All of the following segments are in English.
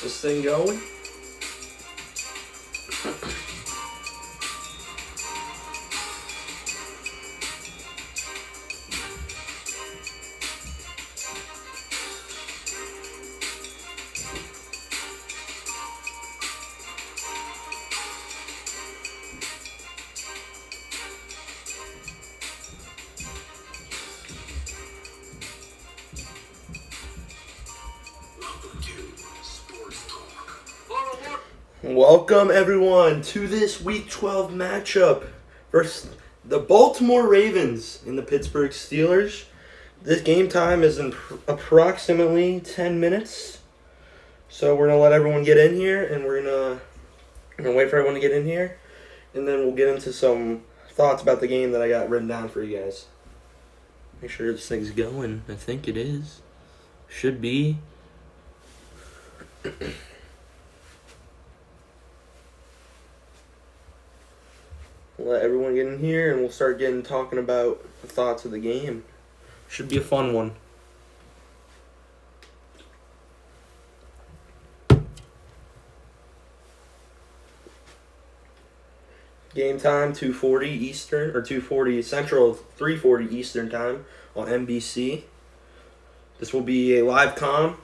this thing going. Welcome everyone to this Week 12 matchup versus the Baltimore Ravens and the Pittsburgh Steelers. This game time is in approximately 10 minutes. So we're going to let everyone get in here and we're going to wait for everyone to get in here. And then we'll get into some thoughts about the game that I got written down for you guys. Make sure this thing's going. I think it is. Should be. Let everyone get in here and we'll start talking about the thoughts of the game. Should be a fun one. Game time 2:40 Eastern or 2:40 Central, 3:40 Eastern time on NBC. This will be a live comm.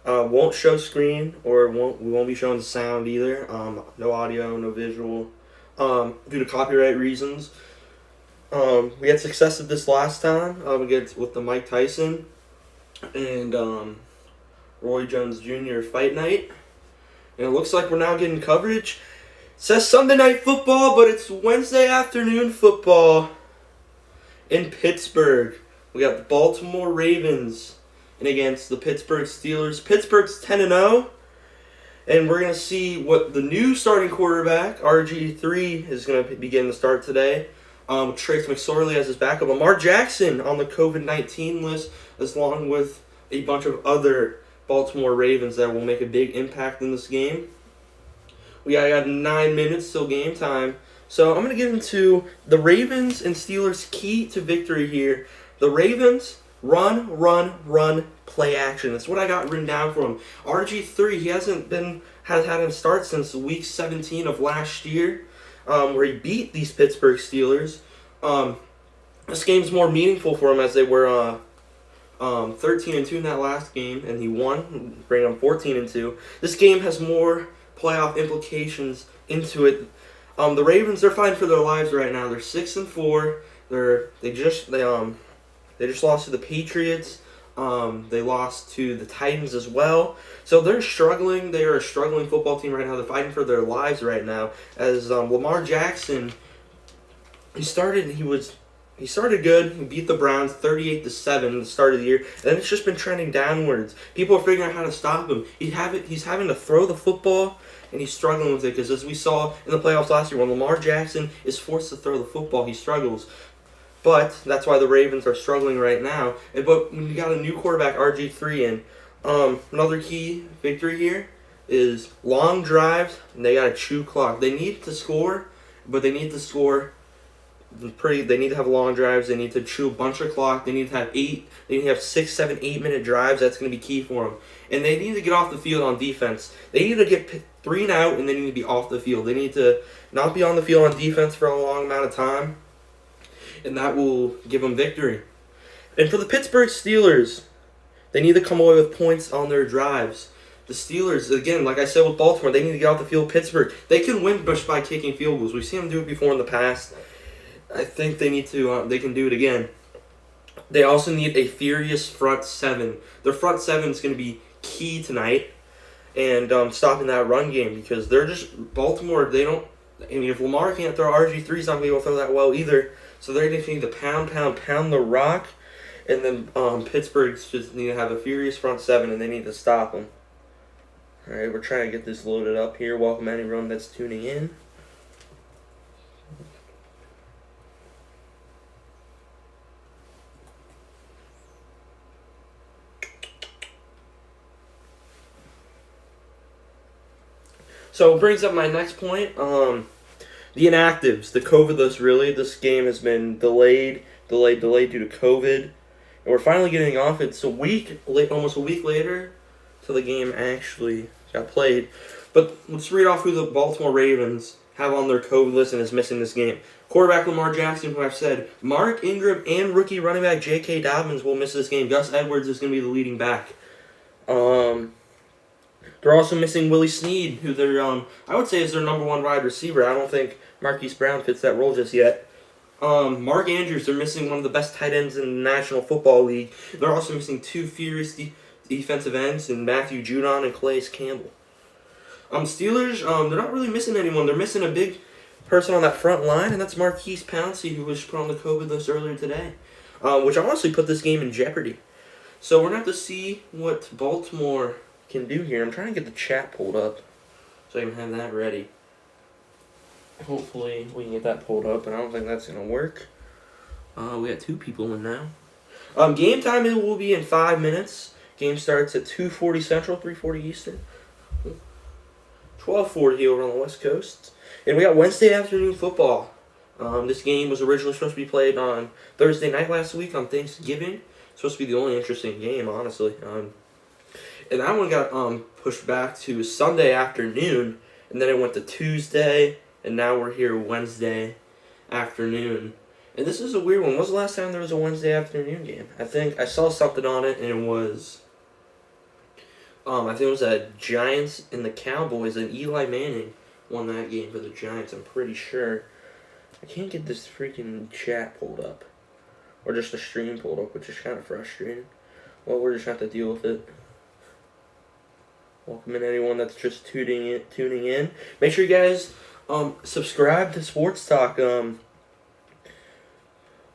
Won't show screen we won't be showing the sound either. No audio, no visual. Due to copyright reasons. We had success at this last time. We get with the Mike Tyson and Roy Jones Jr. fight night. And it looks like we're now getting coverage. It says Sunday Night Football, but it's Wednesday afternoon football in Pittsburgh. We got the Baltimore Ravens and against the Pittsburgh Steelers. Pittsburgh's 10-0. And we're going to see what the new starting quarterback, RG3, is going to begin to start today. Trace McSorley as his backup. Lamar Jackson on the COVID-19 list, along with a bunch of other Baltimore Ravens that will make a big impact in this game. We got 9 minutes till game time. So I'm going to get into the Ravens and Steelers' key to victory here. The Ravens, run, play action. That's what I got written down for him. RG3, he has had him start since week 17 of last year, where he beat these Pittsburgh Steelers. This game's more meaningful for him as they were 13-2 in that last game, and he won, bringing them 14-2. This game has more playoff implications into it. The Ravens, they're fighting for their lives right now. They're 6-4. They just lost to the Patriots. They lost to the Titans as well. So they're struggling. They are a struggling football team right now. They're fighting for their lives right now. As Lamar Jackson, he started good. He beat the Browns 38-7 at the start of the year. And then it's just been trending downwards. People are figuring out how to stop him. He's having to throw the football, and he's struggling with it. Because as we saw in the playoffs last year, when Lamar Jackson is forced to throw the football, he struggles. But that's why the Ravens are struggling right now. But when you got a new quarterback, RG3, in, another key victory here is long drives, and they got to chew clock. They need to score, but they need to score they need to have long drives. They need to chew a bunch of clock. They need to have 6, 7, 8 minute drives. That's going to be key for them. And they need to get off the field on defense. They need to get 3 and out, and they need to be off the field. They need to not be on the field on defense for a long amount of time. And that will give them victory. And for the Pittsburgh Steelers, they need to come away with points on their drives. The Steelers, again, like I said with Baltimore, they need to get off the field. Pittsburgh, they can win just by kicking field goals. We've seen them do it before in the past. I think they can do it again. They also need a furious front seven. Their front seven is going to be key tonight, and stopping that run game, because they're just Baltimore. If Lamar can't throw, RG3's not going to be able to throw that well either. So they're going to need to pound the rock, and then Pittsburgh just need to have a furious front seven, and they need to stop them. All right, we're trying to get this loaded up here. Welcome anyone that's tuning in. So it brings up my next point. The inactives, the COVID list, really. This game has been delayed due to COVID. And we're finally getting off. It's almost a week later till the game actually got played. But let's read off who the Baltimore Ravens have on their COVID list and is missing this game. Quarterback Lamar Jackson, who I've said, Mark Ingram and rookie running back J.K. Dobbins will miss this game. Gus Edwards is going to be the leading back. They're also missing Willie Snead, who they're I would say is their number one wide receiver. I don't think Marquise Brown fits that role just yet. Mark Andrews, they're missing one of the best tight ends in the National Football League. They're also missing two furious defensive ends in Matthew Judon and Calais Campbell. Steelers, they're not really missing anyone. They're missing a big person on that front line, and that's Marquise Pouncey, who was put on the COVID list earlier today, which honestly put this game in jeopardy. So we're going to have to see what Baltimore can do here. I'm trying to get the chat pulled up so I can have that ready. Hopefully we can get that pulled up, and I don't think that's going to work. We got 2 people in now. Game time will be in 5 minutes. Game starts at 2:40 Central, 3:40 Eastern. 12:40 over on the West Coast. And we got Wednesday afternoon football. This game was originally supposed to be played on Thursday night last week on Thanksgiving. Supposed to be the only interesting game, honestly. And that one got pushed back to Sunday afternoon, and then it went to Tuesday, and now we're here Wednesday afternoon. And this is a weird one. When was the last time there was a Wednesday afternoon game? I think I saw something on it, and it was I think it was the Giants and the Cowboys, and Eli Manning won that game for the Giants, I'm pretty sure. I can't get this freaking chat pulled up. Or just the stream pulled up, which is kind of frustrating. Well, we're just going to have to deal with it. Welcome in anyone that's just tuning in. Make sure you guys subscribe to Sports Talk.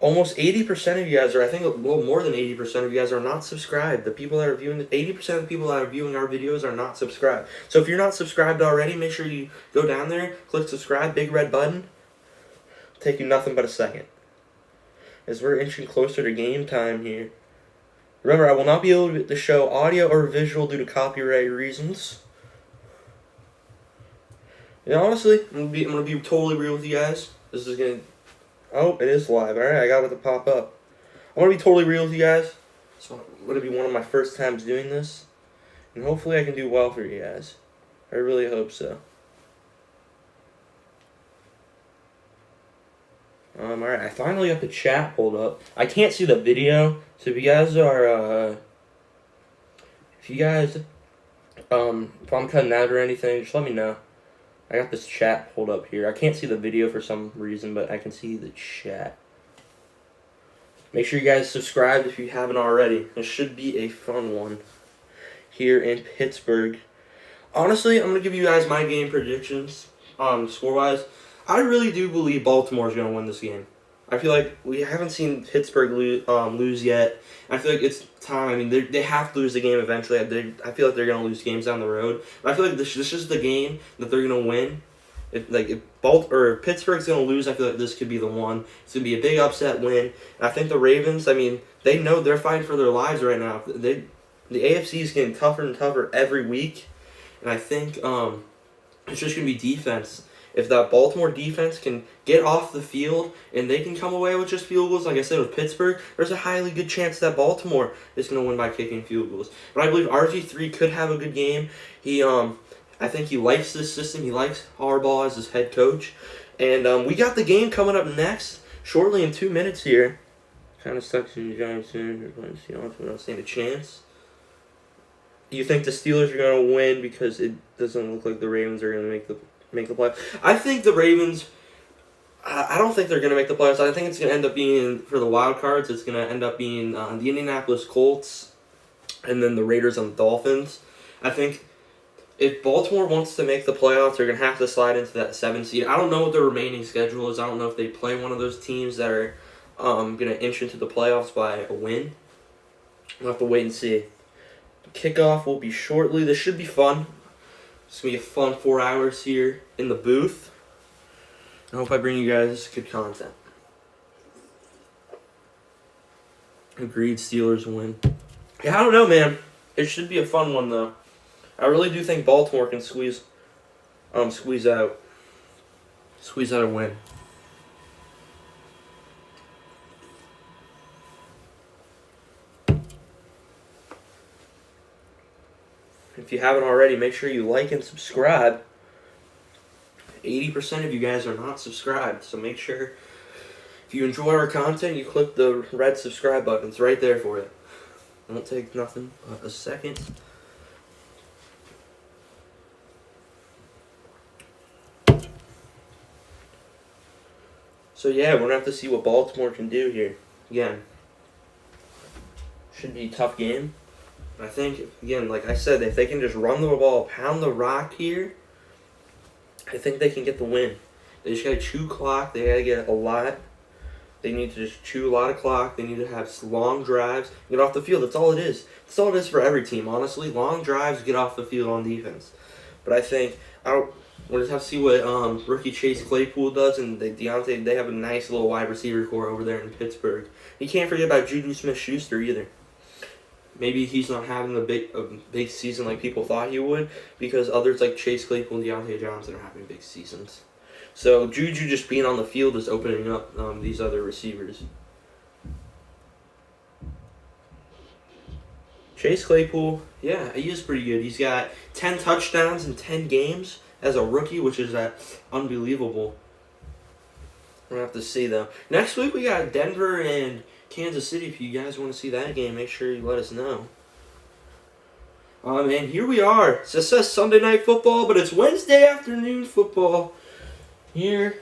Almost 80% of you guys, or I think a little more than 80% of you guys are not subscribed. The people that are viewing, 80% of the people that are viewing our videos are not subscribed. So if you're not subscribed already, make sure you go down there, click subscribe, big red button. It'll take you nothing but a second. As we're inching closer to game time here. Remember, I will not be able to show audio or visual due to copyright reasons. And honestly, I'm gonna be totally real with you guys. This is gonna. Oh, it is live. All right, I got it to pop up. I want to be totally real with you guys. So it's going to be one of my first times doing this, and hopefully I can do well for you guys. I really hope so. All right, I finally got the chat pulled up. I can't see the video, so if you guys are, if I'm cutting out or anything, just let me know. I got this chat pulled up here. I can't see the video for some reason, but I can see the chat. Make sure you guys subscribe if you haven't already. This should be a fun one here in Pittsburgh. Honestly, I'm going to give you guys my game predictions, score-wise. I really do believe Baltimore is going to win this game. I feel like we haven't seen Pittsburgh lose yet. I feel like it's time. I mean, they have to lose the game eventually. I feel like they're going to lose games down the road. But I feel like this is the game that they're going to win. If Pittsburgh's going to lose, I feel like this could be the one. It's going to be a big upset win. And I think the Ravens, I mean, they know they're fighting for their lives right now. The AFC is getting tougher and tougher every week. And I think it's just going to be defense. If that Baltimore defense can get off the field and they can come away with just field goals, like I said with Pittsburgh, there's a highly good chance that Baltimore is going to win by kicking field goals. But I believe RG3 could have a good game. I think he likes this system. He likes Harbaugh as his head coach. And we got the game coming up next, shortly in 2 minutes here. Kind of sucks in the Giants soon. We don't stand a chance. Do you think the Steelers are going to win because it doesn't look like the Ravens are going to make the play? I think the Ravens, I don't think they're going to make the playoffs. I think it's going to end up being, for the wild cards, it's going to end up being the Indianapolis Colts and then the Raiders and the Dolphins. I think if Baltimore wants to make the playoffs, they're going to have to slide into that 7 seed. I don't know what their remaining schedule is. I don't know if they play one of those teams that are going to inch into the playoffs by a win. We'll have to wait and see. Kickoff will be shortly. This should be fun. It's going to be a fun 4 hours here in the booth. I hope I bring you guys good content. Agreed, Steelers win. Yeah, I don't know, man. It should be a fun one, though. I really do think Baltimore can squeeze out a win. If you haven't already, make sure you like and subscribe. 80% of you guys are not subscribed, so make sure if you enjoy our content, you click the red subscribe button. It's right there for you. It won't take nothing but a second. So yeah, we're going to have to see what Baltimore can do here. Again, should be a tough game. I think, again, like I said, if they can just run the ball, pound the rock here, I think they can get the win. They just got to chew clock. They got to get a lot. They need to just chew a lot of clock. They need to have long drives. Get off the field. That's all it is. That's all it is for every team, honestly. Long drives, get off the field on defense. But I think, we'll just have to see what rookie Chase Claypool does. And they have a nice little wide receiver core over there in Pittsburgh. You can't forget about Juju Smith-Schuster either. Maybe he's not having a big season like people thought he would, because others like Chase Claypool and Deontay Johnson are having big seasons. So Juju just being on the field is opening up these other receivers. Chase Claypool, yeah, he is pretty good. He's got 10 touchdowns in 10 games as a rookie, which is unbelievable. We're going to have to see, though. Next week we got Denver and Kansas City. If you guys want to see that game, make sure you let us know. And here we are. It says Sunday Night Football, but it's Wednesday afternoon football here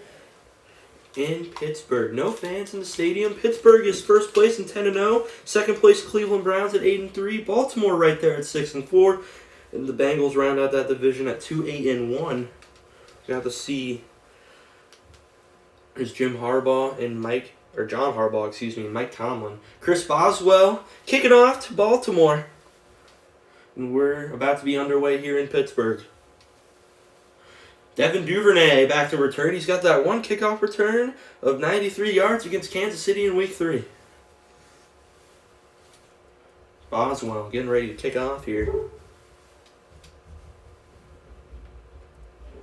in Pittsburgh. No fans in the stadium. Pittsburgh is first place in 10-0. Second place Cleveland Browns at 8-3. Baltimore right there at 6-4. And the Bengals round out that division at 2-8-1. You have to see there's John Harbaugh, and Mike Tomlin. Chris Boswell kicking off to Baltimore. And we're about to be underway here in Pittsburgh. Devin Duvernay back to return. He's got that one kickoff return of 93 yards against Kansas City in Week 3. Boswell getting ready to kick off here.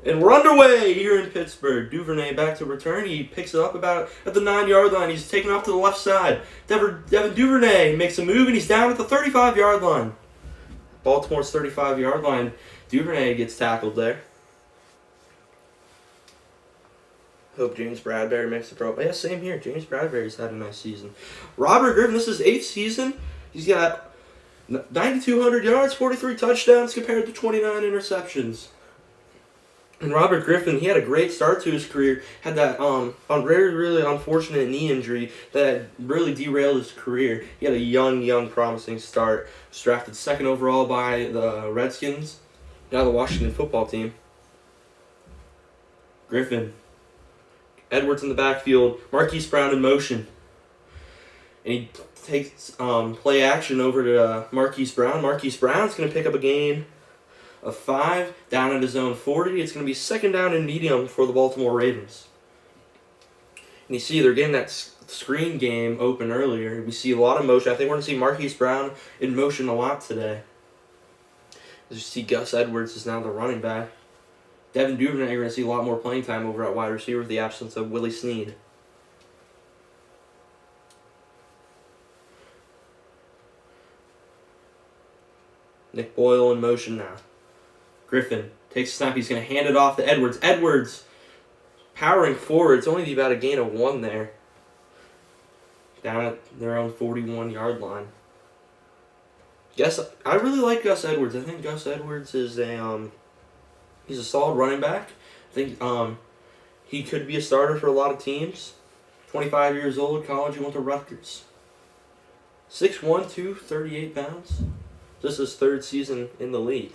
And we're underway here in Pittsburgh. Duvernay back to return. He picks it up about at the 9-yard line. He's taken off to the left side. Devin Duvernay makes a move, and he's down at the 35-yard line. Baltimore's 35-yard line. Duvernay gets tackled there. Hope James Bradbury makes the pro. Yeah, same here. James Bradbury's had a nice season. Robert Griffin, this is his 8th season. He's got 9,200 yards, 43 touchdowns compared to 29 interceptions. And Robert Griffin, he had a great start to his career. Had that really unfortunate knee injury that really derailed his career. He had a young, promising start. Was drafted 2nd overall by the Redskins, now the Washington football team. Griffin. Edwards in the backfield. Marquise Brown in motion. And he takes play action over to Marquise Brown. Marquise Brown's going to pick up a gain of 5 down at his own 40. It's going to be 2nd down and medium for the Baltimore Ravens. And you see they're getting that screen game open earlier. We see a lot of motion. I think we're going to see Marquise Brown in motion a lot today. As you see, Gus Edwards is now the running back. Devin Duvernay, you're going to see a lot more playing time over at wide receiver with the absence of Willie Snead. Nick Boyle in motion now. Griffin takes a snap. He's going to hand it off to Edwards. Edwards powering forward. It's only about a gain of 1 there. Down at their own 41-yard line. I really like Gus Edwards. I think Gus Edwards is he's a solid running back. I think he could be a starter for a lot of teams. 25 years old, college, he went to Rutgers. 6'1", 238 pounds. This is his 3rd season in the league.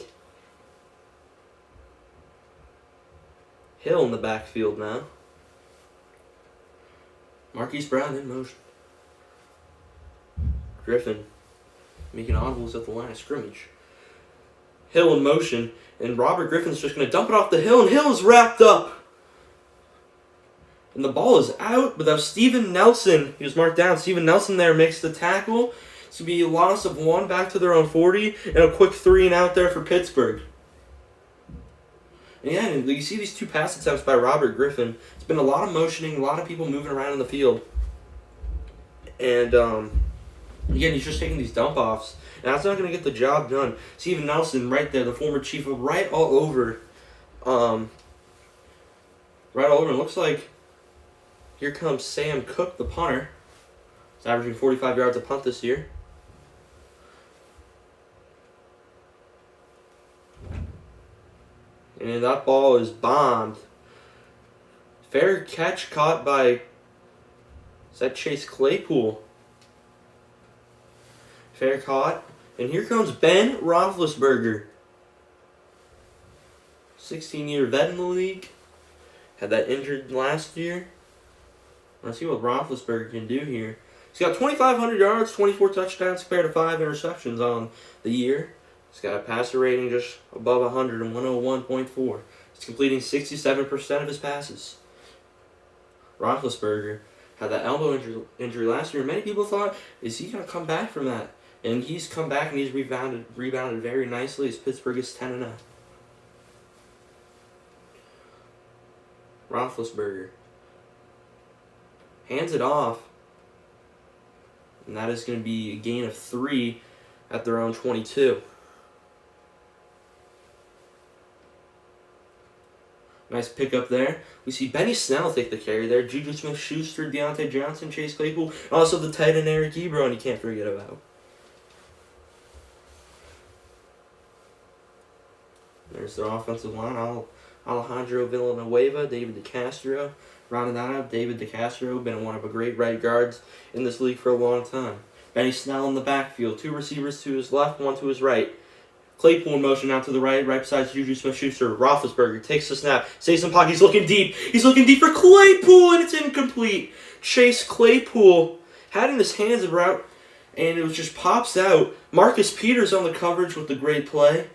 Hill in the backfield now. Marquise Brown in motion. Griffin making audibles at the line of scrimmage. Hill in motion, and Robert Griffin's just going to dump it off the Hill, and Hill is wrapped up. And the ball is out, but that was Steven Nelson. He was marked down. Steven Nelson there makes the tackle. It's going to be a loss of 1 back to their own 40, and a quick 3 and out there for Pittsburgh. And yeah, you see these 2 pass attempts by Robert Griffin. It's been a lot of motioning, a lot of people moving around in the field. And Again, he's just taking these dump offs, and that's not going to get the job done. Steven Nelson, right there, the former chief, right all over. Right all over. It looks like here comes Sam Cook, the punter. He's averaging 45 yards a punt this year. And that ball is bombed. Fair catch caught by, is that Chase Claypool? Fair caught. And here comes Ben Roethlisberger. 16-year vet in the league. Had that injured last year. Let's see what Roethlisberger can do here. He's got 2,500 yards, 24 touchdowns compared to 5 interceptions on the year. He's got a passer rating just above 100 and 101.4. He's completing 67% of his passes. Roethlisberger had that elbow injury last year. Many people thought, is he going to come back from that? And he's come back and he's rebounded very nicely as Pittsburgh is 10-0. Roethlisberger hands it off. And that is going to be a gain of 3 at their own 22. Nice pickup there. We see Benny Snell take the carry there. Juju Smith-Schuster, Deontay Johnson, Chase Claypool, and also the tight end Eric Ebron you can't forget about. There's their offensive line. Alejandro Villanueva, David DeCastro. Rounding that up, David DeCastro, been one of the great right guards in this league for a long time. Benny Snell in the backfield. 2 receivers to his left, 1 to his right. Claypool in motion out to the right besides Juju Smith-Schuster. Roethlisberger takes the snap, stays in pocket. He's looking deep. He's looking deep for Claypool, and it's incomplete. Chase Claypool had in his hands a route, and it was just pops out. Marcus Peters on the coverage with the great play,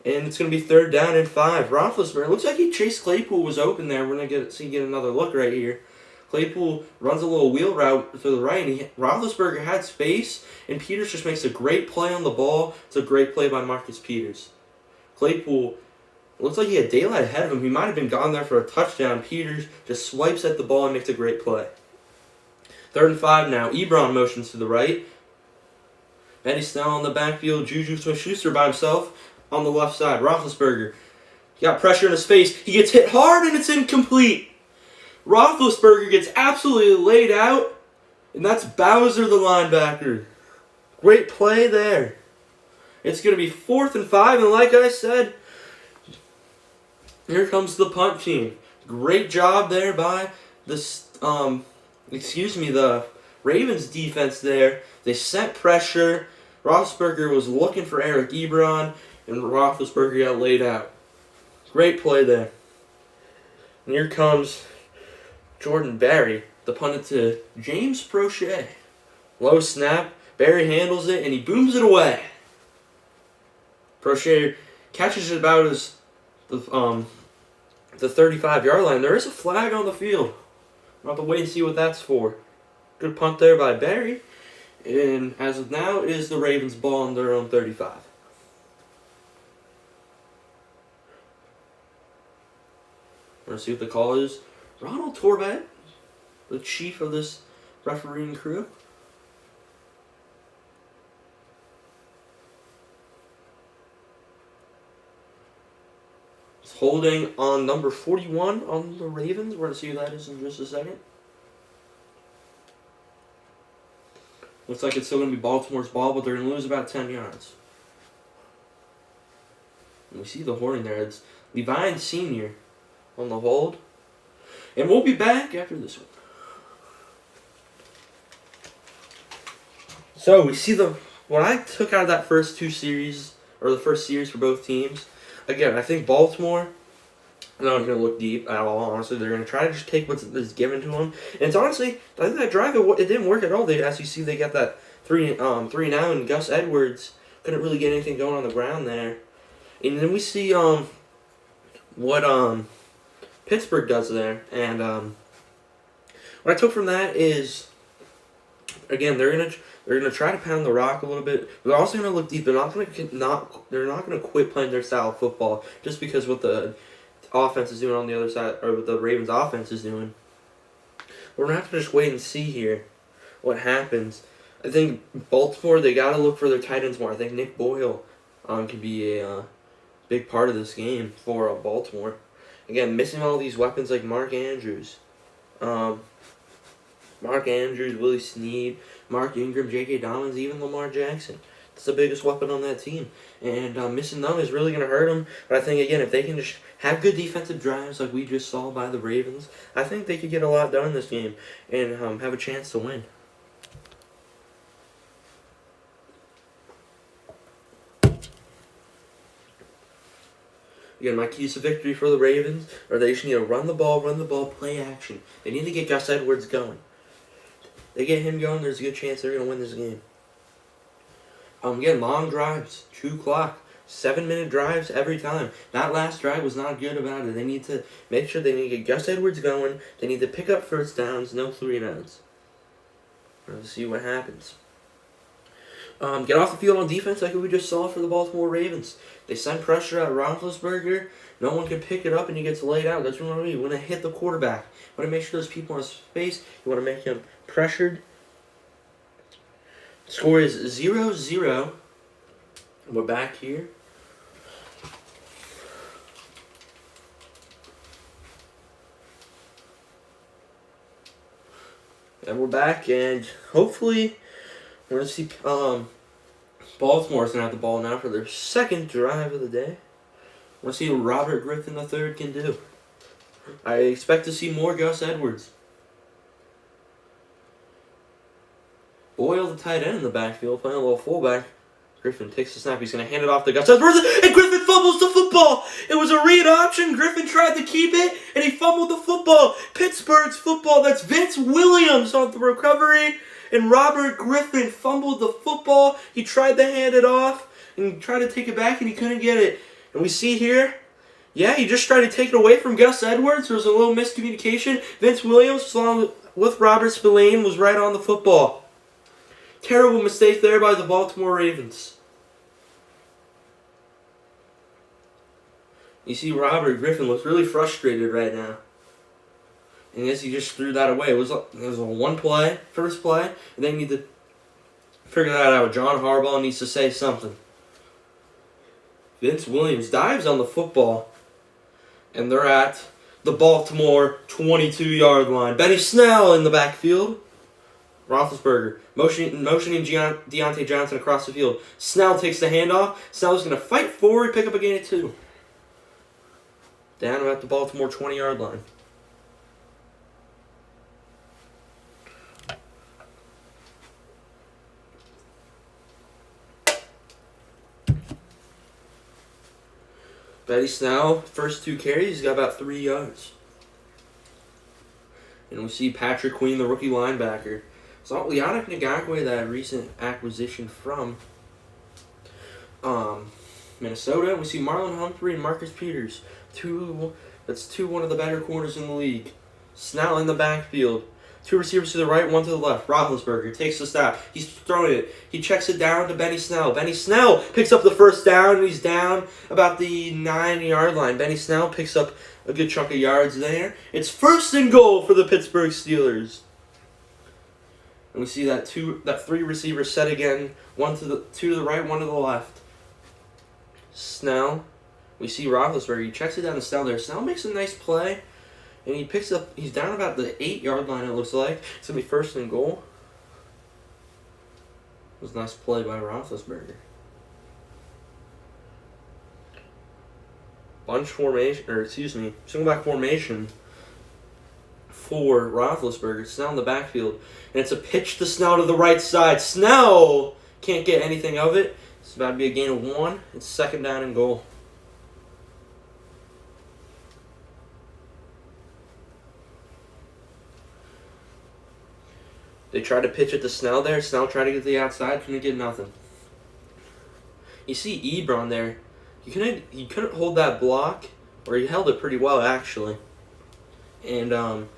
and it's going to be 3rd down and 5. Roethlisberger, looks like Chase Claypool was open there. We're going to get another look right here. Claypool runs a little wheel route to the right, and Roethlisberger had space, and Peters just makes a great play on the ball. It's a great play by Marcus Peters. Claypool, looks like he had daylight ahead of him. He might have been gone there for a touchdown. Peters just swipes at the ball and makes a great play. 3rd and 5 now. Ebron motions to the right. Benny Snell on the backfield. Juju Smith-Schuster by himself on the left side. Roethlisberger, he got pressure in his face. He gets hit hard, and it's incomplete. Roethlisberger gets absolutely laid out, and that's Bowser the linebacker. Great play there. It's going to be 4th and 5, and like I said, here comes the punt team. Great job there by the Ravens defense there. They sent pressure. Roethlisberger was looking for Eric Ebron, and Roethlisberger got laid out. Great play there. And here comes Jordan Berry, the punted to James Prochet. Low snap. Berry handles it, and he booms it away. Prochet catches it about the 35-yard line. There is a flag on the field. We'll have to wait and see what that's for. Good punt there by Berry. And as of now, it is the Ravens' ball on their own 35. We're going to see what the call is. Ronald Torbat, the chief of this refereeing crew. It's holding on number 41 on the Ravens. We're going to see who that is in just a second. Looks like it's still going to be Baltimore's ball, but they're going to lose about 10 yards. And we see the hoarding there. It's Levine Sr. on the hold. And we'll be back after this one. So we see what I took out of that first series for both teams. Again, I think Baltimore, they're not going to look deep at all, honestly. They're going to try to just take what's given to them. And it's honestly, I think that drive, it didn't work at all. As you see, they got that 3 now, and Gus Edwards couldn't really get anything going on the ground there. And then we see what Pittsburgh does there. And what I took from that is, again, they're gonna try to pound the rock a little bit. They're also gonna look deep. They're not gonna quit playing their style of football just because what the offense is doing on the other side, or what the Ravens offense is doing. We're gonna have to just wait and see here what happens. I think Baltimore, they got to look for their tight ends more. I think Nick Boyle can be a big part of this game for Baltimore. Again, missing all these weapons like Mark Andrews, Willie Snead, Mark Ingram, J.K. Dobbins, even Lamar Jackson. That's the biggest weapon on that team. And missing them is really going to hurt them. But I think, again, if they can just have good defensive drives like we just saw by the Ravens, I think they could get a lot done in this game and have a chance to win. Again, my keys to victory for the Ravens are they just need to run the ball, play action. They need to get Gus Edwards going. They get him going, there's a good chance they're going to win this game. Again, long drives, 2 clock, 7-minute drives every time. That last drive was not good about it. They need to make sure they need to get Gus Edwards going. They need to pick up first downs, no 3-and-outs. Let's see what happens. Get off the field on defense like we just saw for the Baltimore Ravens. They send pressure at Roethlisberger. No one can pick it up and he gets laid out. That's what you want to do. You want to hit the quarterback. You want to make sure there's people in his face. You want to make him pressured. Score is 0-0. We're back here. And we're back, and hopefully we're going to see Baltimore's going to have the ball now for their second drive of the day. We're going to see what Robert Griffin III can do. I expect to see more Gus Edwards. Boyle, the tight end in the backfield, playing a little fullback. Griffin takes the snap. He's going to hand it off to Gus Edwards, and Griffin fumbles the football. It was a read option. Griffin tried to keep it, and he fumbled the football. Pittsburgh's football. That's Vince Williams on the recovery, and Robert Griffin fumbled the football. He tried to hand it off and tried to take it back, and he couldn't get it. And we see here, yeah, he just tried to take it away from Gus Edwards. There was a little miscommunication. Vince Williams, along with Robert Spillane, was right on the football. Terrible mistake there by the Baltimore Ravens. You see Robert Griffin looks really frustrated right now. And yes, he just threw that away. It was a first play, and they need to figure that out. John Harbaugh needs to say something. Vince Williams dives on the football, and they're at the Baltimore 22-yard line. Benny Snell in the backfield. Roethlisberger motioning Deontay Johnson across the field. Snell takes the handoff. Snell's going to fight forward, pick up a gain of 2. Down at the Baltimore 20-yard line. Benny Snell, first 2 carries, he's got about 3 yards. And we see Patrick Queen, the rookie linebacker. So Yannick Ngakoue, that recent acquisition from Minnesota. We see Marlon Humphrey and Marcus Peters. One of the better corners in the league. Snell in the backfield. 2 receivers to the right, 1 to the left. Roethlisberger takes the snap. He's throwing it. He checks it down to Benny Snell. Benny Snell picks up the first down, and he's down about the 9-yard line. Benny Snell picks up a good chunk of yards there. It's 1st and goal for the Pittsburgh Steelers. And we see that 3 receivers set again. 2 to the right, 1 to the left. Snell. We see Roethlisberger. He checks it down to Snell there. Snell makes a nice play. And he's down about the 8-yard line, it looks like. It's going to be 1st and goal. It was a nice play by Roethlisberger. Single back formation for Roethlisberger. Snell in the backfield. And it's a pitch to Snell to the right side. Snell can't get anything of it. It's about to be a gain of 1. It's 2nd down and goal. They tried to pitch it to Snell there. Snell tried to get to the outside. Couldn't get nothing. You see Ebron there. He couldn't hold that block. Or he held it pretty well, actually. And it's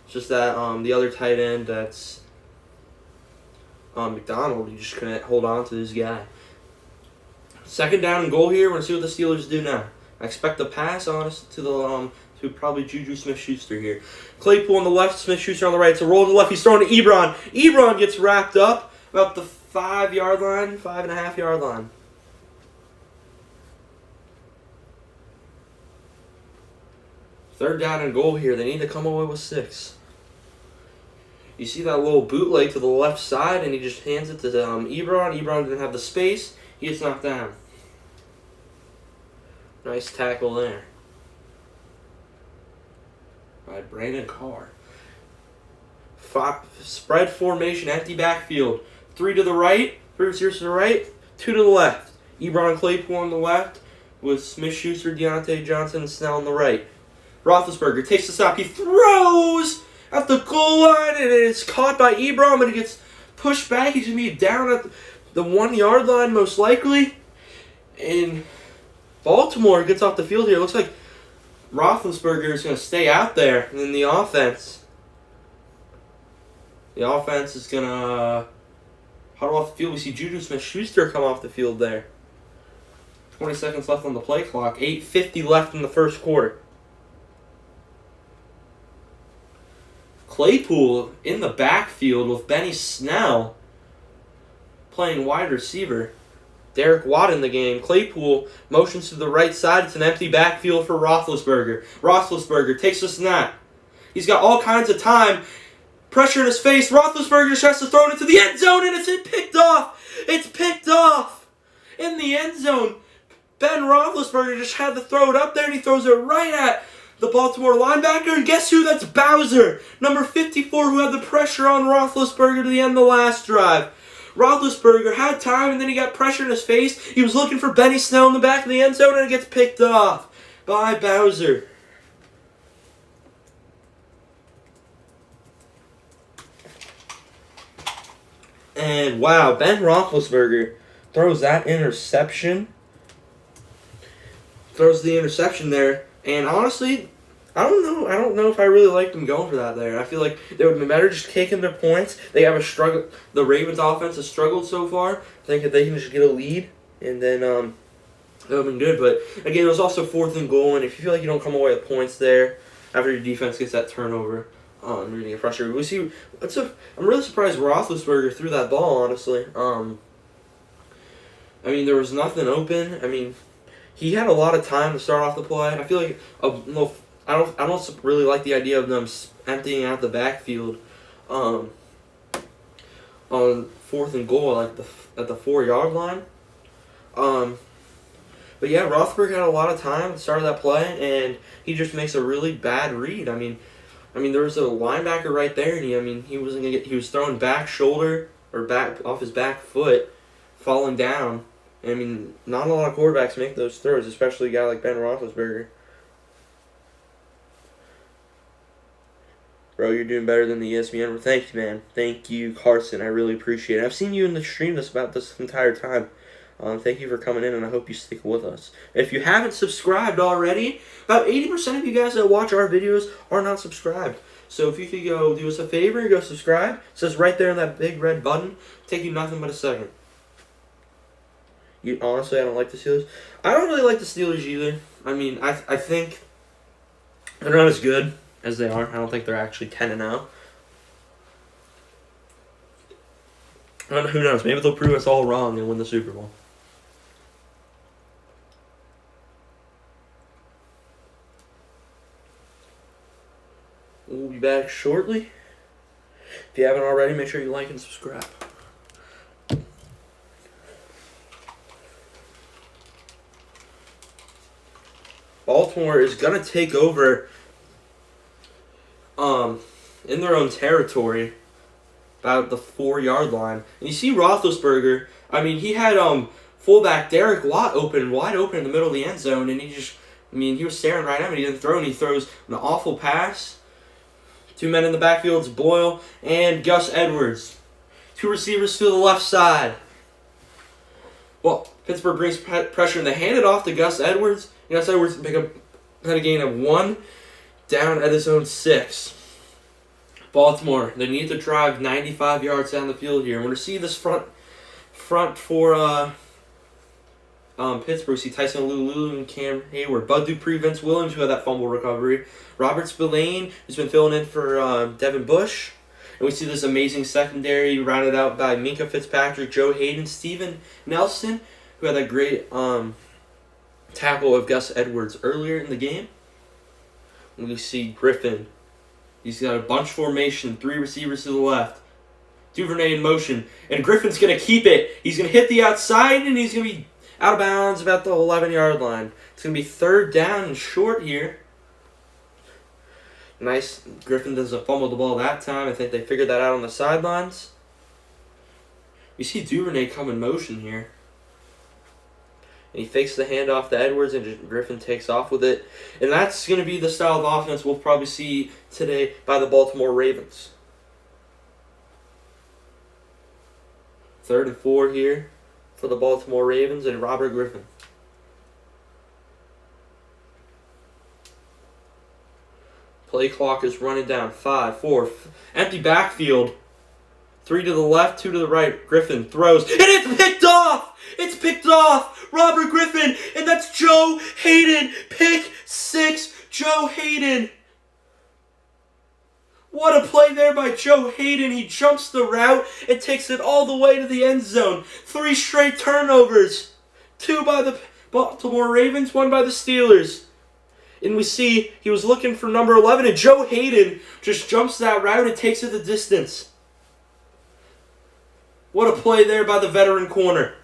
just that the other tight end, that's McDonald, he just couldn't hold on to this guy. 2nd down and goal here. We're going to see what the Steelers do now. I expect the pass on to probably Juju Smith-Schuster here. Claypool on the left, Smith-Schuster on the right. It's a roll to the left. He's throwing to Ebron. Ebron gets wrapped up about the 5-yard line, 5.5-yard line. Third down and goal here. They need to come away with 6. You see that little bootleg to the left side, and he just hands it to Ebron. Ebron didn't have the space. He gets knocked down. Nice tackle there by Brandon Carr. Spread formation, empty backfield. 3 to the right, 3 receivers to the right, 2 to the left. Ebron Claypool on the left with Smith-Schuster, Deontay Johnson, and Snell on the right. Roethlisberger takes the stop. He throws at the goal line, and it is caught by Ebron, but he gets pushed back. He's going to be down at the 1-yard line most likely. And Baltimore gets off the field here. It looks like Roethlisberger is going to stay out there. And then the offense is going to huddle off the field. We see Juju Smith-Schuster come off the field there. 20 seconds left on the play clock. 8:50 left in the first quarter. Claypool in the backfield with Benny Snell playing wide receiver. Derek Watt in the game. Claypool motions to the right side. It's an empty backfield for Roethlisberger. Roethlisberger takes the snap. He's got all kinds of time. Pressure in his face. Roethlisberger just has to throw it into the end zone, and it's picked off. It's picked off in the end zone. Ben Roethlisberger just had to throw it up there, and he throws it right at the Baltimore linebacker. And guess who? That's Bowser, number 54, who had the pressure on Roethlisberger to the end of the last drive. Roethlisberger had time, and then he got pressure in his face. He was looking for Benny Snell in the back of the end zone, and it gets picked off by Bowser. And wow, Ben Roethlisberger throws that interception. Throws the interception there. And honestly, I don't know if I really liked them going for that there. I feel like they would have been better just taking their points. They have a struggle. The Ravens offense has struggled so far. I think if they can just get a lead, and then that would have been good. But again, it was also 4th and goal, and if you feel like you don't come away with points there after your defense gets that turnover, you're gonna get frustrated. We see. I'm really surprised Roethlisberger threw that ball. Honestly, I mean, there was nothing open. I mean, he had a lot of time to start off the play. I feel like I don't really like the idea of them emptying out the backfield on 4th and goal at the 4-yard line. But yeah, Roethlisberger had a lot of time at the start of that play, and he just makes a really bad read. I mean, there was a linebacker right there, and he was throwing back shoulder or back off his back foot, falling down. I mean, not a lot of quarterbacks make those throws, especially a guy like Ben Roethlisberger. Bro, you're doing better than the ESPN. Thank you, man. Thank you, Carson. I really appreciate it. I've seen you in the stream about this entire time. Thank you for coming in, and I hope you stick with us. If you haven't subscribed already, about 80% of you guys that watch our videos are not subscribed. So if you could go do us a favor, go subscribe. It says right there in that big red button. Take you nothing but a second. Honestly, I don't like the Steelers. I don't really like the Steelers either. I mean, I think they're not as good as they are. I don't think they're actually 10-0. Who knows? Maybe they'll prove us all wrong and win the Super Bowl. We'll be back shortly. If you haven't already, make sure you like and subscribe. Baltimore is going to take over in their own territory about the 4-yard line. And you see Roethlisberger, I mean, he had fullback Derek Watt wide open in the middle of the end zone, and he was staring right at him, and he didn't throw, and he throws an awful pass. 2 men in the backfield, it's Boyle and Gus Edwards. 2 receivers to the left side. Well, Pittsburgh brings pressure, and they hand it off to Gus Edwards. Gus Edwards had a gain of 1 down at his own 6. Baltimore, they need to drive 95 yards down the field here. And we're going to see this front for Pittsburgh. See Tyson Lulu and Cam Hayward. Bud Dupree, Vince Williams, who had that fumble recovery. Robert Spillane, who's been filling in for Devin Bush. And we see this amazing secondary rounded out by Minka Fitzpatrick, Joe Hayden, Steven Nelson, who had that great tackle of Gus Edwards earlier in the game. And we see Griffin. He's got a bunch formation, 3 receivers to the left. Duvernay in motion. And Griffin's going to keep it. He's going to hit the outside, and he's going to be out of bounds about the 11-yard line. It's going to be 3rd down and short here. Nice. Griffin doesn't fumble the ball that time. I think they figured that out on the sidelines. We see Duvernay come in motion here. And he fakes the handoff to Edwards, and Griffin takes off with it. And that's going to be the style of offense we'll probably see today by the Baltimore Ravens. 3rd and 4 here for the Baltimore Ravens and Robert Griffin. Play clock is running down. 5, 4, empty backfield. 3 to the left, 2 to the right. Griffin throws, and it's picked off! It's picked off! Robert Griffin, and that's Joe Hayden. Pick 6, Joe Hayden. What a play there by Joe Hayden. He jumps the route and takes it all the way to the end zone. 3 straight turnovers. 2 by the Baltimore Ravens, 1 by the Steelers. And we see he was looking for number 11, and Joe Hayden just jumps that route and takes it the distance. What a play there by the veteran corner.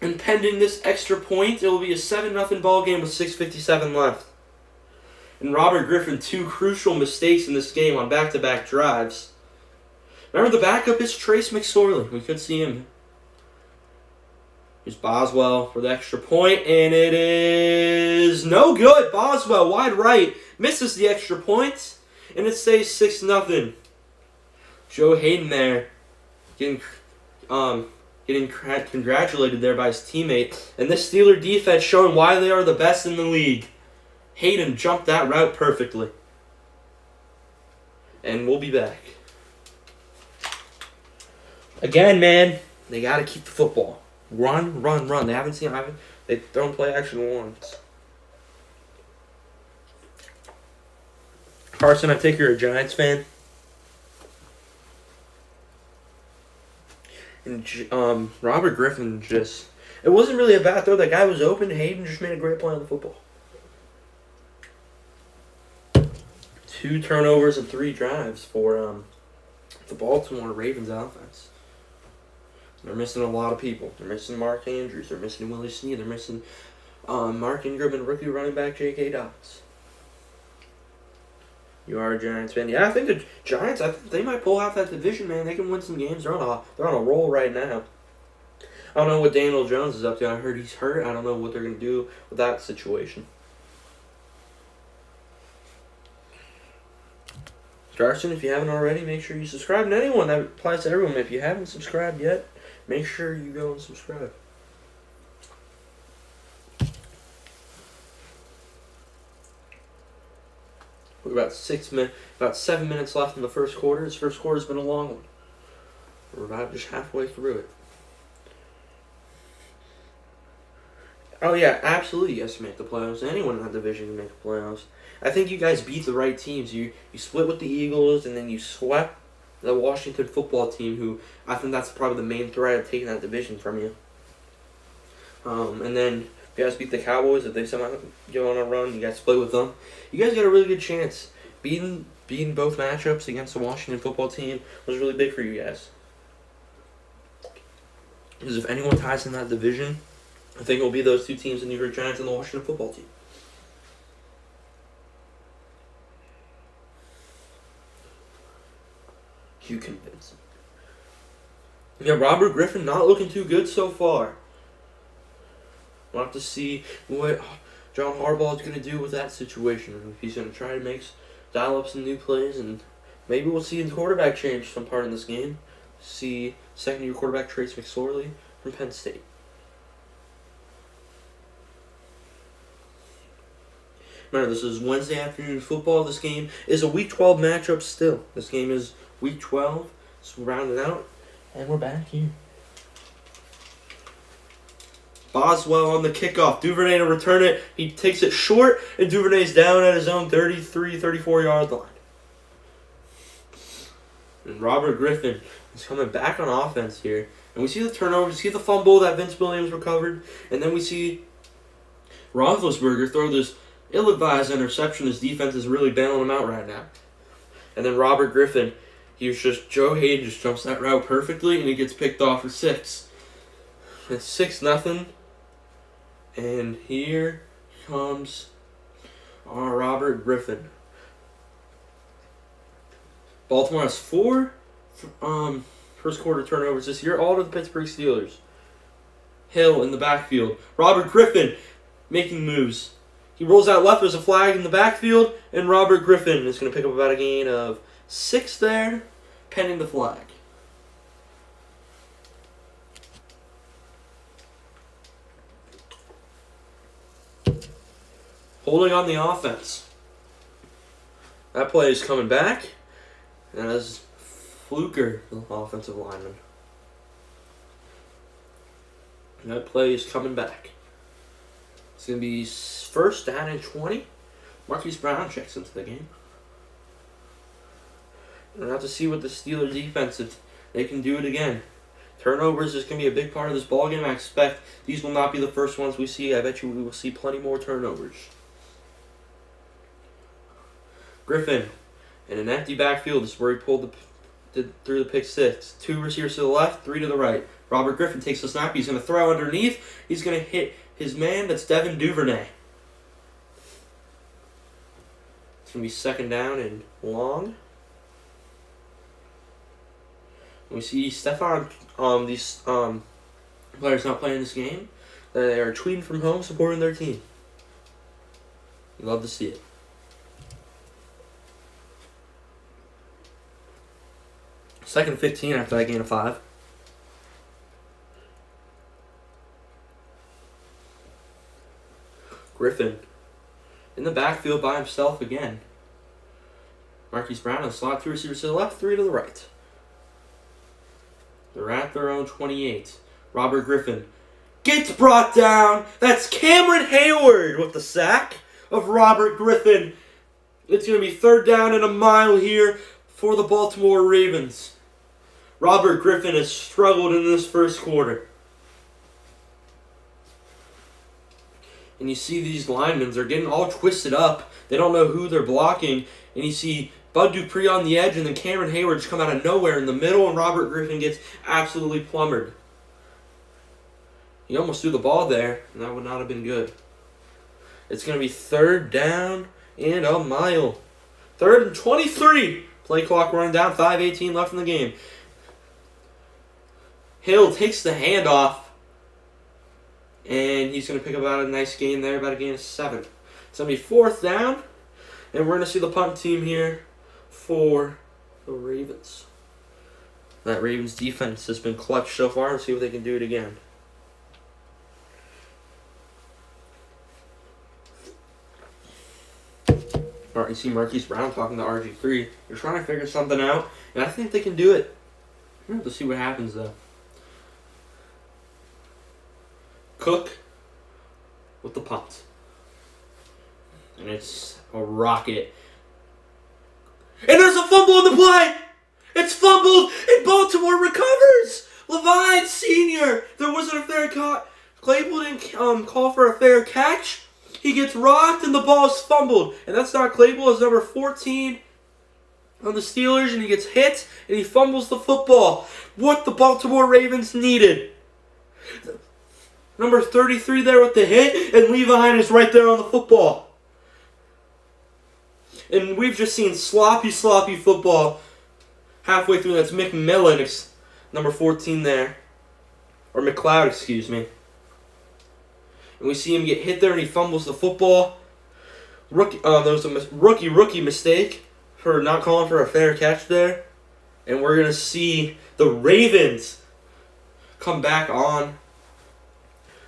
And pending this extra point, it will be a 7-0 ball game with 6:57 left. And Robert Griffin, 2 crucial mistakes in this game on back-to-back drives. Remember, the backup is Trace McSorley. We could see him. Here's Boswell for the extra point, and it is no good. Boswell, wide right, misses the extra point, and it stays 6-0. Joe Hayden there getting congratulated there by his teammate. And this Steeler defense showing why they are the best in the league. Hayden jumped that route perfectly. And we'll be back. Again, man, they got to keep the football. Run, run, run. They don't play action once. Carson, I think you're a Giants fan. And Robert Griffin just... It wasn't really a bad throw. That guy was open. Hayden just made a great play on the football. 2 turnovers and 3 drives for the Baltimore Ravens offense. They're missing a lot of people. They're missing Mark Andrews. They're missing Willie Snead. They're missing Mark Ingram and rookie running back J.K. Dobbins. You are a Giants fan. Yeah, I think the Giants, they might pull out that division, man. They can win some games. They're on a roll right now. I don't know what Daniel Jones is up to. I heard he's hurt. I don't know what they're going to do with that situation. Darson, if you haven't already, make sure you subscribe. And anyone, that applies to everyone. If you haven't subscribed yet, make sure you go and subscribe. We're about 7 minutes left in the first quarter. This first quarter's been a long one. We're about just halfway through it. Oh yeah, absolutely. Yes, you make the playoffs. Anyone in that division can make the playoffs. I think you guys beat the right teams. You split with the Eagles, and then you swept the Washington football team, who I think that's probably the main threat of taking that division from you. And then you guys beat the Cowboys. If they somehow go on a run, you guys split with them. You guys got a really good chance. Beating both matchups against the Washington football team was really big for you guys. Because if anyone ties in that division, I think it will be those 2 teams, the New York Giants and the Washington football team. You convince me. Yeah, Robert Griffin not looking too good so far. We'll have to see what John Harbaugh is going to do with that situation. If he's going to try to dial up some new plays, and maybe we'll see a quarterback change some part in this game. See second-year quarterback Trace McSorley from Penn State. Remember, this is Wednesday afternoon football. This game is a Week 12 matchup still. This game is Week 12. So we're rounding out, and we're back here. Boswell on the kickoff. Duvernay to return it. He takes it short, and Duvernay's down at his own 33, 34-yard line. And Robert Griffin is coming back on offense here. And we see the turnover. We see the fumble that Vince Williams recovered. And then we see Roethlisberger throw this ill-advised interception. His defense is really bailing him out right now. And then Robert Griffin, Joe Hayden just jumps that route perfectly, and he gets picked off for 6. It's 6-0. And here comes our Robert Griffin. Baltimore has 4 first quarter turnovers this year, all to the Pittsburgh Steelers. Hill in the backfield. Robert Griffin making moves. He rolls out left. There's a flag in the backfield, and Robert Griffin is going to pick up about a gain of 6 there, pending the flag. Holding on the offense. That play is coming back, and as Fluker, the offensive lineman. And that play is coming back. It's going to be first down and 20. Marquise Brown checks into the game. We're going to have to see what the Steelers defense, if they can do it again. Turnovers is going to be a big part of this ballgame. I expect these will not be the first ones we see. I bet you we will see plenty more turnovers. Griffin in an empty backfield. This is where he pulled through the pick 6. 2 receivers to the left, 3 to the right. Robert Griffin takes the snap. He's going to throw underneath. He's going to hit his man. That's Devin Duvernay. It's going to be second down and long. We see Stefan, these players not playing this game. They are tweeting from home, supporting their team. You love to see it. Second 15 after that gain of 5. Griffin in the backfield by himself again. Marquise Brown in the slot, 2 receivers to the left, 3 to the right. They're at their own 28. Robert Griffin gets brought down. That's Cameron Hayward with the sack of Robert Griffin. It's going to be third down and a mile here for the Baltimore Ravens. Robert Griffin has struggled in this first quarter. And you see these linemen, they're getting all twisted up. They don't know who they're blocking. And you see Bud Dupree on the edge, and then Cameron Hayward just come out of nowhere in the middle, and Robert Griffin gets absolutely plumbered. He almost threw the ball there, and that would not have been good. It's going to be third down and a mile. 3rd and 23. Play clock running down, 5:18 left in the game. Hill takes the handoff, and he's going to pick up about a nice gain there, about a gain of 7. It's going to be 4th down, and we're going to see the punt team here for the Ravens. That Ravens defense has been clutch so far. Let's see if they can do it again. All right, you see Marquise Brown talking to RG3. They're trying to figure something out, and I think they can do it. We're going to see what happens, though. Cook with the punt. And it's a rocket. And there's a fumble on the play! It's fumbled, and Baltimore recovers! Levine Sr. There wasn't a fair call. Claypool didn't call for a fair catch. He gets rocked, and the ball is fumbled. And that's not Claypool. It's number 14 on the Steelers, and he gets hit, and he fumbles the football. What the Baltimore Ravens needed. Number 33 there with the hit, and Levine is right there on the football. And we've just seen sloppy football halfway through. That's McMillan, number 14 there. Or McLeod, excuse me. And we see him get hit there, and he fumbles the football. There was a rookie mistake for not calling for a fair catch there. And we're going to see the Ravens come back on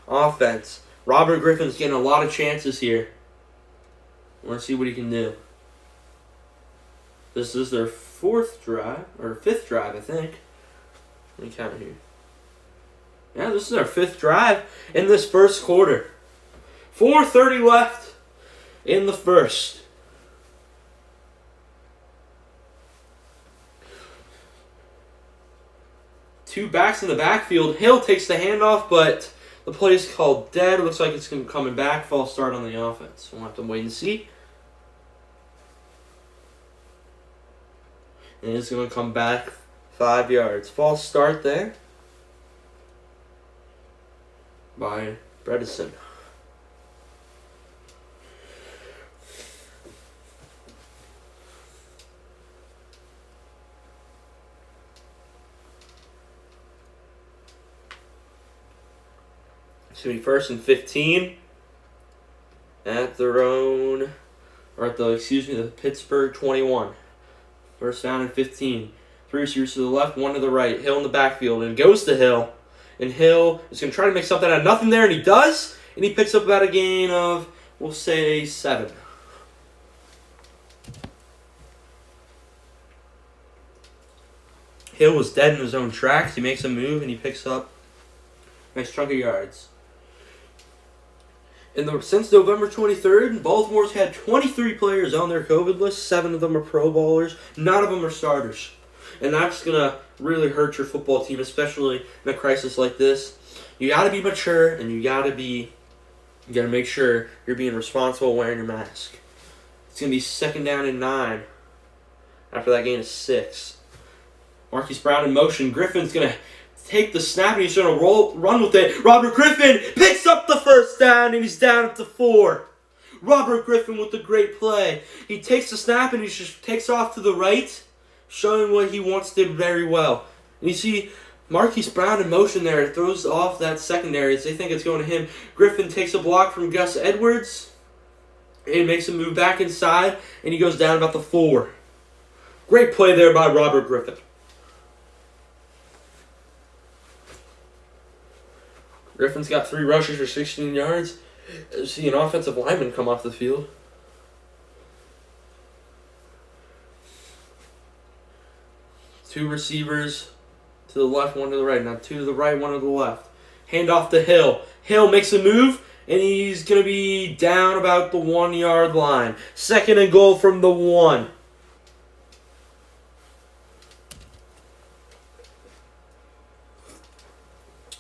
offense. Robert Griffin's getting a lot of chances here. We're going to see what he can do. This is their 5th drive, I think. Let me count it here. Yeah, this is our 5th drive in this first quarter. 4:30 left in the first. Two backs in the backfield. Hill takes the handoff, but the play is called dead. Looks like it's coming back. False start on the offense. We'll have to wait and see. And it's going to come back 5 yards. False start there by Bredesen. It's going to be 1st and 15 at their own, or at the Pittsburgh 21. First down and 15. 3 receivers to the left, 1 to the right. Hill in the backfield, and goes to Hill. And Hill is going to try to make something out of nothing there, and he does. And he picks up about a gain of, we'll say, 7. Hill was dead in his own tracks. He makes a move, and he picks up a nice chunk of yards. Since November 23rd, Baltimore's had 23 players on their COVID list. 7 of them are Pro Bowlers. None of them are starters. And that's going to really hurt your football team, especially in a crisis like this. You got to be mature, and you got to make sure you're being responsible wearing your mask. It's going to be 2nd down and 9 after that gain of 6. Marquise Brown in motion. Griffin's going to take the snap, and he's going to run with it. Robert Griffin picks up the first down, and he's down at the 4. Robert Griffin with the great play. He takes the snap, and he just takes off to the right, showing what he once did very well. And you see Marquise Brown in motion there. It throws off that secondary as they think it's going to him. Griffin takes a block from Gus Edwards and makes a move back inside, and he goes down about the 4. Great play there by Robert Griffin. Griffin's got 3 rushes for 16 yards. See an offensive lineman come off the field. Two receivers to the left, 1 to the right. Now 2 to the right, 1 to the left. Hand off to Hill. Hill makes a move, and he's going to be down about the 1-yard line. 2nd and goal from the 1.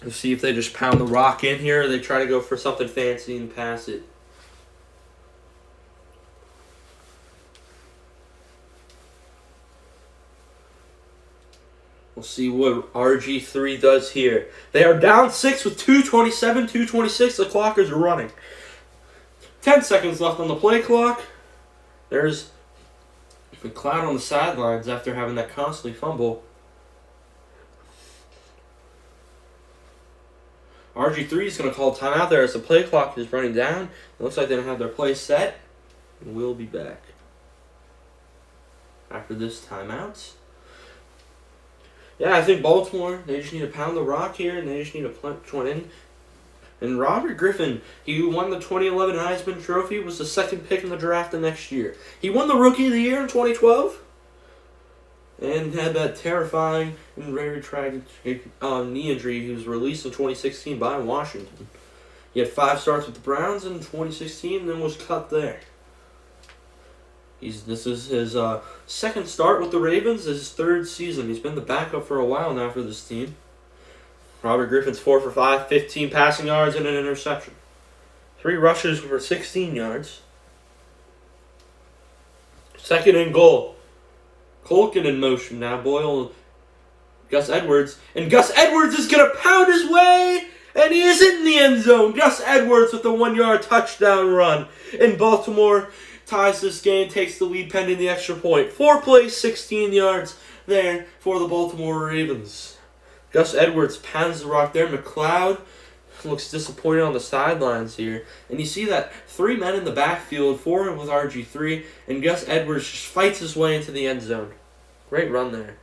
Let's see if they just pound the rock in here or they try to go for something fancy and pass it. We'll see what RG3 does here. They are down 6 with 2:27, 2:26. The clock is running. 10 seconds left on the play clock. There's McLeod on the sidelines after having that costly fumble. RG3 is going to call timeout there as the play clock is running down. It looks like they don't have their play set. And we'll be back after this timeout. Yeah, I think Baltimore, they just need to pound the rock here, and they just need to punch one in. And Robert Griffin, he won the 2011 Heisman Trophy, was the 2nd pick in the draft the next year. He won the Rookie of the Year in 2012. And had that terrifying and very tragic knee injury. He was released in 2016 by Washington. He had 5 starts with the Browns in 2016 and then was cut there. This is his 2nd start with the Ravens, his 3rd season. He's been the backup for a while now for this team. Robert Griffin's 4 for 5, 15 passing yards and an interception. 3 rushes for 16 yards. 2nd and goal. Colkin in motion now. Boyle, Gus Edwards. And Gus Edwards is going to pound his way. And he is in the end zone. Gus Edwards with a 1-yard touchdown run. And Baltimore ties this game, takes the lead pending the extra point. 4 plays, 16 yards there for the Baltimore Ravens. Gus Edwards pounds the rock there. McLeod looks disappointed on the sidelines here. And you see that 3 men in the backfield, 4 with RG3, and Gus Edwards just fights his way into the end zone. Great run there.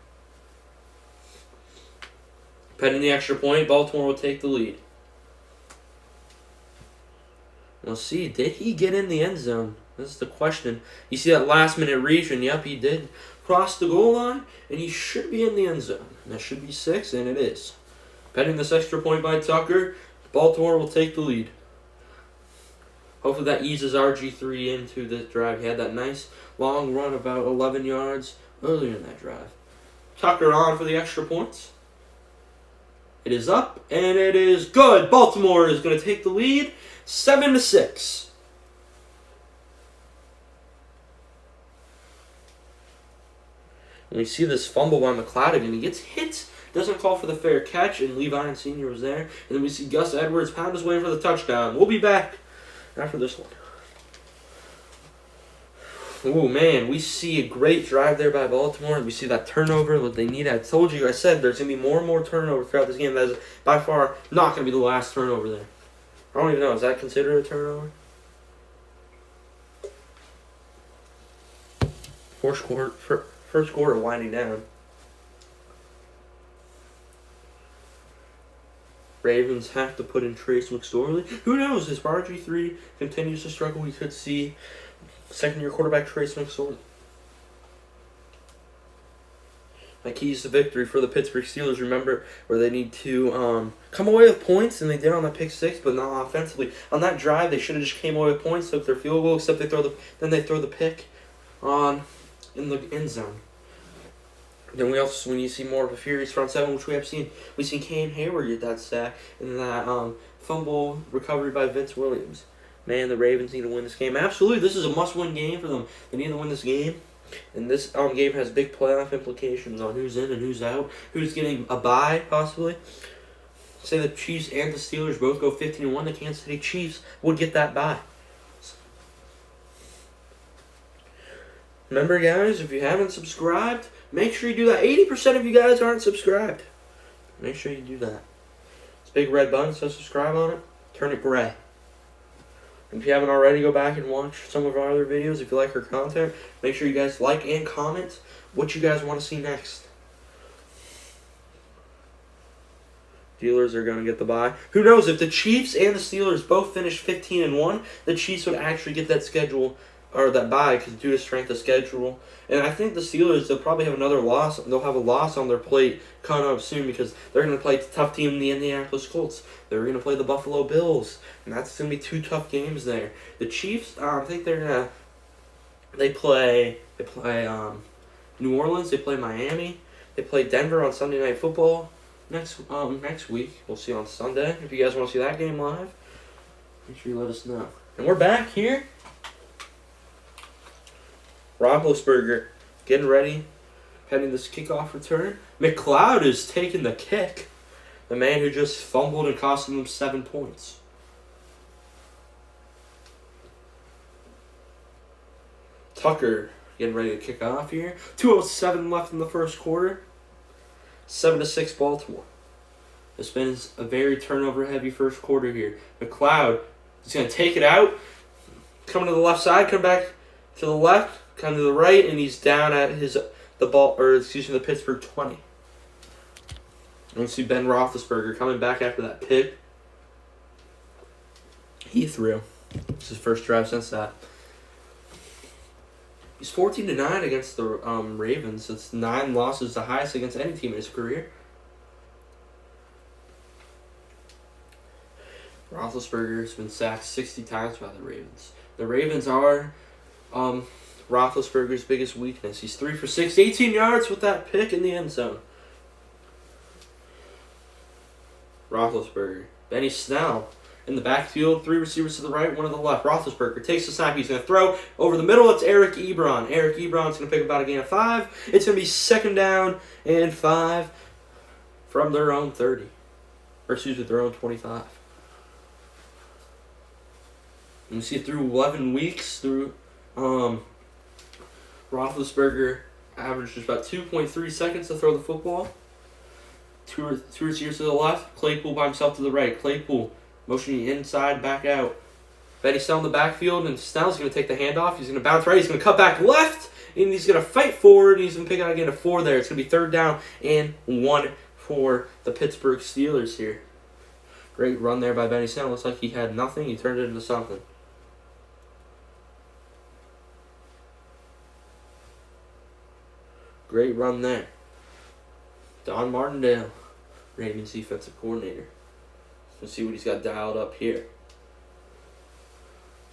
Pending the extra point, Baltimore will take the lead. We'll see, did he get in the end zone? This is the question. You see that last-minute reach, and yep, he did cross the goal line, and he should be in the end zone. And that should be 6, and it is. Betting this extra point by Tucker, Baltimore will take the lead. Hopefully that eases RG3 into the drive. He had that nice long run about 11 yards earlier in that drive. Tucker on for the extra points. It is up, and it is good. Baltimore is going to take the lead, 7-6. And we see this fumble by McLeod again. He gets hit, doesn't call for the fair catch, and Levi Sr. was there. And then we see Gus Edwards pound his way for the touchdown. We'll be back after this one. Oh man, we see a great drive there by Baltimore. We see that turnover that they need. I told you, I said there's going to be more and more turnover throughout this game. That is by far not going to be the last turnover there. I don't even know. Is that considered a turnover? First quarter winding down. Ravens have to put in Trace McSorley. Who knows? If RG3 continues to struggle, we could see second-year quarterback Trace McSorley. My keys to victory for the Pittsburgh Steelers, remember, where they need to come away with points, and they did on that pick six, but not offensively. On that drive, they should have just came away with points, took their field goal, except they throw the pick in the end zone. Then when you see more of a furious front seven, which we've seen Cam Hayward get that sack, and that fumble recovery by Vince Williams. Man, the Ravens need to win this game. Absolutely, this is a must-win game for them. They need to win this game. And this game has big playoff implications on who's in and who's out, who's getting a bye, possibly. Say the Chiefs and the Steelers both go 15-1. The Kansas City Chiefs would get that bye. Remember, guys, if you haven't subscribed, make sure you do that. 80% of you guys aren't subscribed. Make sure you do that. It's a big red button, so subscribe on it. Turn it gray. And if you haven't already, go back and watch some of our other videos. If you like our content, make sure you guys like and comment what you guys want to see next. Steelers are going to get the bye. Who knows, if the Chiefs and the Steelers both finish 15-1, the Chiefs would actually get that schedule or that bye because due to strength of schedule. And I think the Steelers, they'll probably have another loss. They'll have a loss on their plate coming up soon because they're going to play a tough team in the Indianapolis Colts. They're going to play the Buffalo Bills, and that's going to be two tough games there. The Chiefs, I think they're going to. They play New Orleans. They play Miami. They play Denver on Sunday Night Football next week. We'll see on Sunday. If you guys want to see that game live, make sure you let us know. And we're back here. Roethlisberger getting ready, heading this kickoff return. McLeod is taking the kick. The man who just fumbled and cost him 7 points. Tucker getting ready to kick off here. 2:07 left in the first quarter. 7-6 Baltimore. It's been a very turnover-heavy first quarter here. McLeod is going to take it out. Coming to the left side, come back to the left. Come to the right, and he's down at the Pittsburgh 20. And we see Ben Roethlisberger coming back after that pick. He threw. It's his first drive since that. He's 14-9 against the Ravens. It's 9 losses, the highest against any team in his career. Roethlisberger has been sacked 60 times by the Ravens. The Ravens are Roethlisberger's biggest weakness. He's 3 for 6, 18 yards with that pick in the end zone. Roethlisberger. Benny Snell in the backfield. 3 receivers to the right, 1 to the left. Roethlisberger takes the snap. He's going to throw over the middle. It's Eric Ebron. Eric Ebron's going to pick about a gain of 5. It's going to be 2nd down and 5 from their own 30. Or their own 25. And we see it through 11 weeks. Roethlisberger averaged just about 2.3 seconds to throw the football. Two receivers to the left. Claypool by himself to the right. Claypool motioning inside, back out. Benny Snell in the backfield, and Snell's going to take the handoff. He's going to bounce right. He's going to cut back left, and he's going to fight forward. He's going to pick out again a 4 there. It's going to be 3rd down and 1 for the Pittsburgh Steelers here. Great run there by Benny Snell. Looks like he had nothing. He turned it into something. Great run there. Don Martindale Ravens defensive coordinator. Let's see what he's got dialed up here.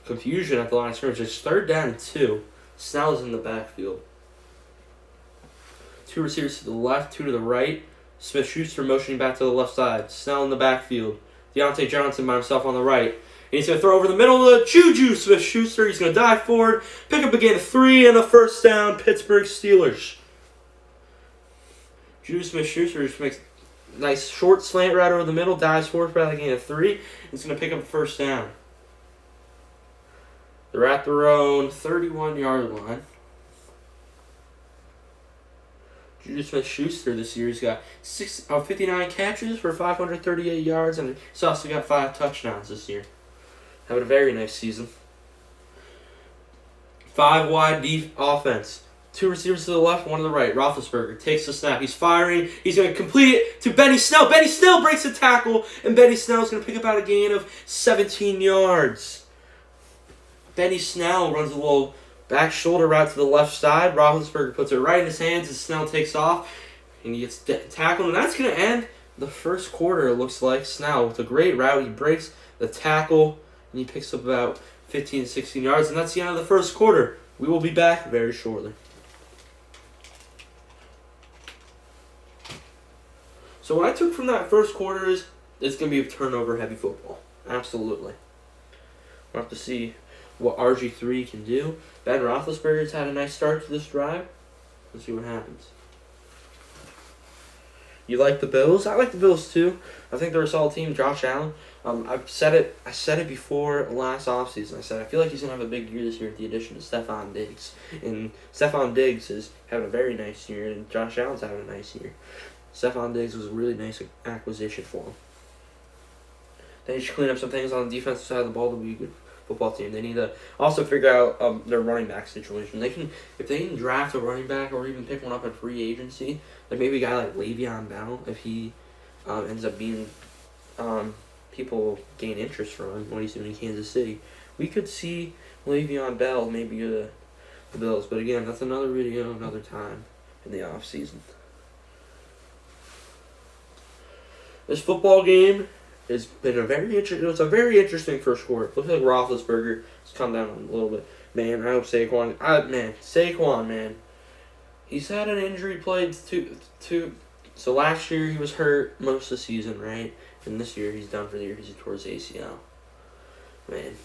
Confusion at the line of scrimmage. It's 3rd down and 2. Snell's in the backfield. 2 receivers to the left, 2 to the right. Smith-Schuster motioning back to the left side. Snell in the backfield. Deontay Johnson by himself on the right. And he's going to throw over the middle of the Juju Smith-Schuster. He's going to dive forward. Pick up again 3 and a first down. Pittsburgh Steelers. Juju Smith-Schuster just makes a nice short slant right over the middle. Dives forward for a gain of 3. He's going to pick up a first down. They're at their own 31-yard line. Juju Smith-Schuster this year, he's got 59 catches for 538 yards, and he's also got 5 touchdowns this year. Having a very nice season. 5 wide deep offense. 2 receivers to the left, 1 to the right. Roethlisberger takes the snap. He's firing. He's going to complete it to Benny Snell. Benny Snell breaks a tackle, and Benny Snell's going to pick up out a gain of 17 yards. Benny Snell runs a little back shoulder route to the left side. Roethlisberger puts it right in his hands, and Snell takes off, and he gets tackled. And that's going to end the first quarter, it looks like. Snell with a great route. He breaks the tackle, and he picks up about 15, 16 yards. And that's the end of the first quarter. We will be back very shortly. So what I took from that first quarter is it's going to be a turnover-heavy football. Absolutely. We'll have to see what RG3 can do. Ben Roethlisberger's had a nice start to this drive. Let's see what happens. You like the Bills? I like the Bills too. I think they're a solid team. Josh Allen. I said it before last offseason. I said I feel like he's gonna have a big year this year with the addition of Stephon Diggs. And Stephon Diggs is having a very nice year, and Josh Allen's having a nice year. Stephon Diggs was a really nice acquisition for him. They need to clean up some things on the defensive side of the ball to be a good football team. They need to also figure out their running back situation. If they can draft a running back or even pick one up in free agency, like maybe a guy like Le'Veon Bell, if he ends up being people gain interest from him, what he's doing in Kansas City, we could see Le'Veon Bell maybe go to the Bills. But again, that's another video, another time in the off season. This football game has been a very interesting first quarter. Looks like Roethlisberger has come down a little bit. Man, I hope Saquon, man. He's had an injury played so last year he was hurt most of the season, right? And this year he's done for the year. He's towards ACL. Man,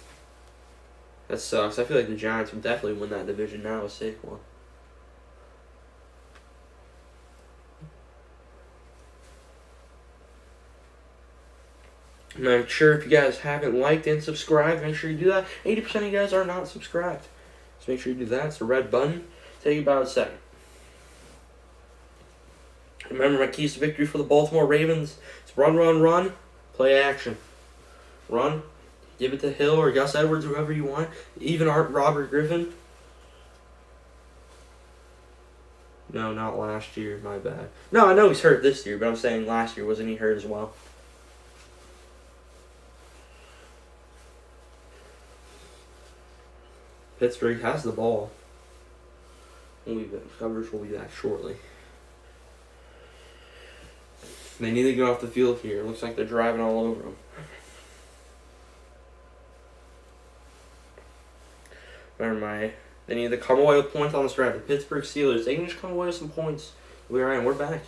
that sucks. I feel like the Giants would definitely win that division now with Saquon. Make sure if you guys haven't liked and subscribed, make sure you do that. 80% of you guys are not subscribed. So make sure you do that. It's a red button. Take about a second. Remember my keys to victory for the Baltimore Ravens. It's run, run, run. Play action. Run. Give it to Hill or Gus Edwards, whoever you want. Even Robert Griffin. No, not last year. My bad. No, I know he's hurt this year, but I'm saying last year. Wasn't he hurt as well? Pittsburgh has the ball. Coverage will be back shortly. They need to get off the field here. It looks like they're driving all over them. They need to come away with points on this drive. The Pittsburgh Steelers, they can just come away with some points. We're back.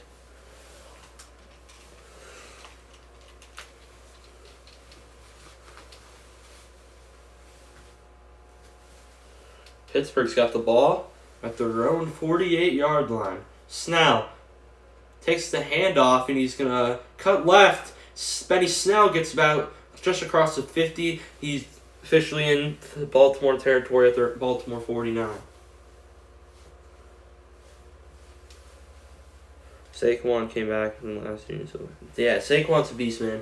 Pittsburgh's got the ball at their own 48-yard line. Snell takes the handoff, and he's going to cut left. Benny Snell gets about just across the 50. He's officially in the Baltimore territory at their Baltimore 49. Saquon came back in the last year. So yeah, Saquon's a beast, man.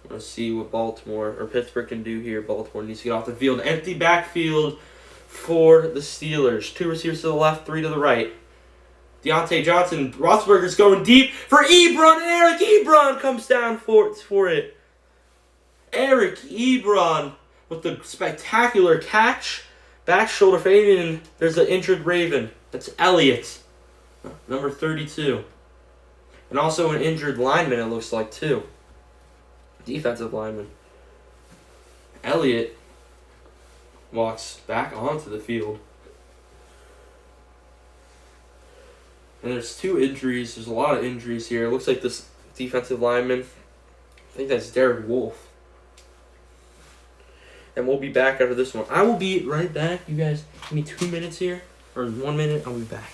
Let's see what Pittsburgh can do here. Baltimore needs to get off the field. Empty backfield for the Steelers. 2 receivers to the left, 3 to the right. Deontay Johnson, Roethlisberger's going deep for Ebron, and Eric Ebron comes down for it. Eric Ebron with the spectacular catch. Back shoulder fade, and there's an injured Raven. That's Elliott, number 32. And also an injured lineman, it looks like, too. Defensive lineman. Elliott walks back onto the field. And there's 2 injuries. There's a lot of injuries here. It looks like this defensive lineman, I think that's Derek Wolf. And we'll be back after this one. I will be right back. You guys give me 2 minutes here. Or 1 minute. I'll be back.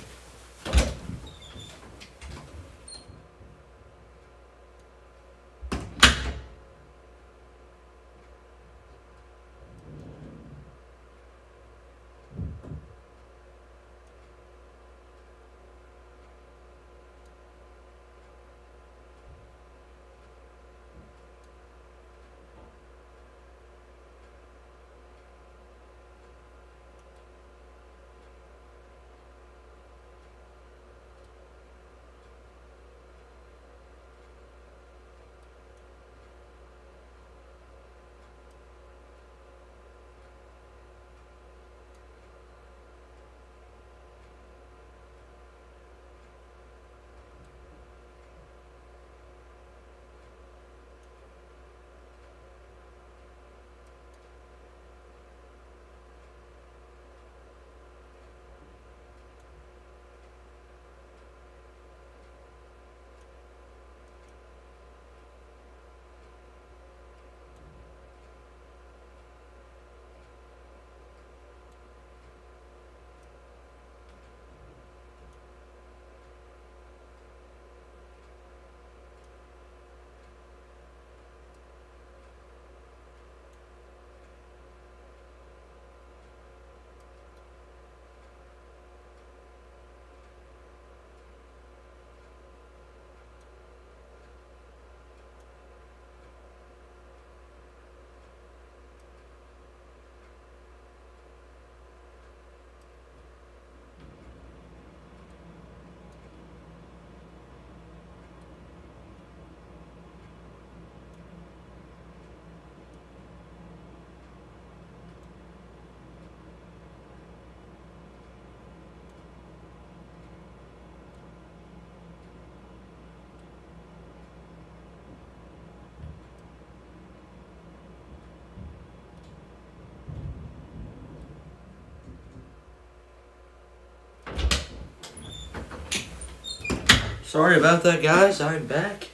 Sorry about that, guys. I'm back.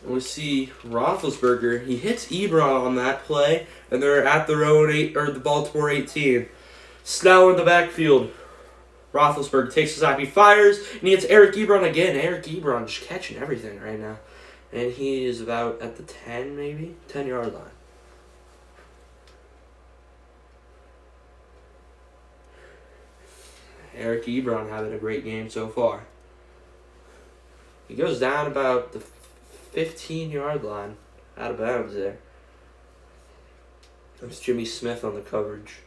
And we see Roethlisberger. He hits Ebron on that play, and they're at their own the Baltimore 18. Snell in the backfield. Roethlisberger takes a snap. He fires, and he hits Eric Ebron again. Eric Ebron just catching everything right now. And he is about at the 10, maybe? 10-yard line. Eric Ebron having a great game so far. He goes down about the 15-yard line. Out of bounds there. That's Jimmy Smith on the coverage.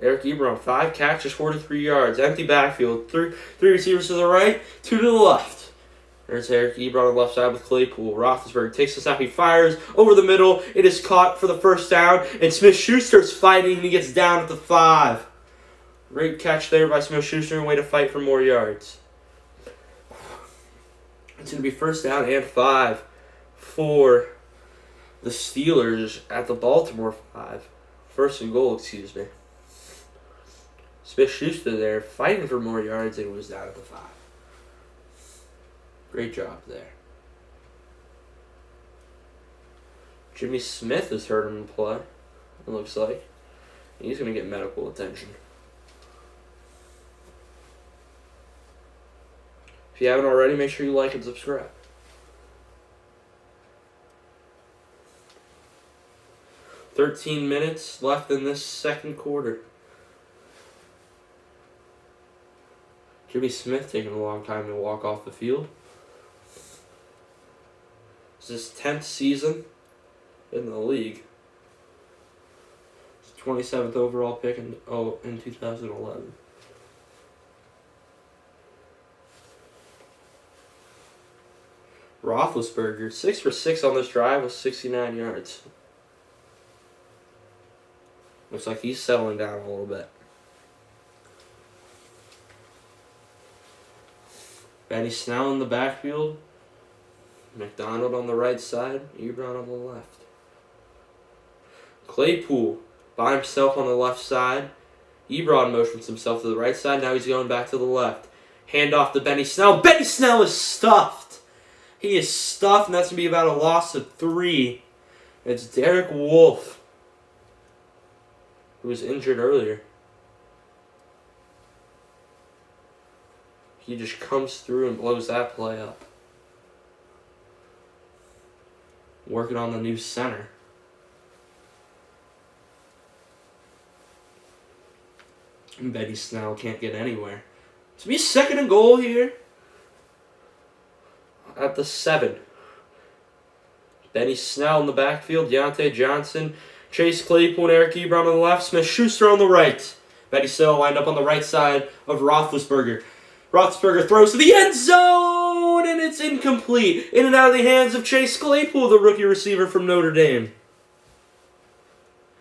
Eric Ebron, 5 catches, 43 yards. Empty backfield. Three receivers to the right, 2 to the left. There's Eric Ebron on the left side with Claypool. Roethlisberger takes the snap. He fires over the middle. It is caught for the first down. And Smith-Schuster's fighting, and he gets down at the 5. Great catch there by Smith-Schuster. Way to fight for more yards. It's going to be first down and 5 for the Steelers at the Baltimore 5. First and goal, excuse me. Smith-Schuster there fighting for more yards, and was down at the 5. Great job there. Jimmy Smith is hurt in the play, it looks like. He's going to get medical attention. If you haven't already, make sure you like and subscribe. "13 minutes left in this second quarter. Jimmy Smith taking a long time to walk off the field. It's his 10th season in the league. It's 27th overall pick in 2011. Roethlisberger, 6 for 6 on this drive with 69 yards. Looks like he's settling down a little bit. Benny Snell in the backfield. McDonald on the right side. Ebron on the left. Claypool by himself on the left side. Ebron motions himself to the right side. Now he's going back to the left. Hand off to Benny Snell. Benny Snell is stuffed. He is stuffed, and that's going to be about a loss of 3. It's Derek Wolfe, who was injured earlier. He just comes through and blows that play up. Working on the new center. And Benny Snell can't get anywhere. It's going to be 2nd and goal here. At the 7. Benny Snell in the backfield. Deontay Johnson. Chase Claypool and Eric Ebron on the left. Smith-Schuster on the right. Benny Snell lined up on the right side of Roethlisberger. Roethlisberger throws to the end zone, and it's incomplete. In and out of the hands of Chase Claypool, the rookie receiver from Notre Dame.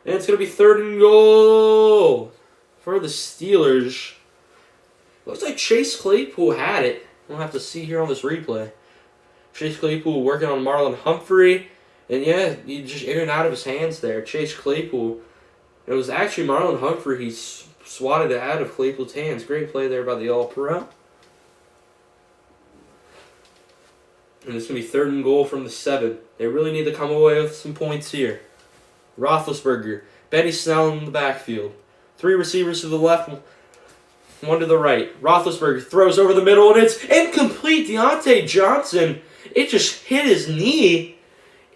And it's going to be 3rd and goal for the Steelers. Looks like Chase Claypool had it. We'll have to see here on this replay. Chase Claypool working on Marlon Humphrey. And yeah, he just in and out of his hands there. Chase Claypool. It was actually Marlon Humphrey. He swatted it out of Claypool's hands. Great play there by the All-Pro. And it's going to be 3rd and goal from the 7. They really need to come away with some points here. Roethlisberger. Benny Snell in the backfield. 3 receivers to the left, 1 to the right. Roethlisberger throws over the middle, and it's incomplete. Deontay Johnson, it just hit his knee,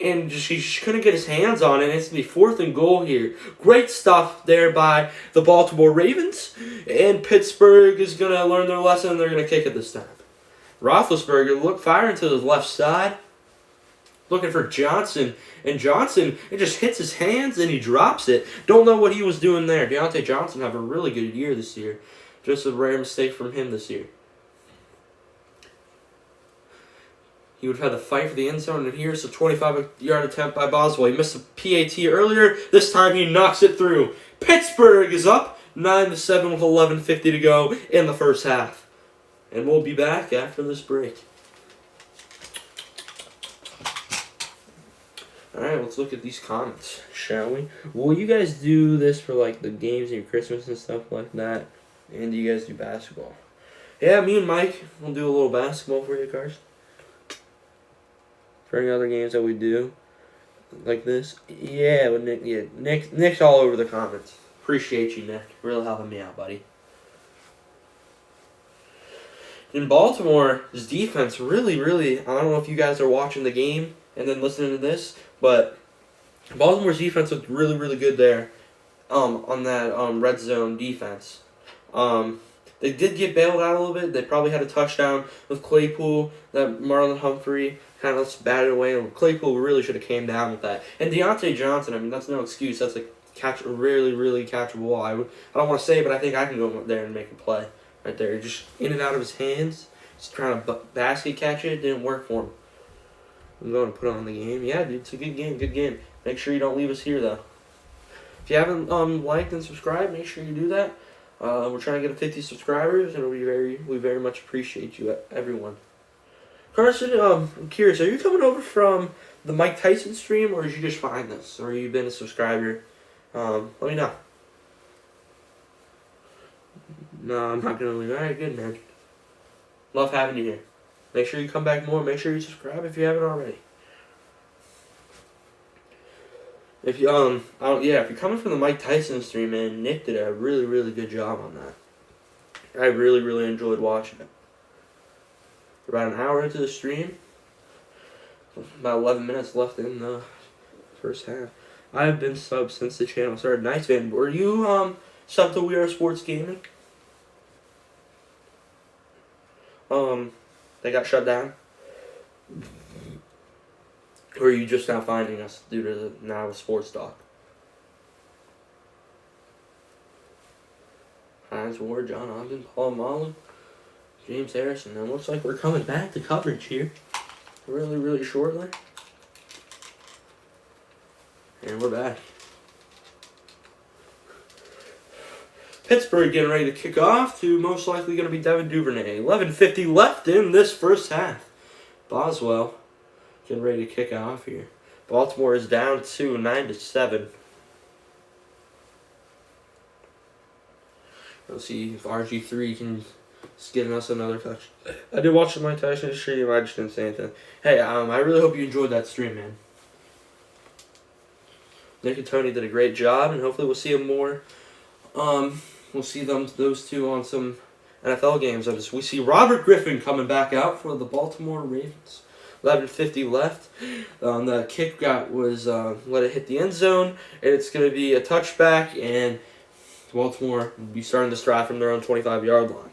and he just couldn't get his hands on it. It's going to be 4th and goal here. Great stuff there by the Baltimore Ravens, and Pittsburgh is going to learn their lesson, and they're going to kick it this time. Roethlisberger firing to the left side, looking for Johnson, and Johnson, it just hits his hands, and he drops it. Don't know what he was doing there. Deontay Johnson have a really good year this year. Just a rare mistake from him this year. He would have had to fight for the end zone, and here's a 25-yard attempt by Boswell. He missed a PAT earlier. This time he knocks it through. Pittsburgh is up 9-7 with 11:50 to go in the first half. And we'll be back after this break. Alright, let's look at these comments, shall we? Will you guys do this for like the games and your Christmas and stuff like that? And do you guys do basketball? Yeah, me and Mike will do a little basketball for you, Carson. For any other games that we do, like this. Yeah, with Nick. Yeah, Nick's all over the comments. Appreciate you, Nick. Really helping me out, buddy. In Baltimore, his defense really, I don't know if you guys are watching the game and then listening to this, but Baltimore's defense looked really good there on that red zone defense. They did get bailed out a little bit. They probably had a touchdown with Claypool that Marlon Humphrey kind of batted away, and Claypool really should have came down with that. And Deontay Johnson, I mean, that's no excuse. That's a really catchable ball. I don't want to say, but I think I can go there and make a play. Right there, just in and out of his hands. Just trying to basket catch it. It didn't work for him. I'm going to put on the game. Yeah, dude, it's a good game. Make sure you don't leave us here, though. If you haven't liked and subscribed, make sure you do that. We're trying to get to 50 subscribers, and we very much appreciate you, everyone. Carson, I'm curious, are you coming over from the Mike Tyson stream, or did you just find this? Or have you been a subscriber? Let me know. No, I'm not going to leave. Alright, good, man. Love having you here. Make sure you come back more. Make sure you subscribe if you haven't already. If you if you're coming from the Mike Tyson stream, man, Nick did a really good job on that. I really enjoyed watching it. About an hour into the stream, about 11 minutes left in the first half. I've been subbed since the channel started. Nice, man. Were you subbed to We Are Sports Gaming? They got shut down? Or are you just now finding us due to the now sports talk? Hines Ward, John Ogden, Paul Mullen, James Harrison. Now looks like we're coming back to coverage here. really, really shortly. And we're back. Pittsburgh getting ready to kick off to most likely going to be Devin Duvernay. 11:50 left in this first half. Boswell getting ready to kick off here. Baltimore is down 2, 9-7. Let's see if RG3 can get us another touch. I did watch the Mike Tyson stream. I just didn't say anything. Hey, I really hope you enjoyed that stream, man. Nick and Tony did a great job, and hopefully we'll see them more. We'll see those two on some NFL games. We see Robert Griffin coming back out for the Baltimore Ravens. 11:50 left. The kick was let it hit the end zone, and it's going to be a touchback, and Baltimore will be starting to stride from their own 25-yard line.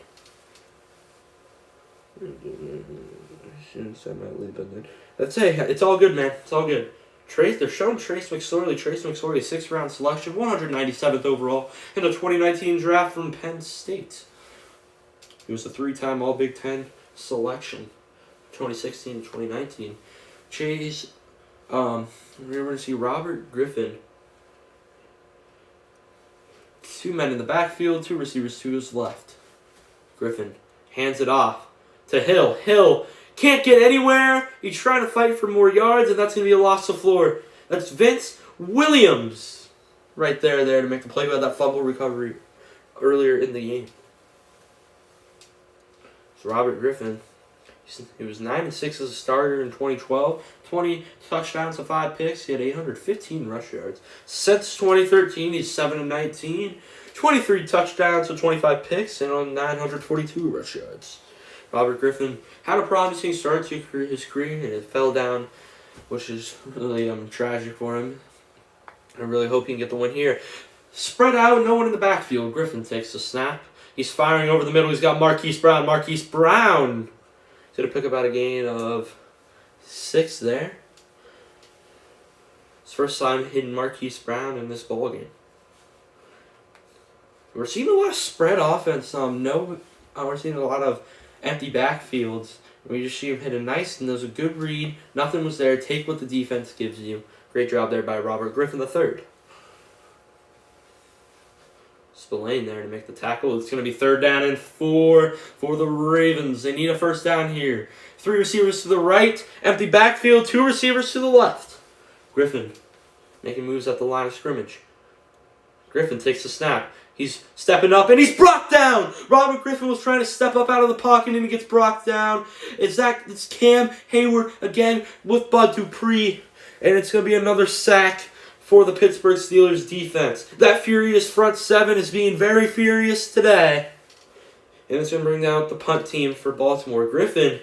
That's it. It's all good, man. It's all good. They're showing Trace McSorley. Trace McSorley, 6th-round selection, 197th overall in the 2019 draft from Penn State. He was a 3-time All-Big Ten selection, 2016 and 2019. Chase, we're going to see Robert Griffin. 2 men in the backfield, 2 receivers to his left. Griffin hands it off to Hill. Hill can't get anywhere. He's trying to fight for more yards, and that's going to be a loss of floor. That's Vince Williams right there to make the play about that fumble recovery earlier in the game. So Robert Griffin, he was 9-6 as a starter in 2012. 20 touchdowns to 5 picks. He had 815 rush yards. Since 2013, he's 7-19. 23 touchdowns to 25 picks and on 942 rush yards. Robert Griffin had a promising start to his career, and it fell down, which is really tragic for him. I really hope he can get the win here. Spread out, no one in the backfield. Griffin takes the snap. He's firing over the middle. He's got Marquise Brown. Marquise Brown is going to pick up about a gain of 6 there. It's first time hitting Marquise Brown in this ballgame. We're seeing a lot of spread offense. We're seeing a lot of empty backfields. We just see him hit a nice, and there's a good read. Nothing was there. Take what the defense gives you. Great job there by Robert Griffin III. Spillane there to make the tackle. It's going to be 3rd down and 4 for the Ravens. They need a first down here. 3 receivers to the right. Empty backfield. 2 receivers to the left. Griffin making moves at the line of scrimmage. Griffin takes the snap. He's stepping up, and he's brought down! Robert Griffin was trying to step up out of the pocket, and he gets brought down. It's Cam Hayward again with Bud Dupree. And it's going to be another sack for the Pittsburgh Steelers defense. That furious front 7 is being very furious today. And it's going to bring down the punt team for Baltimore. Griffin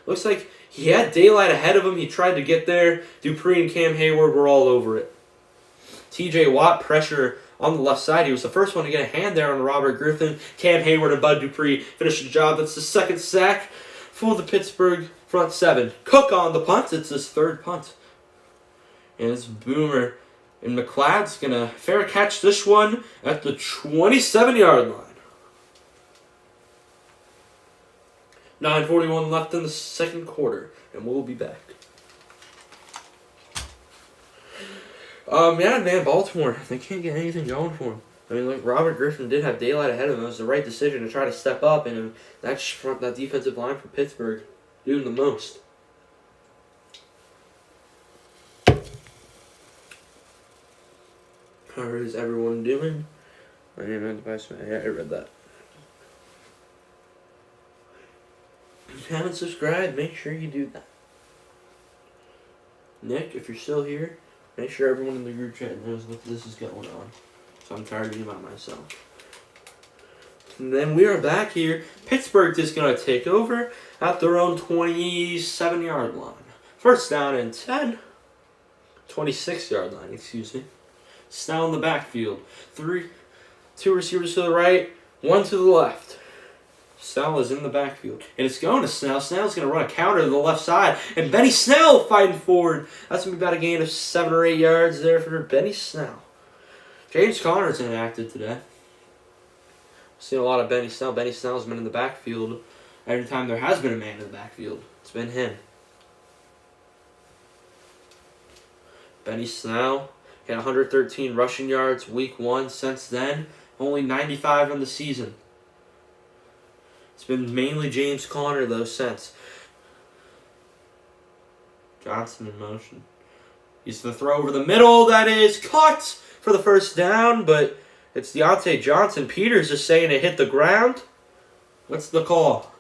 looks like he had daylight ahead of him. He tried to get there. Dupree and Cam Hayward were all over it. TJ Watt pressure on the left side. He was the first one to get a hand there on Robert Griffin. Cam Hayward and Bud Dupree finished the job. That's the 2nd sack for the Pittsburgh front 7. Cook on the punt. It's his 3rd punt. And it's Boomer. And McLeod's going to fair catch this one at the 27-yard line. 9:41 left in the second quarter. And we'll be back. Baltimore, they can't get anything going for him. I mean, Robert Griffin did have daylight ahead of him. It was the right decision to try to step up, and that defensive line for Pittsburgh doing the most. How is everyone doing? I read that. If you haven't subscribed, make sure you do that. Nick, if you're still here, make sure everyone in the group chat knows what this is going on. So I'm tired of being by myself. And then we are back here. Pittsburgh is going to take over at their own 27-yard line. First down and 10. 26-yard line, excuse me. Snell in the backfield. 2 receivers to the right, 1 to the left. Snell is in the backfield. And it's going to Snell. Snell's going to run a counter to the left side. And Benny Snell fighting forward. That's going to be about a gain of 7 or 8 yards there for Benny Snell. James Conner's inactive today. Seen a lot of Benny Snell. Benny Snell's been in the backfield every time there has been a man in the backfield. It's been him. Benny Snell got 113 rushing yards week 1. Since then, only 95 on the season. It's been mainly James Conner, though, since. Johnson in motion. He's the throw over the middle. That is caught for the first down, but it's Deontay Johnson. Peters is saying it hit the ground. What's the call?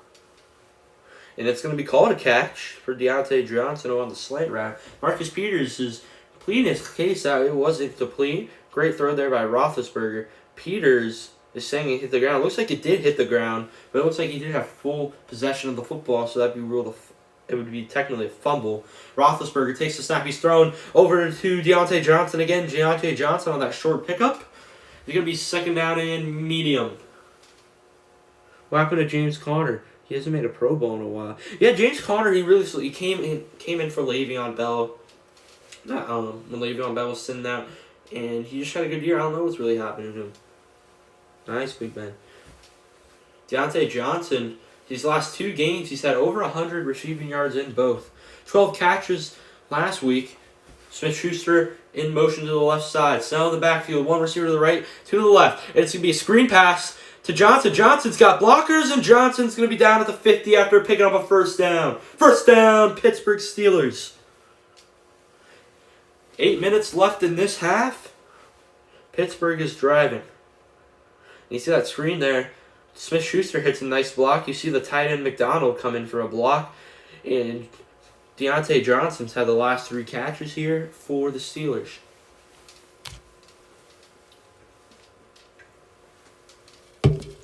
And it's going to be called a catch for Deontay Johnson on the slant route. Marcus Peters is pleading his case out. It wasn't complete. Great throw there by Roethlisberger. Peters is saying it hit the ground. It looks like it did hit the ground, but it looks like he did have full possession of the football, so that'd be ruled it would be technically a fumble. Roethlisberger takes the snap. He's thrown over to Deontay Johnson again. Deontay Johnson on that short pickup. He's going to be second down and medium. What happened to James Conner? He hasn't made a Pro Bowl in a while. Yeah, James Conner, he came in for Le'Veon Bell. When Le'Veon Bell was sitting out, and he just had a good year. I don't know what's really happening to him. Nice, Big Ben. Deontay Johnson, these last 2 games, he's had over 100 receiving yards in both. 12 catches last week. Smith-Schuster in motion to the left side. Snell in the backfield. 1 receiver to the right, 2 to the left. And it's going to be a screen pass to Johnson. Johnson's got blockers, and Johnson's going to be down at the 50 after picking up a first down. First down, Pittsburgh Steelers. 8 minutes left in this half. Pittsburgh is driving. You see that screen there. Smith-Schuster hits a nice block. You see the tight end McDonald come in for a block. And Deontay Johnson's had the last 3 catches here for the Steelers.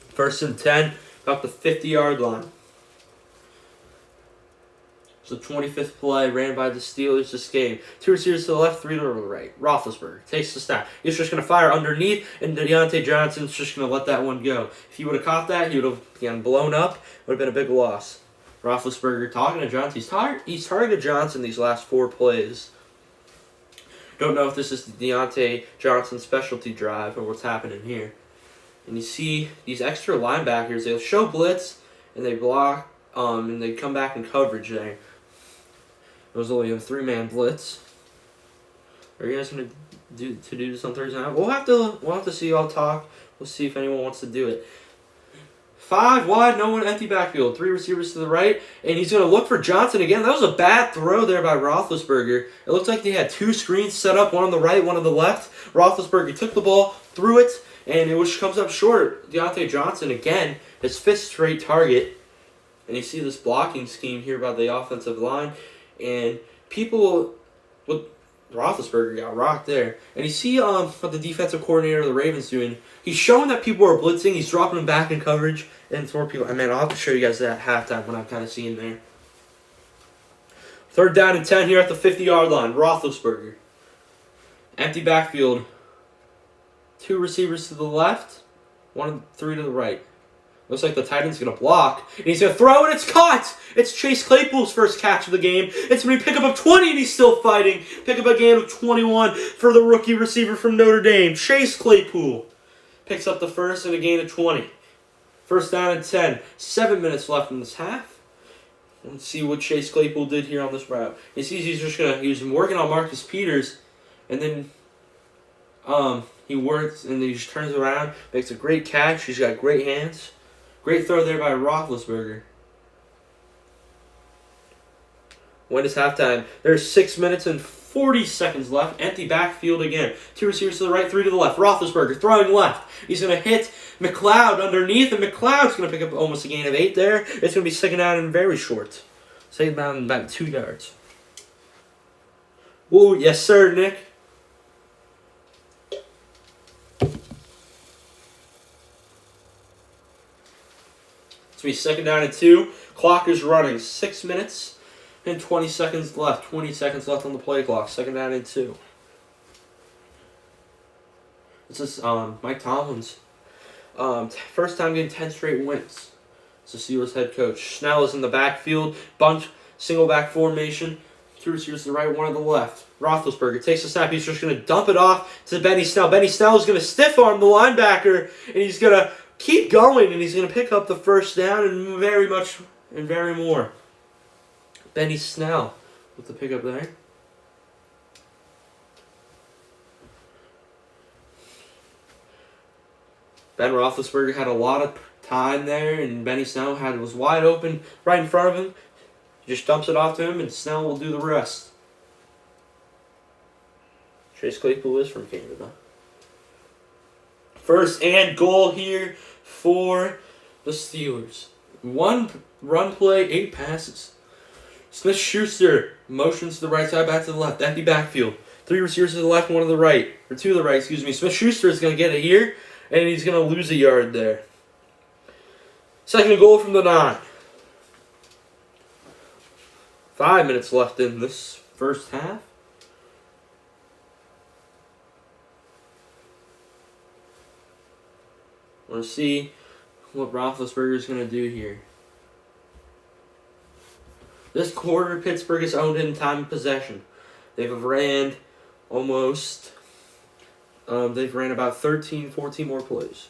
First and 10, about the 50-yard line. It's the 25th play ran by the Steelers this game. 2 receivers to the left, 3 to the right. Roethlisberger takes the snap. He's just going to fire underneath, and Deontay Johnson's just going to let that one go. If he would have caught that, he would have gotten blown up. It would have been a big loss. Roethlisberger talking to Johnson. He's targeted Johnson these last 4 plays. Don't know if this is the Deontay Johnson specialty drive or what's happening here. And you see these extra linebackers, they'll show blitz, and they block, and they come back in coverage there. It was only a 3-man blitz. Are you guys going to do this on Thursday night? We'll have to see. I'll talk. We'll see if anyone wants to do it. 5 wide, no one, empty backfield. 3 receivers to the right, and he's going to look for Johnson again. That was a bad throw there by Roethlisberger. It looked like they had 2 screens set up, one on the right, one on the left. Roethlisberger took the ball, threw it, and it comes up short. Deontay Johnson, again, his 5th straight target. And you see this blocking scheme here by the offensive line. And people with Roethlisberger got rocked there. And you see what the defensive coordinator of the Ravens doing. He's showing that people are blitzing. He's dropping them back in coverage. And it's more people. I mean, I'll have to show you guys that at halftime when I'm kind of seeing there. 3rd down and 10 here at the 50-yard line. Roethlisberger. Empty backfield. 2 receivers to the left, 3 to the right. Looks like the tight end's going to block, and he's going to throw, and it's caught! It's Chase Claypool's first catch of the game. It's going to be pickup of 20, and he's still fighting. Pickup a gain of 21 for the rookie receiver from Notre Dame. Chase Claypool picks up the first and a gain of 20. First down and 10. 7 minutes left in this half. Let's see what Chase Claypool did here on this route. He sees he was working on Marcus Peters, and then he works, and then he just turns around, makes a great catch. He's got great hands. Great throw there by Roethlisberger. When it's halftime, there's 6 minutes and 40 seconds left. Empty backfield again. 2 receivers to the right, 3 to the left. Roethlisberger throwing left. He's going to hit McLeod underneath, and McLeod's going to pick up almost a gain of 8 there. It's going to be second down and very short. Second down and about 2 yards. Whoa, yes sir, Nick. It's going to be second down and 2. Clock is running. 6 minutes and 20 seconds left. 20 seconds left on the play clock. Second down and 2. This is Mike Tomlin's first time getting 10 straight wins. It's the Steelers head coach. Snell is in the backfield. Bunch, single back formation. 2 receivers to the right, 1 to the left. Roethlisberger takes the snap. He's just going to dump it off to Benny Snell. Benny Snell is going to stiff arm the linebacker, and he's going to keep going, and he's going to pick up the first down and very more. Benny Snell with the pickup there. Ben Roethlisberger had a lot of time there, and Benny Snell was wide open right in front of him. He just dumps it off to him, and Snell will do the rest. Chase Claypool is from Canada. First and goal here for the Steelers. 1 run play, 8 passes. Smith-Schuster motions to the right side, back to the left. Empty backfield. 3 receivers to the left, 1 to the right. Or 2 to the right, excuse me. Smith-Schuster is going to get it here, and he's going to lose a yard there. Second goal from the 9. 5 minutes left in this first half. Let's see what Roethlisberger is going to do here. This quarter, Pittsburgh is owned in time of possession. They've ran almost, they've ran about 13, 14 more plays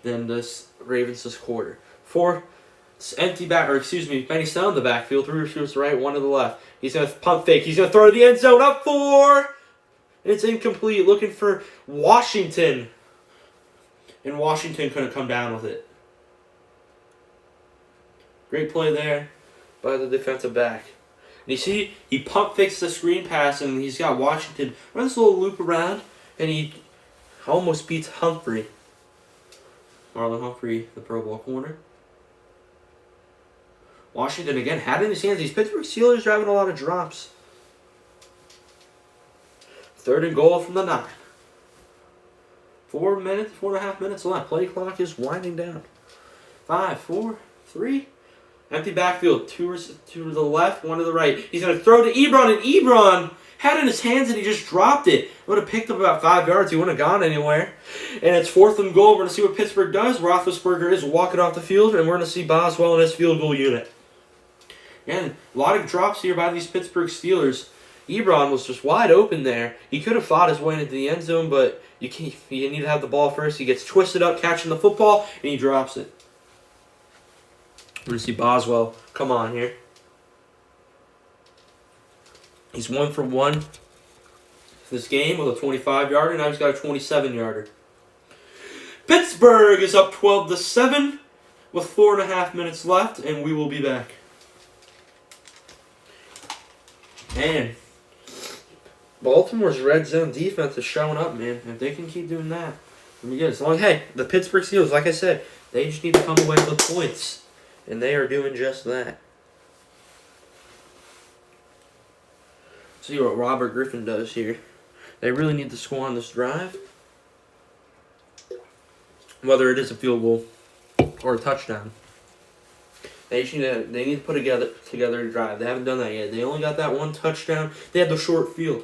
than this Ravens this quarter. 4 empty back, or excuse me, Benny Snell in the backfield, 3 receivers to the right, 1 to the left. He's going to pump fake. He's going to throw to the end zone, up 4. It's incomplete, looking for Washington. And Washington couldn't come down with it. Great play there by the defensive back. And you see, he pump fakes the screen pass, and he's got Washington run this little loop around, and he almost beats Humphrey. Marlon Humphrey, the Pro Bowl corner. Washington again had it in his hands. These Pittsburgh Steelers are having a lot of drops. 3rd and goal from the 9. 4.5 minutes left. Play clock is winding down. 5, 4, 3. Empty backfield. 2 to the left, 1 to the right. He's going to throw to Ebron, and Ebron had it in his hands, and he just dropped it. It would have picked up about 5 yards. He wouldn't have gone anywhere. And it's 4th and goal. We're going to see what Pittsburgh does. Roethlisberger is walking off the field, and we're going to see Boswell and his field goal unit. Again, a lot of drops here by these Pittsburgh Steelers. Ebron was just wide open there. He could have fought his way into the end zone, but you need to have the ball first. He gets twisted up catching the football, and he drops it. We're going to see Boswell come on here. He's 1 for 1 this game with a 25-yarder. Now he's got a 27-yarder. Pittsburgh is up 12-7 with 4.5 minutes left, and we will be back. Man, Baltimore's red zone defense is showing up, man. If they can keep doing that, let me get it. Hey, the Pittsburgh Steelers, like I said, they just need to come away with points, and they are doing just that. See what Robert Griffin does here. They really need to score on this drive, whether it is a field goal or a touchdown. They need to put together a drive. They haven't done that yet. They only got that 1 touchdown. They had the short field.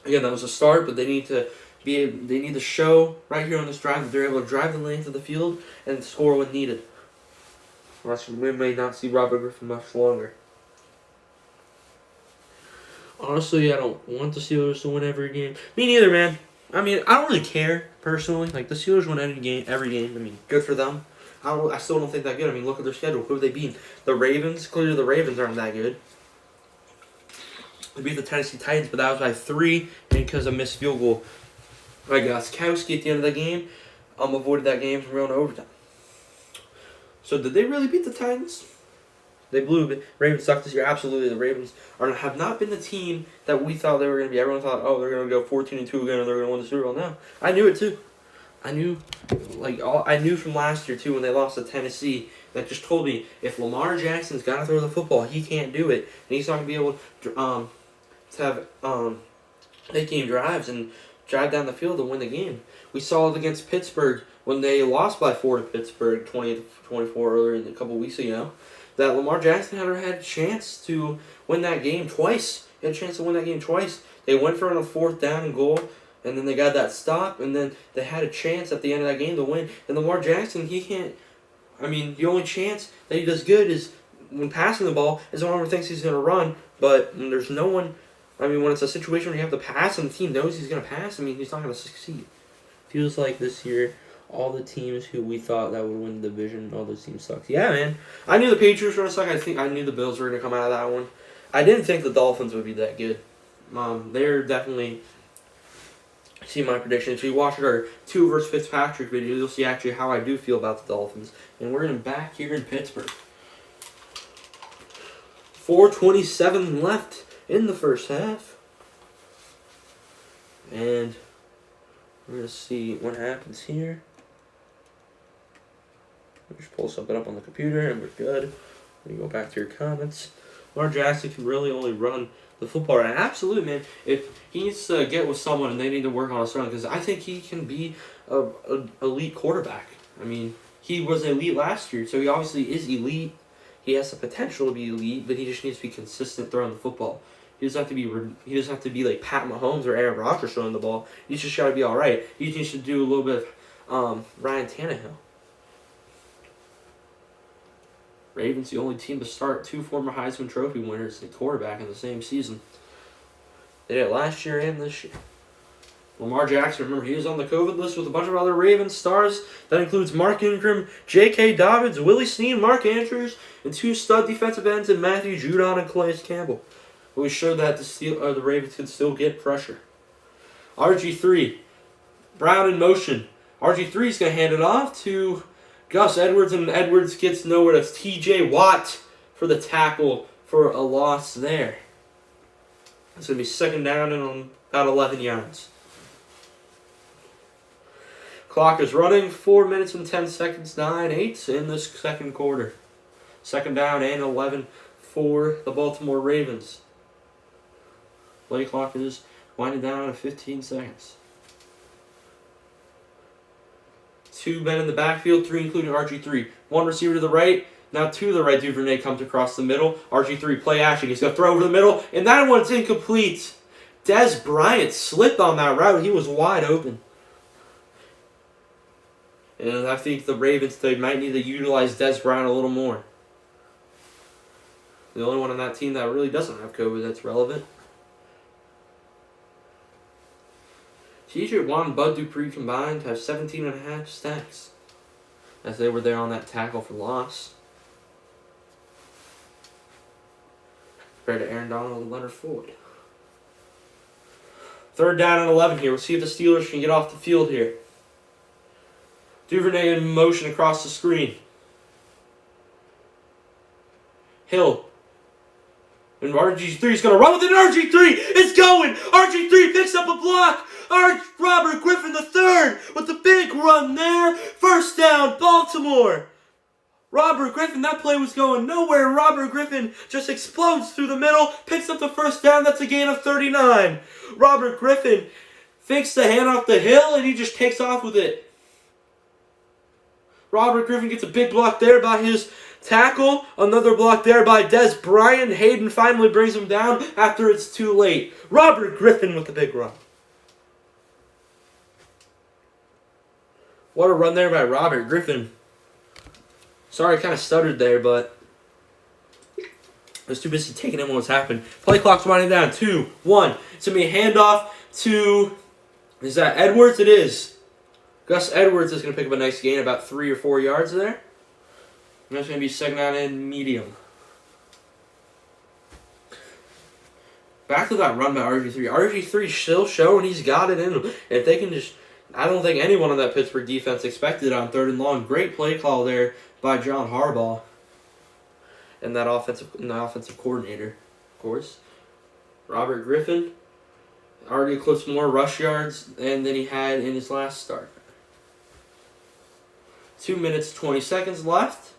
Again, that was a start, but they need to show right here on this drive that they're able to drive the length of the field and score when needed. Or else we may not see Robert Griffin much longer. Honestly, I don't want the Steelers to win every game. Me neither, man. I mean, I don't really care personally. Like, the Steelers win every game. I mean, good for them. I still don't think that good. I mean, look at their schedule. Who have they beaten? The Ravens. Clearly, the Ravens aren't that good. They beat the Tennessee Titans, but that was by 3 because of missed field goal by Gostkowski at the end of the game. Avoided that game from going to overtime. So, did they really beat the Titans? They blew it. Ravens sucked this year. Absolutely, the Ravens have not been the team that we thought they were going to be. Everyone thought, oh, they're going to go 14-2 again, and they're going to win the Super Bowl. No, I knew it too. I knew from last year too when they lost to Tennessee. That just told me if Lamar Jackson's got to throw the football, he can't do it, and he's not going to be able to have make game drives and drive down the field and win the game. We saw it against Pittsburgh when they lost by 4 to Pittsburgh 20-24 earlier a couple weeks ago. That Lamar Jackson had a chance to win that game twice. He had a chance to win that game twice. They went for a 4th down and goal. And then they got that stop, and then they had a chance at the end of that game to win. And Lamar Jackson, he can't. I mean, the only chance that he does good is when passing the ball, is when everyone thinks he's going to run. But there's no one. I mean, when it's a situation where you have to pass and the team knows he's going to pass, I mean, he's not going to succeed. Feels like this year, all the teams who we thought that would win the division, all those teams sucked. Yeah, man. I knew the Patriots were going to suck. I knew the Bills were going to come out of that one. I didn't think the Dolphins would be that good. They're definitely see my prediction. If you watch our 2 versus Fitzpatrick video, you'll see actually how I do feel about the Dolphins. And we're back here in Pittsburgh. 4:27 left in the first half. And we're going to see what happens here. Just pull something up on the computer and we're good. Let me go back to your comments. Lamar Jackson can really only run the football right. Absolutely, man. If he needs to get with someone and they need to work on his run, because I think he can be a elite quarterback. I mean, he was elite last year, so he obviously is elite. He has the potential to be elite, but he just needs to be consistent throwing the football. He doesn't have to be like Pat Mahomes or Aaron Rodgers throwing the ball. He's just got to be all right. He just needs to do a little bit of Ryan Tannehill. Ravens, the only team to start 2 former Heisman Trophy winners at quarterback in the same season. They did it last year and this year. Lamar Jackson, remember, he was on the COVID list with a bunch of other Ravens stars. That includes Mark Ingram, J.K. Dobbins, Willie Snead, Mark Andrews, and 2 stud defensive ends in Matthew Judon and Calais Campbell. But we showed that the Ravens can still get pressure. RG3, Brown in motion. RG3 is going to hand it off to Gus Edwards, and Edwards gets nowhere. That's T.J. Watt for the tackle for a loss there. It's going to be second down and about 11 yards. Clock is running. 4 minutes and 10 seconds, 9-8 in this second quarter. Second down and 11 for the Baltimore Ravens. Play clock is winding down at 15 seconds. 2 men in the backfield, 3 including RG3. 1 receiver to the right, now 2 to the right. Duvernay comes across the middle. RG3 play action. He's going to throw over the middle, and that one's incomplete. Dez Bryant slipped on that route. He was wide open. And I think the Ravens, they might need to utilize Dez Bryant a little more. The only one on that team that really doesn't have COVID that's relevant. TJ Watt and Bud Dupree combined have 17.5 sacks, as they were there on that tackle for loss. Compared to Aaron Donald and Leonard Floyd. Third down and 11 here. We'll see if the Steelers can get off the field here. Duvernay in motion across the screen. Hill. And RG3 is going to run with it. RG3 is going. RG3 picks up a block. Robert Griffin III with the big run there. First down, Baltimore. Robert Griffin, that play was going nowhere. Robert Griffin just explodes through the middle, picks up the first down. That's a gain of 39. Robert Griffin fakes the hand off the Hill, and he just takes off with it. Robert Griffin gets a big block there by his tackle. Another block there by Dez Bryant. Hayden finally brings him down after it's too late. Robert Griffin with the big run. What a run there by Robert Griffin. Sorry, I kind of stuttered there, but I was too busy taking in what was happening. Play clock's winding down. 2, 1. It's going to be a handoff to, is that Edwards? It is. Gus Edwards is going to pick up a nice gain, about 3 or 4 yards there. And that's going to be second down and medium. Back to that run by RG3. RG3 still showing he's got it in him. If they can just, I don't think anyone on that Pittsburgh defense expected it on 3rd and long. Great play call there by John Harbaugh and that offensive coordinator, of course. Robert Griffin already eclipsed more rush yards than he had in his last start. 2 minutes, 20 seconds left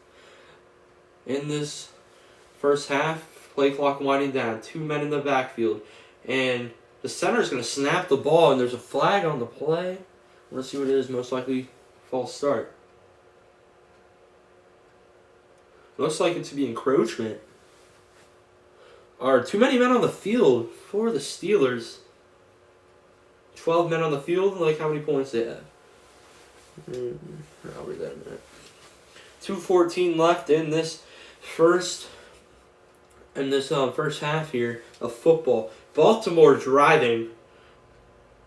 in this first half. Play clock winding down. 2 men in the backfield. And the center is going to snap the ball, and there's a flag on the play. Let's see what it is. Most likely false start. Looks like it to be encroachment. Are too many men on the field for the Steelers. 12 men on the field. Like how many points they have. I'll read that in a minute. 2:14 left in this first half here of football. Baltimore driving.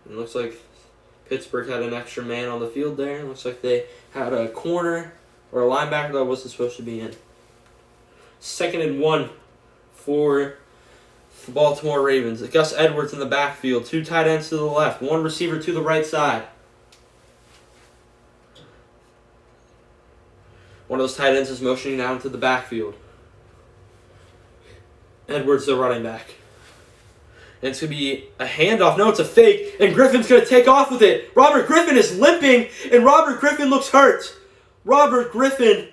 It looks like Pittsburgh had an extra man on the field there. It looks like they had a corner or a linebacker that wasn't supposed to be in. 2nd and 1 for for Baltimore Ravens. Gus Edwards in the backfield. 2 tight ends to the left. 1 receiver to the right side. One of those tight ends is motioning down to the backfield. Edwards, the running back. And it's going to be a handoff. No, it's a fake. And Griffin's going to take off with it. Robert Griffin is limping, and Robert Griffin looks hurt. Robert Griffin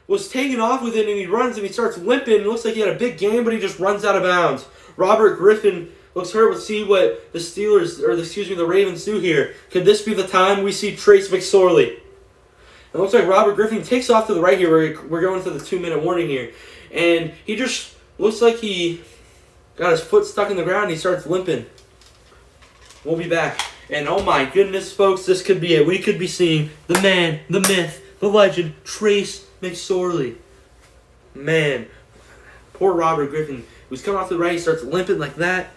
was taking off with it, and he runs and he starts limping. It looks like he had a big game, but he just runs out of bounds. Robert Griffin looks hurt. Let's see what the Ravens do here. Could this be the time we see Trace McSorley? It looks like Robert Griffin takes off to the right here. We're going to the 2-minute warning here. And he just looks like he got his foot stuck in the ground and he starts limping. We'll be back. And oh my goodness, folks, this could be it. We could be seeing the man, the myth, the legend, Trace McSorley. Man, poor Robert Griffin. He was coming off to the right. He starts limping like that.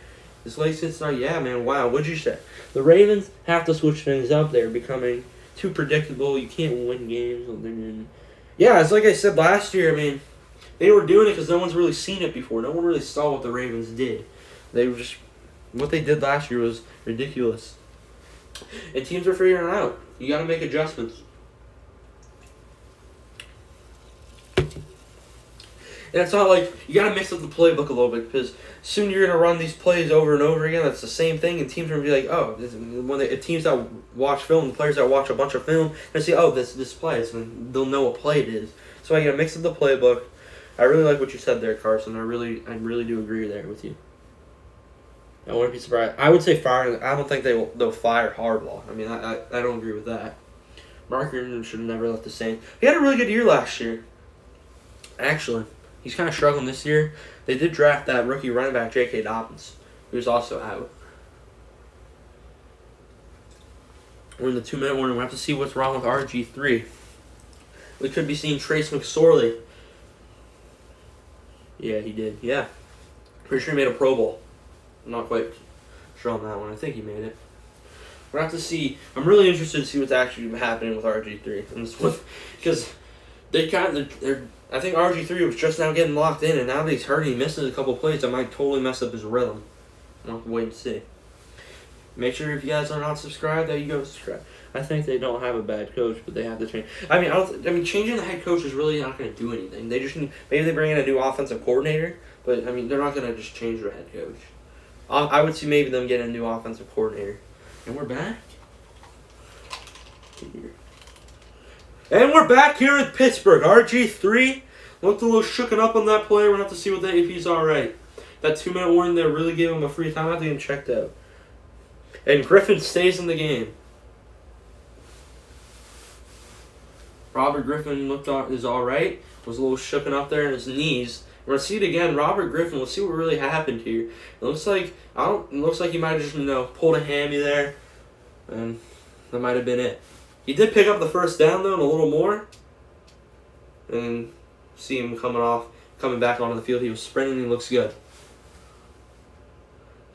His legs get started. Yeah, man, wow. What'd you say? The Ravens have to switch things up. They're becoming too predictable. You can't win games. Yeah, it's like I said last year. I mean, they were doing it because no one's really seen it before. No one really saw what the Ravens did. They were just what they did last year was ridiculous. And teams are figuring it out. You got to make adjustments. And it's not like you got to mix up the playbook a little bit because soon you're going to run these plays over and over again. That's the same thing, and teams are going to be like, oh, teams that watch film, the players that watch a bunch of film, they say, oh, this play, so they'll know what play it is. So I got to mix up the playbook. I really like what you said there, Carson. I really do agree there with you. I wouldn't be surprised. I would say firing. I don't think they'll fire Harbaugh. I mean, I don't agree with that. Mark Ingram should have never left the Saints. He had a really good year last year. Actually, he's kind of struggling this year. They did draft that rookie running back, J.K. Dobbins, who's also out. We're in the 2-minute warning. We have to see what's wrong with RG3. We could be seeing Trace McSorley. Yeah, he did. Yeah. Pretty sure he made a Pro Bowl. I'm not quite sure on that one. I think he made it. We're going to have to see. I'm really interested to see what's actually happening with RG3. Because I think RG3 was just now getting locked in, and now that he's hurt and he misses a couple plays, that might totally mess up his rhythm. We'll have to wait and see. Make sure if you guys are not subscribed that you go subscribe. I think they don't have a bad coach, but they have to change. I mean, changing the head coach is really not going to do anything. They just maybe they bring in a new offensive coordinator, but I mean they're not going to just change their head coach. I would see maybe them getting a new offensive coordinator. And we're back. And we're back here in Pittsburgh. RG3 looked a little shooken up on that play. We're going to have to see what if he's all right. That 2-minute warning there really gave him a free time. I have to get him checked out. And Griffin stays in the game. Robert Griffin is all right. Was a little shooken up there in his knees. We're gonna see it again. Robert Griffin. Let's see what really happened here. It looks like he might have just pulled a hammy there, and that might have been it. He did pick up the first down though, and a little more. And see him coming back onto the field. He was sprinting. He looks good.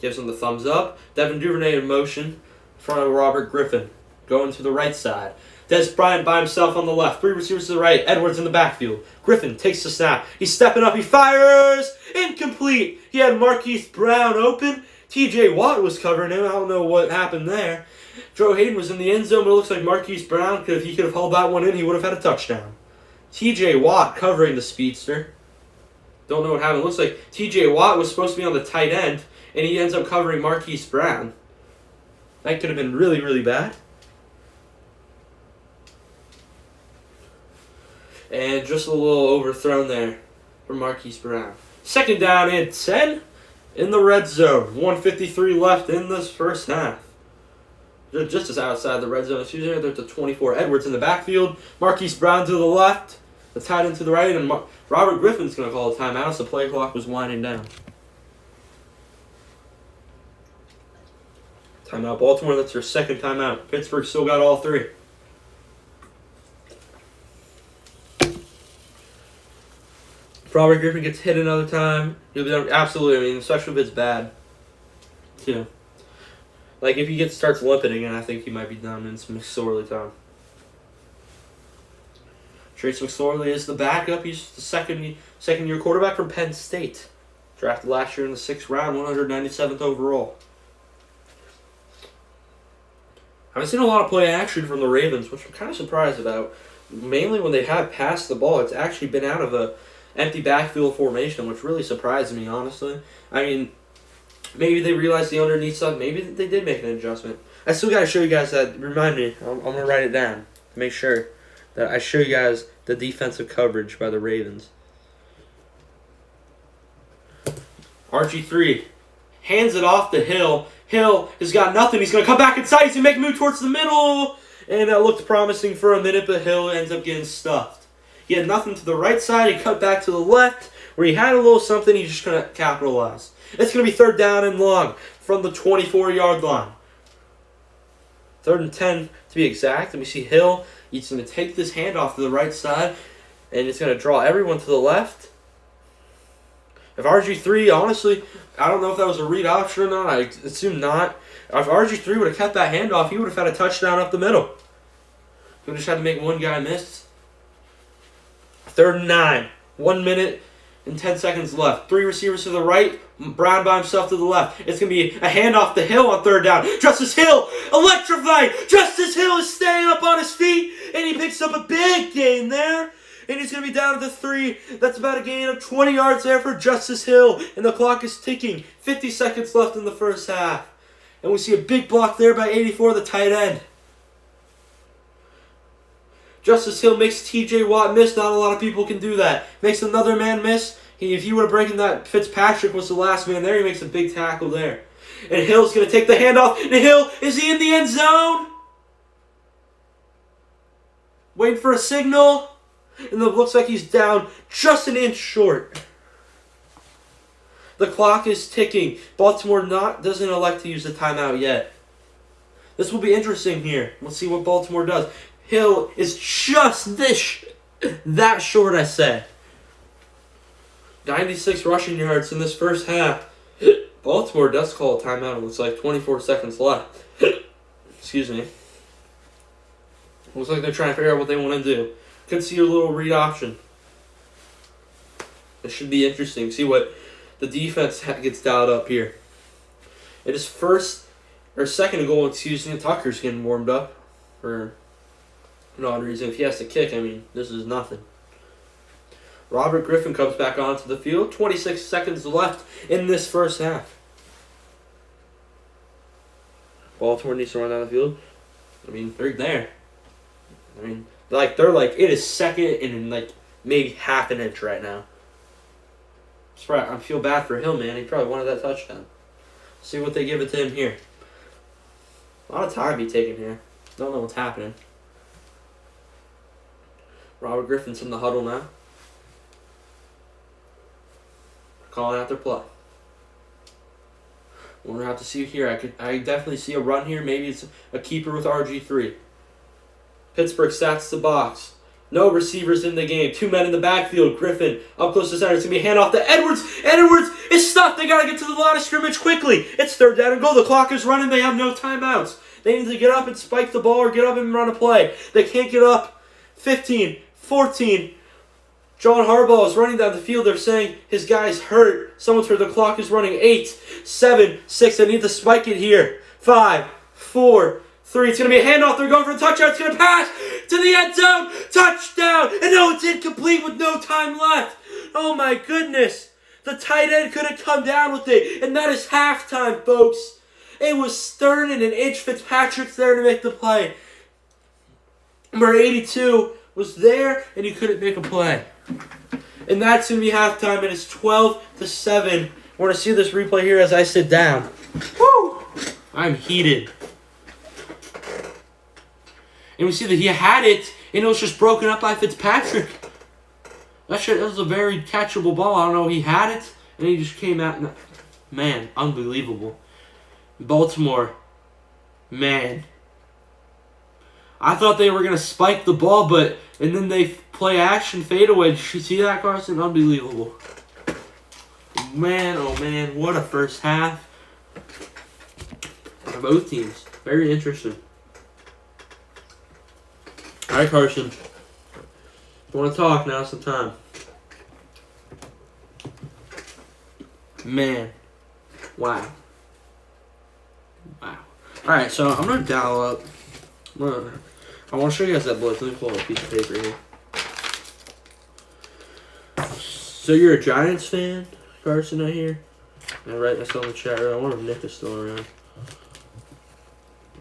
Gives him the thumbs up. Devin Duvernay in motion in front of Robert Griffin, going to the right side. Des Bryant by himself on the left. 3 receivers to the right. Edwards in the backfield. Griffin takes the snap. He's stepping up. He fires. Incomplete. He had Marquise Brown open. T.J. Watt was covering him. I don't know what happened there. Joe Hayden was in the end zone, but it looks like Marquise Brown, if he could have held that one in, he would have had a touchdown. T.J. Watt covering the speedster. Don't know what happened. It looks like T.J. Watt was supposed to be on the tight end, and he ends up covering Marquise Brown. That could have been really, really bad. And just a little overthrown there for Marquise Brown. 2nd down and 10 in the red zone. 1:53 left in this first half. They're just as outside the red zone. They're at the 24. Edwards in the backfield. Marquise Brown to the left. The tight end to the right. And Robert Griffin's going to call a timeout as the play clock was winding down. Timeout Baltimore. That's their 2nd timeout. Pittsburgh still got all 3. Robert Griffin gets hit another time, he'll be done. Absolutely, I mean, especially if it's bad, too. Like, if he starts limping again, I think he might be done in some McSorley time. Trace McSorley is the backup. He's the second-year quarterback from Penn State. Drafted last year in the 6th round, 197th overall. I haven't seen a lot of play action from the Ravens, which I'm kind of surprised about. Mainly when they have passed the ball, it's actually been out of a empty backfield formation, which really surprised me, honestly. I mean, maybe they realized the underneath stuff. Maybe they did make an adjustment. I still got to show you guys that. Remind me. I'm going to write it down to make sure that I show you guys the defensive coverage by the Ravens. RG3 hands it off to Hill. Hill has got nothing. He's going to come back inside. He's going to make a move towards the middle. And that looked promising for a minute, but Hill ends up getting stuffed. He had nothing to the right side. He cut back to the left, where he had a little something. He's just going to capitalize. It's going to be 3rd down and long from the 24-yard line. 3rd and 10 to be exact. And we see Hill. He's going to take this handoff to the right side, and it's going to draw everyone to the left. If RG3, honestly, I don't know if that was a read option or not. I assume not. If RG3 would have kept that handoff, he would have had a touchdown up the middle. He would have just had to make one guy miss. 3rd and 9. 1 minute and 10 seconds left. 3 receivers to the right. Brown by himself to the left. It's going to be a handoff to Hill on 3rd down. Justice Hill, electrifying. Justice Hill is staying up on his feet, and he picks up a big gain there. And he's going to be down to the 3. That's about a gain of 20 yards there for Justice Hill. And the clock is ticking. 50 seconds left in the first half. And we see a big block there by 84, the tight end. Justice Hill makes T.J. Watt miss. Not a lot of people can do that. Makes another man miss. If he would have broken that, Fitzpatrick was the last man there. He makes a big tackle there. And Hill's going to take the handoff. And Hill, is he in the end zone? Waiting for a signal. And it looks like he's down just an inch short. The clock is ticking. Baltimore doesn't elect to use the timeout yet. This will be interesting here. Let's see what Baltimore does. Hill is just that short, I said. 96 rushing yards in this first half. Baltimore does call a timeout. It looks like 24 seconds left. Excuse me. Looks like they're trying to figure out what they want to do. Could see a little read option. It should be interesting. See what the defense gets dialed up here. It is second and goal, excuse me. Tucker's getting warmed up for no odd reason. If he has to kick, I mean, this is nothing. Robert Griffin comes back onto the field. 26 seconds left in this first half. Baltimore needs to run down the field. I mean, they're there. I mean, it is second and maybe half an inch right now. I feel bad for Hill, man. He probably wanted that touchdown. See what they give it to him here. A lot of time be taken here. Don't know what's happening. Robert Griffin's in the huddle now. Calling out their play. We're gonna have to see here. I definitely see a run here. Maybe it's a keeper with RG3. Pittsburgh stats the box. No receivers in the game. 2 men in the backfield. Griffin up close to center. It's going to be a handoff to Edwards. Edwards is stuffed. They got to get to the line of scrimmage quickly. It's 3rd down and goal. The clock is running. They have no timeouts. They need to get up and spike the ball or get up and run a play. They can't get up. 15, 14. John Harbaugh is running down the field. They're saying his guy's hurt. Someone's hurt. The clock is running. 8, 7, 6. They need to spike it here. 5, 4, 3. It's going to be a handoff. They're going for a touchdown. It's going to pass to the end zone. Touchdown. And no, it's incomplete with no time left. Oh, my goodness. The tight end could have come down with it. And that is halftime, folks. It was 3rd and an inch. Fitzpatrick's there to make the play. Number 82 was there, and he couldn't make a play. And that's going to be halftime. It is 12-7. We're going to see this replay here as I sit down. Woo! I'm heated. And we see that he had it, and it was just broken up by Fitzpatrick. That was a very catchable ball. I don't know. He had it, and he just came out. Man, unbelievable. Baltimore, man. I thought they were going to spike the ball, and then they play action fadeaway. Did you see that, Carson? Unbelievable. Man, oh man, what a first half. For both teams. Very interesting. All right, Carson. If you want to talk, now's the time. Man. Wow. Wow. Alright, so I'm going to dial up. I want to show you guys that blitz. Let me pull up a piece of paper here. So you're a Giants fan, Carson, I hear? And right, that's on the chat room. I wonder if Nick is still around.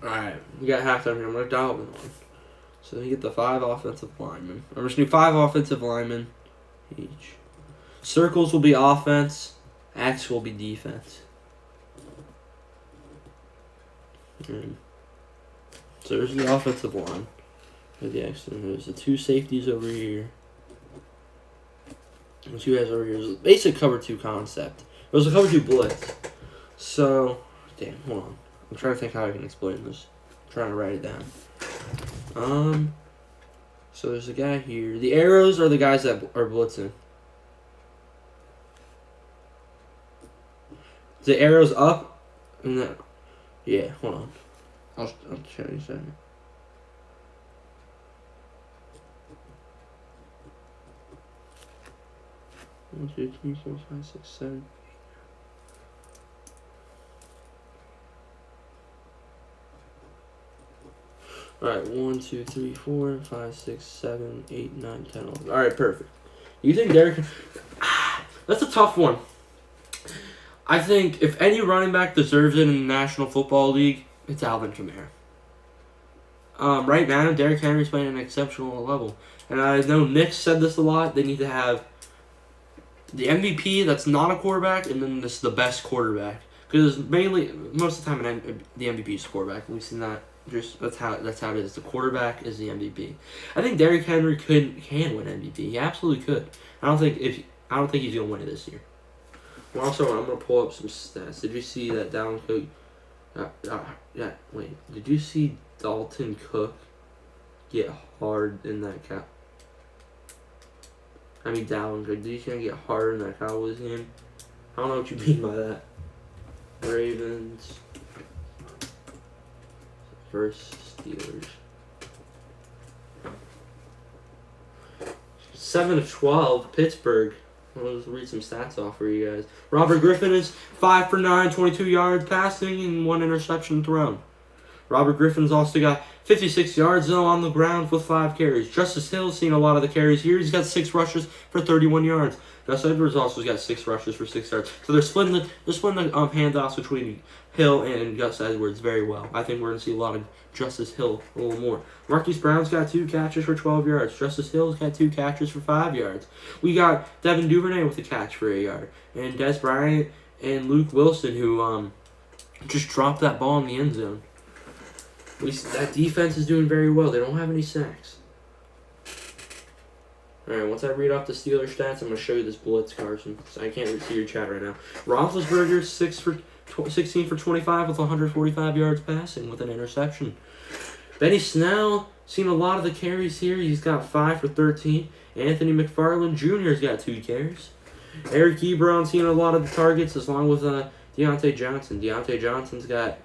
Alright, we got halftime here. I'm going to dial up in one. So you get the 5 offensive linemen. I'm just going to do 5 offensive linemen each. Circles will be offense. X will be defense. And so there's the offensive line. There's the 2 safeties over here. The 2 guys over here. It's a basic cover 2 concept. It was a cover 2 blitz. So, damn, hold on. I'm trying to think how I can explain this. I'm trying to write it down. So there's a guy here. The arrows are the guys that are blitzing. The arrows up, and then, yeah, hold on. I'll show you a second. One, 2, 3, 4, 5, 6, 7. Alright, 1, 2, 3, 4, 5, 6, 7, 8, 9, 10, 11. Alright, perfect. You think Derrick... That's a tough one. I think if any running back deserves it in the National Football League, it's Alvin Kamara. Right now, Derrick Henry's playing at an exceptional level. And I know Nick said this a lot. They need to have the MVP that's not a quarterback, and then this the best quarterback. Because mainly, most of the time, the MVP is the quarterback. We've seen that. Just that's how it is. The quarterback is the MVP. I think Derrick Henry can win MVP. He absolutely could. I don't think he's gonna win it this year. Well, also, I'm gonna pull up some stats. Did you see that Dalvin Cook? Did you see Dalton Cook get hard in that cap? I mean, Dalvin Cook. Did you see him get hard in that Cowboys game? I don't know what you mean by that. Ravens versus Steelers. 7-12, Pittsburgh. I'll just read some stats off for you guys. Robert Griffin is 5 for 9, 22 yards passing, and 1 interception thrown. Robert Griffin's also got 56 yards though on the ground with 5 carries. Justice Hill's seen a lot of the carries here. He's got 6 rushes for 31 yards. Gus Edwards also got 6 rushes for 6 yards. So they're splitting the handoffs between Hill and Gus Edwards very well. I think we're going to see a lot of Justice Hill a little more. Marquise Brown's got 2 catches for 12 yards. Justice Hill's got 2 catches for 5 yards. We got Devin Duvernay with a catch for a yard. And Des Bryant and Luke Wilson who just dropped that ball in the end zone. That defense is doing very well. They don't have any sacks. Alright, once I read off the Steelers stats, I'm going to show you this blitz, Carson. So I can't see your chat right now. Roethlisberger, 16 for 25 with 145 yards passing with an interception. Benny Snell, seen a lot of the carries here. He's got 5 for 13. Anthony McFarland Jr.'s got 2 carries. Eric Ebron seen a lot of the targets along with Deontay Johnson. Deontay Johnson's got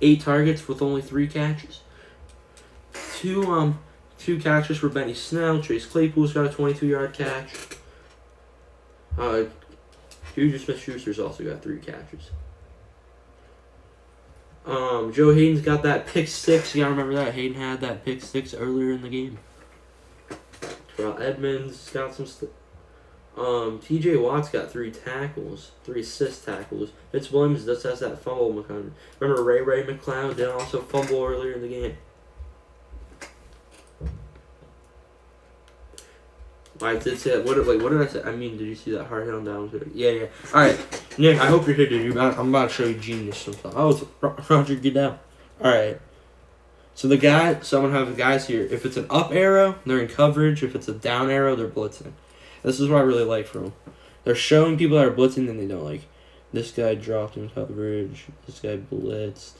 8 targets with only 3 catches. 2 catches for Benny Snell. Chase Claypool's got a 22-yard catch. Juju Smith-Schuster's also got 3 catches. Joe Hayden's got that pick 6. You gotta remember that. Hayden had that pick 6 earlier in the game. Terrell Edmonds got some... T.J. Watt's got 3 tackles, 3 assist tackles. Vince Williams just has that fumble. Remember Ray McCloud did also fumble earlier in the game. I did say that. What did I say? I mean, did you see that hard hit on down? Yeah. All right, Nick. I hope you're here, dude. I'm about to show you genius sometime. Oh, it's Roger, get down. All right. So I'm gonna have the guys here. If it's an up arrow, they're in coverage. If it's a down arrow, they're blitzing. This is what I really like from them. They're showing people that are blitzing, and they don't like. This guy dropped in coverage. This guy blitzed.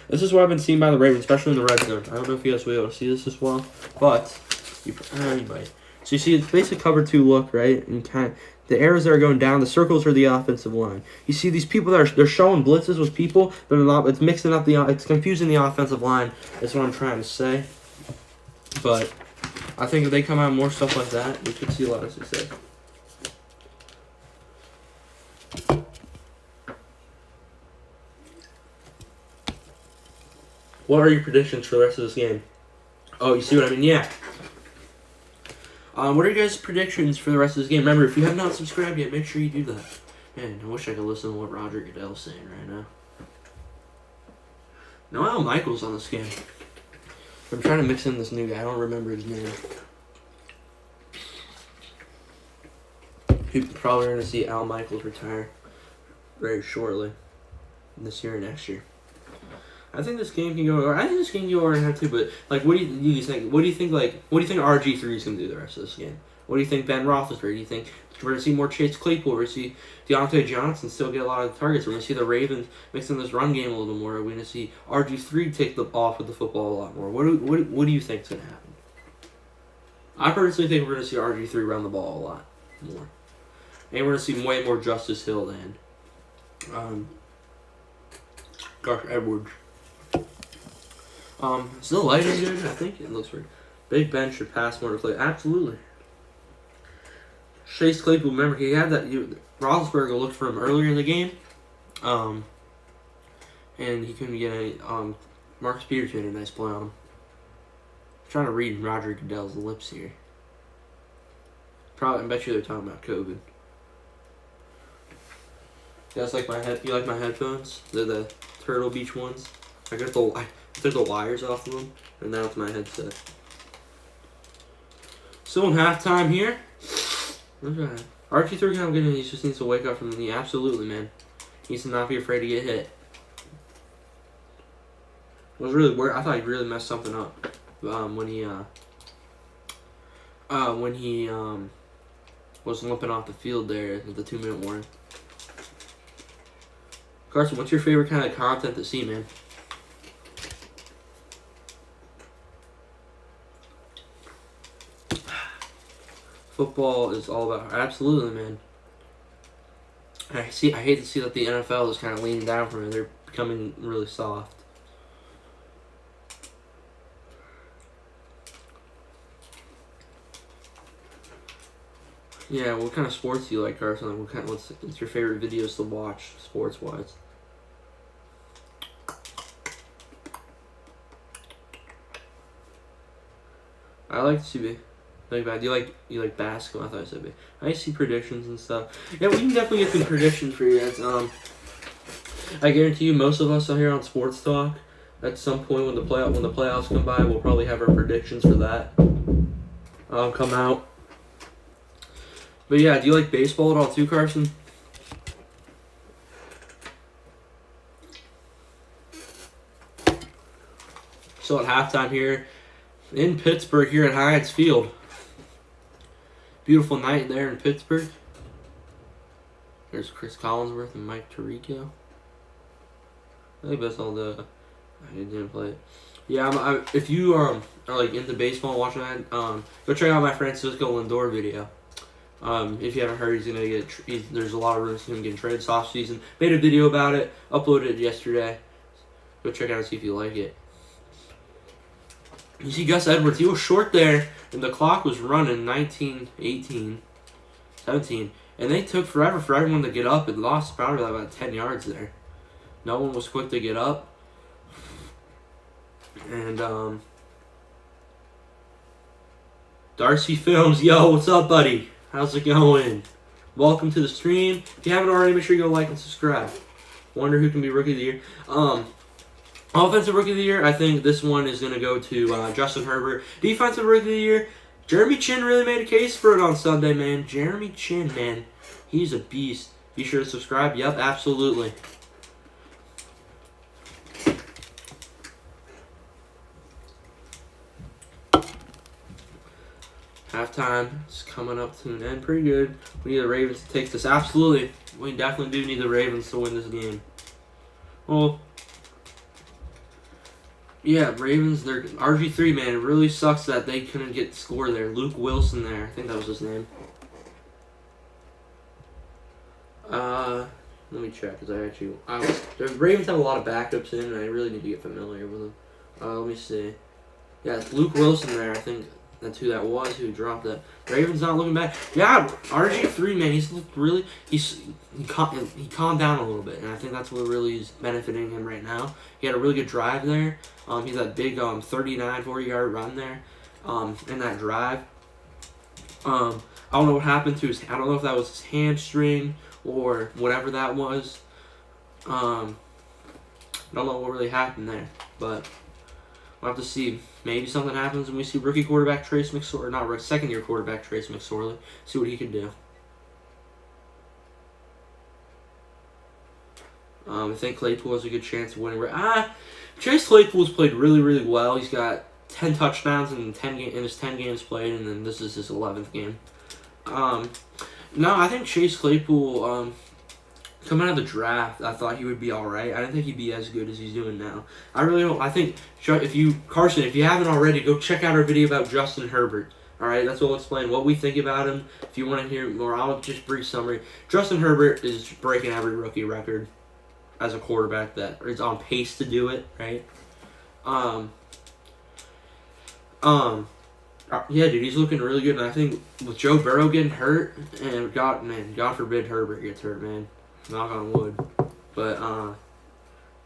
This is what I've been seeing by the Ravens, especially in the red zone. I don't know if you guys will be able to see this as well, but you might. So you see, it's basically cover 2 look, right? And The arrows that are going down, the circles are the offensive line. You see these people they're showing blitzes with people, but it's mixing up it's confusing the offensive line. That's what I'm trying to say. But I think if they come out more stuff like that, we could see a lot of success. What are your predictions for the rest of this game? Oh, you see what I mean? Yeah. What are your guys' predictions for the rest of this game? Remember, if you have not subscribed yet, make sure you do that. Man, I wish I could listen to what Roger Goodell's saying right now. No Al Michaels on this game. I'm trying to mix in this new guy. I don't remember his name. People probably going to see Al Michaels retire very shortly. This year or next year. I think this game can go. I think this game can go over and have two. But like, what do you think? What do you think? Like, what do you think RG3 is going to do the rest of this game? What do you think Ben Roethlisberger? Do you think we're going to see more Chase Claypool? We're going to see Deontay Johnson still get a lot of targets. We're going to see the Ravens mix in this run game a little more. We're going to see RG3 take the off with the football a lot more. What do you think is going to happen? I personally think we're going to see RG3 run the ball a lot more, and we're going to see way more Justice Hill than Josh Edwards. Is the lighting good? I think it looks pretty. Big Ben should pass more to Clay. Absolutely. Chase Claypool, remember, he had that. Roethlisberger looked for him earlier in the game. And he couldn't get any. Marcus Peters made a nice play on him. I'm trying to read Roger Goodell's lips here. Probably, I bet you they're talking about COVID. You guys like you like my headphones? They're the Turtle Beach ones. I took the wires off of them, and now it's my headset. Still in halftime here. Okay. RG3 kind of good. He just needs to wake up from the knee. Absolutely, man. He needs to not be afraid to get hit. It was really weird. I thought he really messed something up when he was limping off the field there at the 2-minute warning. Carson, what's your favorite kind of content to see, man? Football is all about absolutely, man. I hate to see that the NFL is kind of leaning down from it. They're becoming really soft. Yeah, what kind of sports do you like, Carson? Like, what's your favorite videos to watch, sports wise? I like to see. Do you like basketball? I thought I said I see predictions and stuff. Yeah, we can definitely get some predictions for you guys. I guarantee you, most of us out here on Sports Talk, at some point when the playoffs come by, we'll probably have our predictions for that come out. But yeah, do you like baseball at all too, Carson? So at halftime here in Pittsburgh, here at Hyatt's Field. Beautiful night there in Pittsburgh. There's Chris Collinsworth and Mike Tirico. I think that's all the. I didn't play it. Yeah, if you are like into baseball and watching that, go check out my Francisco Lindor video. If you haven't heard, he's gonna get. There's a lot of rumors he's gonna get traded this offseason. Made a video about it. Uploaded it yesterday. Go check it out and see if you like it. You see Gus Edwards, he was short there, and the clock was running 19, 18, 17. And they took forever for everyone to get up and lost probably about 10 yards there. No one was quick to get up. And, Darcy Films, yo, what's up, buddy? How's it going? Welcome to the stream. If you haven't already, make sure you go like and subscribe. Wonder who can be Rookie of the Year. Offensive Rookie of the Year, I think this one is going to go to Justin Herbert. Defensive Rookie of the Year, Jeremy Chin really made a case for it on Sunday, man. Jeremy Chin, man. He's a beast. Be sure to subscribe. Yep, absolutely. Halftime is coming up to an end pretty good. We need the Ravens to take this. Absolutely. We definitely do need the Ravens to win this game. Well, yeah, Ravens, they're RG3, man. It really sucks that they couldn't get the score there. Luke Wilson there. I think that was his name. He had a nice play. Yeah, Ravens, they're RG3, man. It really sucks that they couldn't get the score there. Luke Wilson there. I think that was his name. Luke Wilson there. I think that was his name. Luke Wilson there. I think that was his name. Luke Wilson there. I think that was his name. Let me check because the Ravens have a lot of backups in, and I really need to get familiar with them. Let me see. Yeah, it's Luke Wilson there. I think that's who that was who dropped that. Ravens not looking bad. Yeah, RG3, man, he's looked really. He calmed down a little bit, and I think that's what really is benefiting him right now. He had a really good drive there. He's that big 39, 40-yard run there. In that drive. I don't know what happened to his. I don't know if that was his hamstring or whatever that was. I don't know what really happened there, but we'll have to see. Maybe something happens when we see rookie quarterback Trace McSorley, not second-year quarterback Trace McSorley. See what he can do. I think Claypool has a good chance of winning. Chase Claypool's played really, really well. He's got 10 touchdowns in his 10 games played, and then this is his 11th game. No, I think Chase Claypool, coming out of the draft, I thought he would be all right. I didn't think he'd be as good as he's doing now. I really don't. I think, Carson, if you haven't already, go check out our video about Justin Herbert. All right, that's what we'll explain what we think about him. If you want to hear more, I'll just brief summary. Justin Herbert is breaking every rookie record as a quarterback that is on pace to do it, right? Yeah, dude, he's looking really good, and I think with Joe Burrow getting hurt, and God forbid Herbert gets hurt, man. Knock on wood. But,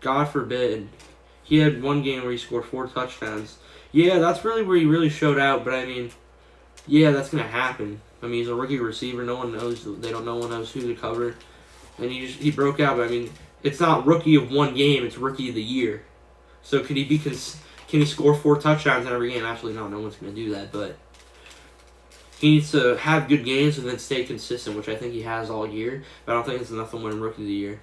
God forbid, he had one game where he scored 4 touchdowns. Yeah, that's really where he really showed out, but I mean, yeah, that's going to happen. I mean, he's a rookie receiver. No one knows who to cover. And he broke out, but I mean, it's not rookie of one game, it's rookie of the year. So can he score 4 touchdowns in every game? Absolutely not. No one's going to do that, but he needs to have good games and then stay consistent, which I think he has all year. But I don't think it's enough to win him Rookie of the Year.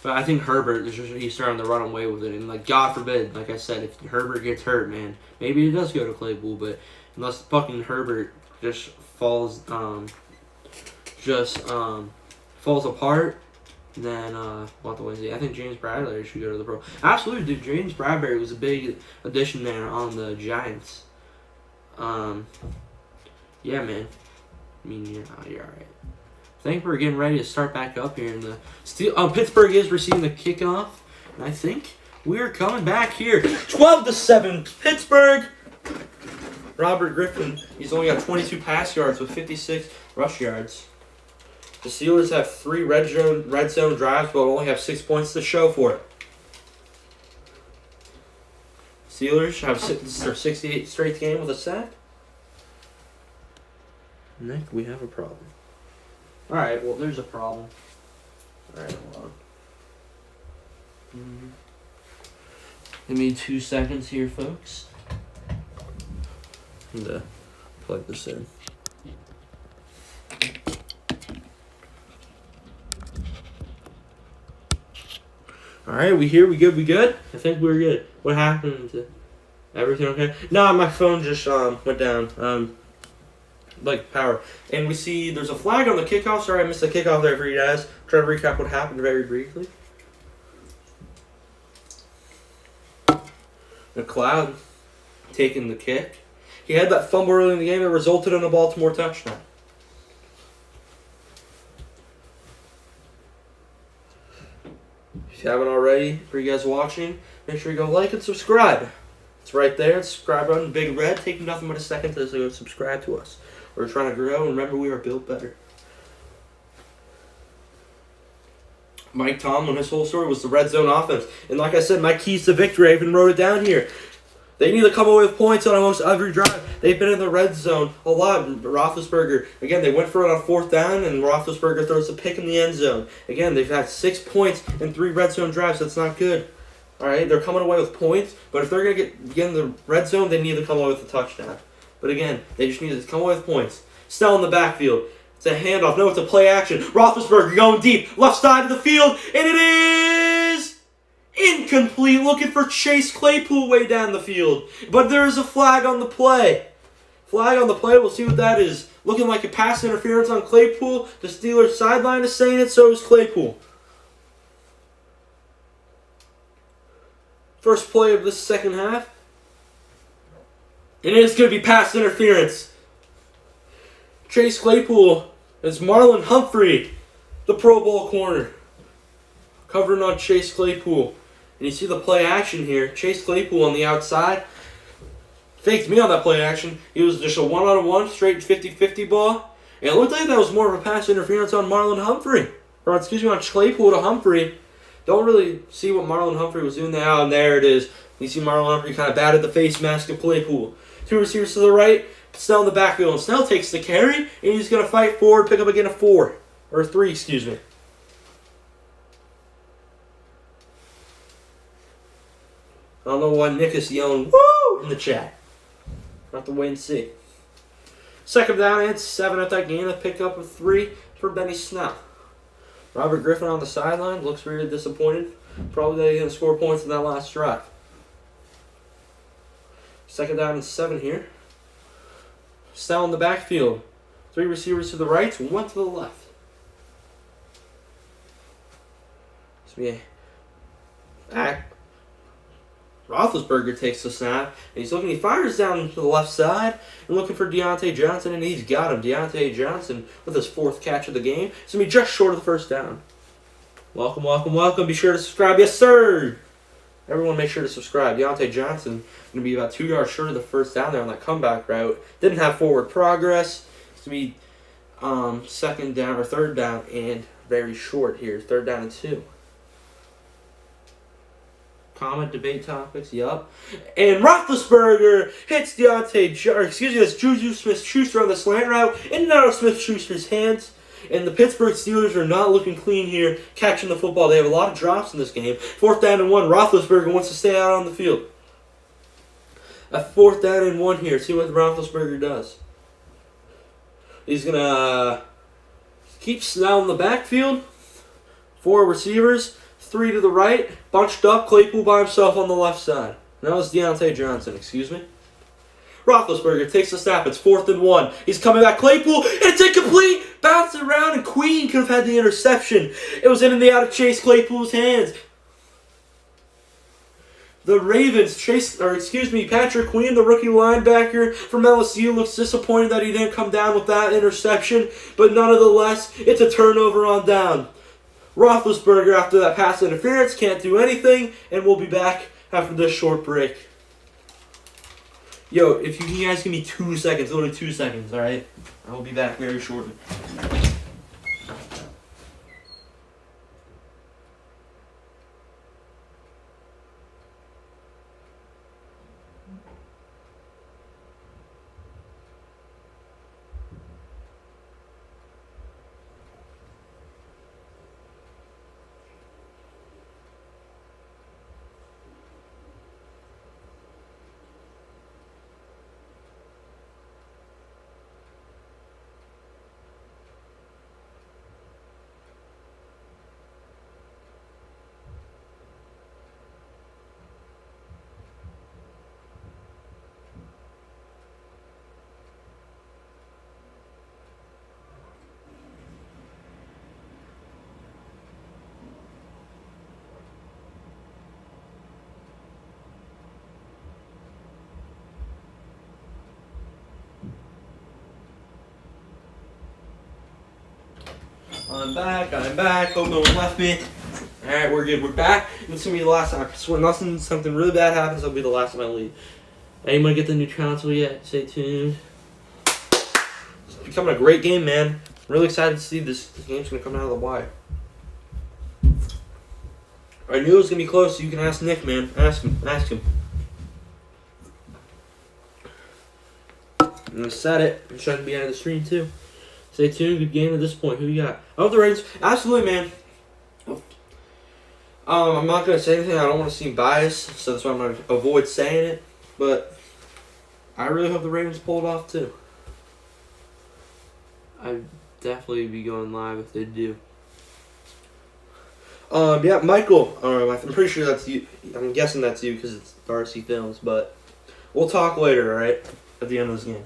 But I think Herbert, he's starting to run away with it. And, God forbid, like I said, if Herbert gets hurt, man, maybe he does go to Claypool. But unless fucking Herbert just falls apart, then we'll have to wait and see. I think James Bradbury should go to the Pro. Absolutely, dude. James Bradbury was a big addition there on the Giants. Yeah, man. I mean, you're all right. I think we're getting ready to start back up here in the Pittsburgh is receiving the kickoff, and I think we're coming back here. 12-7, Pittsburgh. Robert Griffin. He's only got 22 pass yards with 56 rush yards. The Steelers have 3 red zone drives, but only have 6 points to show for it. Steelers have this is their 68th straight game with a sack. Nick, we have a problem. All right, well, there's a problem. All right, hold on. Give me 2 seconds here, folks. And plug this in. All right, we here? We good? I think we're good. What happened? Everything okay? No, my phone just went down. Power. And we see there's a flag on the kickoff. Sorry, I missed the kickoff there for you guys. Try to recap what happened very briefly. McLeod taking the kick. He had that fumble early in the game that resulted in a Baltimore touchdown. If you haven't already, for you guys watching, make sure you go like and subscribe. It's right there. Subscribe button, big red. Taking nothing but a second to go subscribe to us. We're trying to grow, and remember, we are built better. Mike Tomlin, his whole story was the red zone offense. And like I said, my keys to victory, I even wrote it down here. They need to come away with points on almost every drive. They've been in the red zone a lot. Roethlisberger, again, they went for it on 4th down, and Roethlisberger throws a pick in the end zone. Again, they've had 6 points in 3 red zone drives. That's not good. All right, they're coming away with points, but if they're going to get in the red zone, they need to come away with a touchdown. But again, they just need to come away with points. Snell in the backfield. It's a handoff. No, it's a play action. Roethlisberger going deep. Left side of the field. And it is incomplete. Looking for Chase Claypool way down the field. But there is a flag on the play. Flag on the play. We'll see what that is. Looking like a pass interference on Claypool. The Steelers sideline is saying it. So is Claypool. First play of this second half. And it is going to be pass interference. Chase Claypool It's Marlon Humphrey, the Pro Bowl corner, covering on Chase Claypool. And you see the play action here. Chase Claypool on the outside. Faked me on that play action. He was just a one-on-one, straight 50-50 ball. And it looked like that was more of a pass interference on Marlon Humphrey. Or, excuse me, on Claypool to Humphrey. Don't really see what Marlon Humphrey was doing there. And there it is. You see Marlon Humphrey kind of batted the face mask of Claypool. Two receivers to the right. Snell in the backfield. And Snell takes the carry. And he's going to fight forward, pick up again a 4. Or 3, excuse me. I don't know why Nick is yelling, woo, in the chat. Have to wait and see. Second down and 7 at that game. A pickup of 3 for Benny Snell. Robert Griffin on the sideline. Looks really disappointed. Probably going to score points in that last drive. Second down and 7 here. Snell in the backfield. 3 receivers to the right, 1 to the left. Roethlisberger takes the snap, and he's looking. He fires down to the left side and looking for Deontay Johnson, and he's got him. Deontay Johnson with his 4th catch of the game. It's going to be just short of the first down. Welcome, welcome, welcome. Be sure to subscribe. Yes, sir. Everyone make sure to subscribe. Deontay Johnson going to be about 2 yards short of the first down there on that comeback route. Didn't have forward progress. It's going to be second down or third down and very short here. 3rd down and 2. Comment, debate topics, yup. And Roethlisberger hits that's Juju Smith-Schuster on the slant route, and out of Smith-Schuster's hands. And the Pittsburgh Steelers are not looking clean here, catching the football. They have a lot of drops in this game. 4th down and 1. Roethlisberger wants to stay out on the field. A 4th down and 1 here. See what Roethlisberger does. He's going to keep Snell in the backfield. 4 receivers. 3 to the right, bunched up, Claypool by himself on the left side. That was Deontay Johnson, excuse me. Roethlisberger takes the snap, it's 4th and 1. He's coming back, Claypool, and it's incomplete! Bouncing around, and Queen could have had the interception. It was in and out of Chase Claypool's hands. The Ravens, Patrick Queen, the rookie linebacker from LSU, looks disappointed that he didn't come down with that interception, but nonetheless, it's a turnover on down. Roethlisberger, after that pass interference, can't do anything, and we'll be back after this short break. Yo, if you guys give me 2 seconds, literally 2 seconds, alright? I will be back very shortly. I'm back. Hope no one left me. Alright, we're good. We're back. This is going to be the last time. When something really bad happens, it'll be the last time I leave. Anyone get the new console yet? Stay tuned. It's becoming a great game, man. I'm really excited to see this game's going to come out of the wire. I knew it was going to be close, so you can ask Nick, man. Ask him. I'm going to set it. I'm trying to be out of the stream, too. Stay tuned. Good game at this point. Who you got? I hope the Ravens. Absolutely, man. I'm not going to say anything. I don't want to seem biased, so that's why I'm going to avoid saying it. But I really hope the Ravens pull it off, too. I'd definitely be going live if they do. Yeah, Michael. I'm pretty sure that's you. I'm guessing that's you because it's Darcy Films, but we'll talk later, alright? At the end of this game.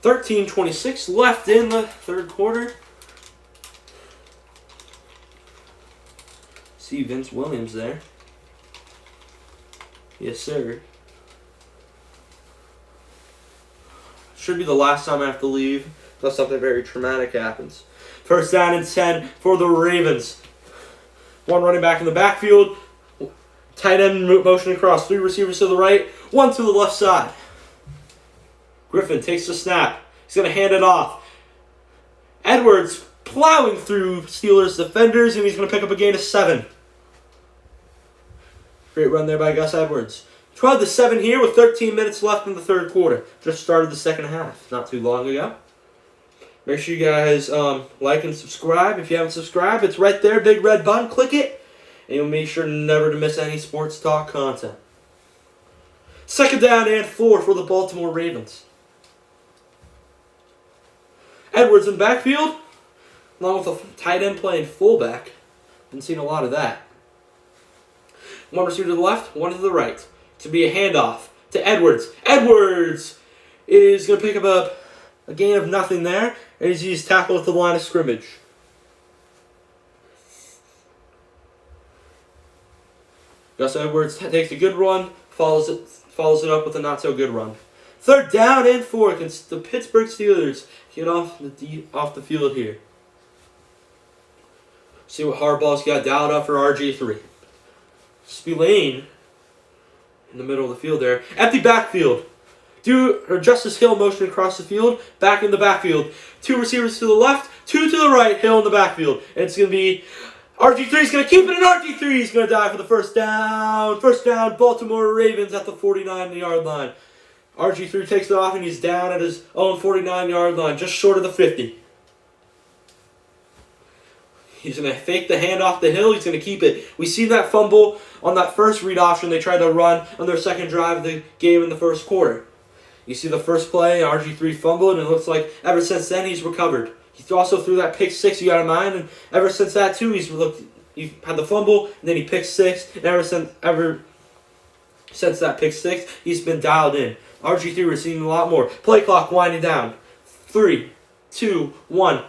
13:26 left in the third quarter. See Vince Williams there. Yes, sir. Should be the last time I have to leave. unless something very traumatic happens. First down and 10 for the Ravens. One running back in the backfield. Tight end motion across. 3 receivers to the right. 1 to the left side. Griffin takes the snap. He's going to hand it off. Edwards plowing through Steelers defenders, and he's going to pick up a gain of 7. Great run there by Gus Edwards. 12-7 here with 13 minutes left in the third quarter. Just started the second half not too long ago. Make sure you guys like and subscribe. If you haven't subscribed, it's right there, big red button. Click it, and you'll make sure never to miss any sports talk content. Second down and 4 for the Baltimore Ravens. Edwards in the backfield, along with a tight end playing fullback. Been seeing a lot of that. 1 receiver to the left, 1 to the right. To be a handoff to Edwards. Edwards is going to pick up a gain of nothing there, and he's used tackle at the line of scrimmage. Gus Edwards takes a good run, follows it up with a not so good run. Third down and 4 against the Pittsburgh Steelers. Get off the field here. See what Harbaugh's got dialed up for RG3. Spillane in the middle of the field there. Empty backfield. Justice Hill motion across the field. Back in the backfield. 2 receivers to the left. 2 to the right. Hill in the backfield. And it's going to be RG3 is going to keep it, and RG3 is going to die for the first down. First down, Baltimore Ravens at the 49-yard line. RG3 takes it off, and he's down at his own 49-yard line, just short of the 50. He's going to fake the handoff to Hill. He's going to keep it. We see that fumble on that first read option they tried to run on their second drive of the game in the first quarter. You see the first play, RG3 fumbled, and it looks like ever since then he's recovered. He also threw that pick 6 you got in mind, and ever since that too, he had the fumble, and then he picked 6, and ever since that pick 6, he's been dialed in. RG3 receiving a lot more. Play clock winding down. 3, 2, 1.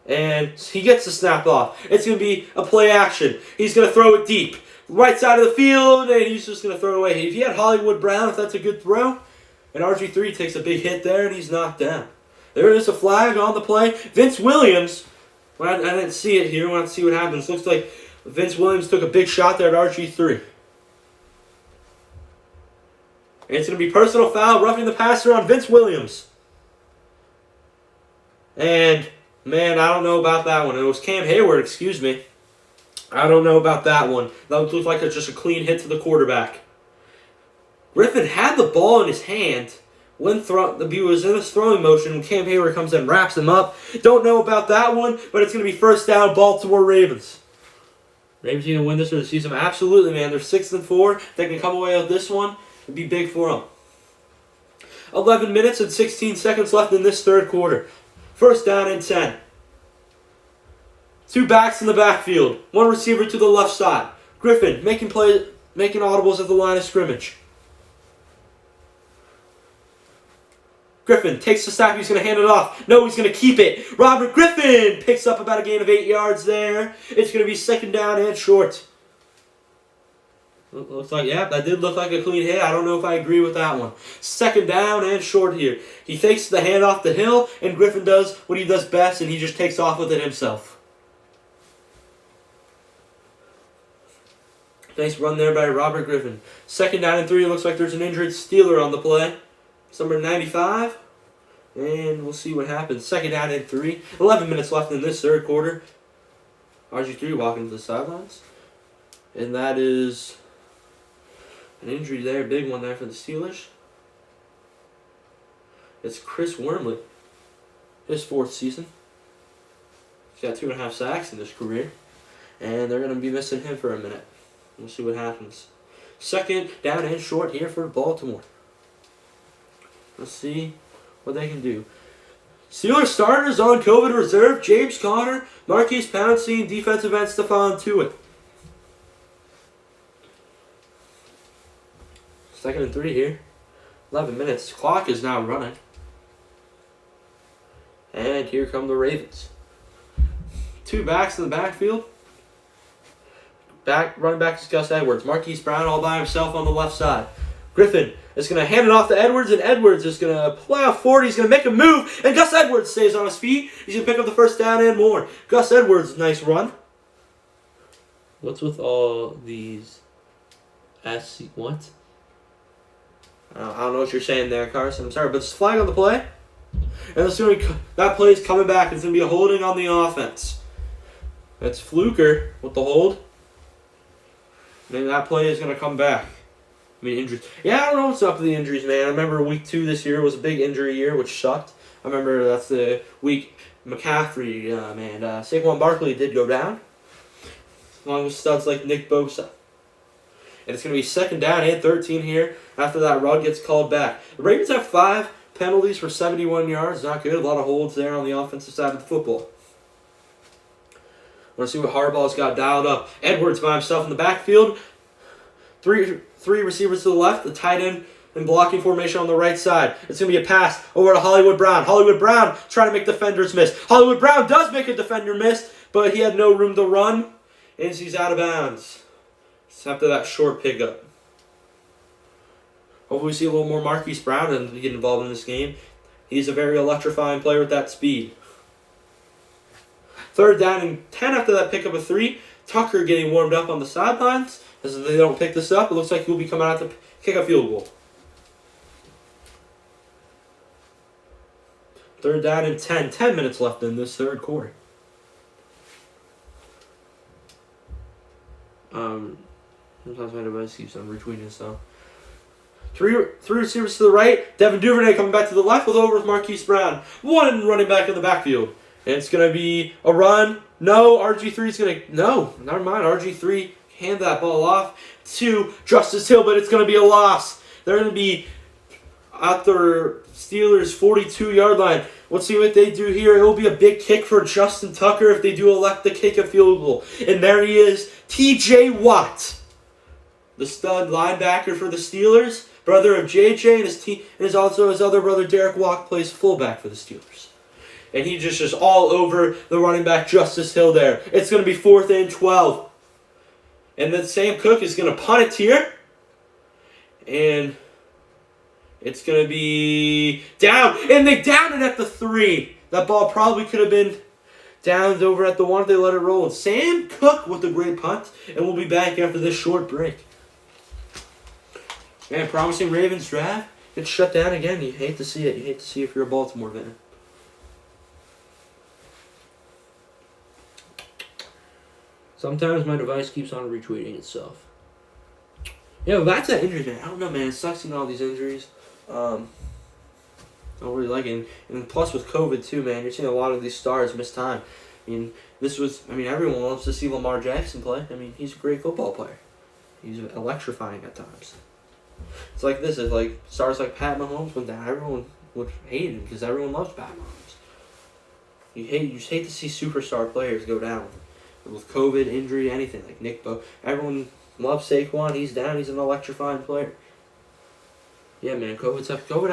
And he gets the snap off. It's going to be a play action. He's going to throw it deep. Right side of the field, and he's just going to throw it away. If he had Hollywood Brown, if that's a good throw, and RG3 takes a big hit there, and he's knocked down. There is a flag on the play. Vince Williams, I didn't see it here. I want to see what happens. Looks like Vince Williams took a big shot there at RG3. And it's going to be personal foul, roughing the passer on Vince Williams. And, man, I don't know about that one. It was Cam Hayward, excuse me. I don't know about that one. That looked like just a clean hit to the quarterback. Griffin had the ball in his hand when he was in his throwing motion, and Cam Hayward comes in and wraps him up. Don't know about that one, but it's going to be first down, Baltimore Ravens. Ravens going to win this for the season? Absolutely, man. They're 6-4. They can come away with this one. It'd be big for them. 11 minutes and 16 seconds left in this third quarter. First down and 10. 2 backs in the backfield. 1 receiver to the left side. Griffin making audibles at the line of scrimmage. Griffin takes the snap. He's going to hand it off. No, he's going to keep it. Robert Griffin picks up about a gain of 8 yards there. It's going to be second down and short. Looks like, yeah, that did look like a clean hit. I don't know if I agree with that one. Second down and short here. He takes the handoff to Hill, and Griffin does what he does best, and he just takes off with it himself. Nice run there by Robert Griffin. Second down and 3. It looks like there's an injured Steeler on the play. Number 95. And we'll see what happens. Second down and 3. 11 minutes left in this third quarter. RG3 walking to the sidelines. And that is an injury there. Big one there for the Steelers. It's Chris Wormley. His 4th season. He's got 2.5 sacks in his career. And they're going to be missing him for a minute. We'll see what happens. Second down and short here for Baltimore. Let's see what they can do. Steelers starters on COVID reserve. James Conner, Marquise Pouncey, defensive end Stephon Tuitt. Second and 3 here. 11 minutes. Clock is now running. And here come the Ravens. 2 backs in the backfield. Running back is Gus Edwards. Marquise Brown all by himself on the left side. Griffin is going to hand it off to Edwards, and Edwards is going to plow 40. He's going to make a move, and Gus Edwards stays on his feet. He's going to pick up the first down and more. Gus Edwards, nice run. What's with all these what? I don't know what you're saying there, Carson. I'm sorry, but it's flag on the play. And that play is coming back. It's going to be a holding on the offense. That's Fluker with the hold. And that play is going to come back. I mean, injuries. Yeah, I don't know what's up with the injuries, man. I remember week 2 this year was a big injury year, which sucked. I remember that's the week McCaffrey, Saquon Barkley did go down. Along with studs like Nick Bosa. And it's going to be second down and 13 here after that run gets called back. The Ravens have 5 penalties for 71 yards. Not good. A lot of holds there on the offensive side of the football. Want to see what Harbaugh's got dialed up. Edwards by himself in the backfield. Three receivers to the left. The tight end in blocking formation on the right side. It's going to be a pass over to Hollywood Brown. Hollywood Brown trying to make defenders miss. Hollywood Brown does make a defender miss, but he had no room to run. And he's out of bounds. It's after that short pickup. Hopefully we see a little more Marquise Brown and get involved in this game. He's a very electrifying player with that speed. Third down and 10 after that pickup of 3. Tucker getting warmed up on the sidelines. As they don't pick this up, it looks like he'll be coming out to kick a field goal. Third down and 10. 10 minutes left in this third quarter. Sometimes my device keeps on retweeting stuff. Three receivers to the right. Devin Duvernay coming back to the left with over with Marquise Brown. One running back in the backfield. And it's going to be a run. No, RG3 is going to... No, never mind. RG3 hand that ball off to Justice Hill, but it's going to be a loss. They're going to be at their Steelers' 42-yard line. Let's see what they do here. It will be a big kick for Justin Tucker if they do elect to kick a field goal. And there he is, T.J. Watt, the stud linebacker for the Steelers, brother of J.J., and also his other brother, Derek Watt, plays fullback for the Steelers. And he just all over the running back, Justice Hill there. It's going to be 4th and 12. And then Sam Cook is going to punt it here. And it's going to be down. And they downed it at the 3. That ball probably could have been downed over at the 1 if they let it roll. And Sam Cook with the great punt. And we'll be back after this short break. Man, promising Ravens draft. Gets shut down again. You hate to see it. You hate to see it if you're a Baltimore fan. Sometimes my device keeps on retweeting itself. Yeah, but back to that injury, man. I don't know, man. It sucks seeing all these injuries. I don't really like it. And plus with COVID, too, man, you're seeing a lot of these stars miss time. I mean, everyone loves to see Lamar Jackson play. I mean, he's a great football player. He's electrifying at times. It's like this. It's like stars like Pat Mahomes went down. Everyone would hate him because everyone loves Pat Mahomes. You just hate to see superstar players go down. With COVID, injury, anything, like Nick Bo. Everyone loves Saquon. He's down. He's an electrifying player. Yeah, man, COVID tough. COVID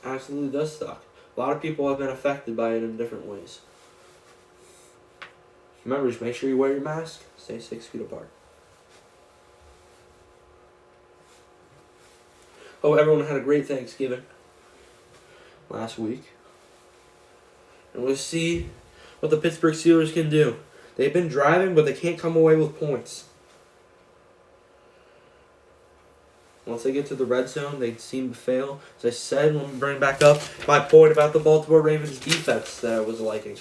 absolutely does suck. A lot of people have been affected by it in different ways. Remember, just make sure you wear your mask. Stay 6 feet apart. Hope everyone had a great Thanksgiving last week. And we'll see what the Pittsburgh Steelers can do. They've been driving, but they can't come away with points. Once they get to the red zone, they seem to fail. As I said, when we bring back up my point about the Baltimore Ravens defense that I was liking.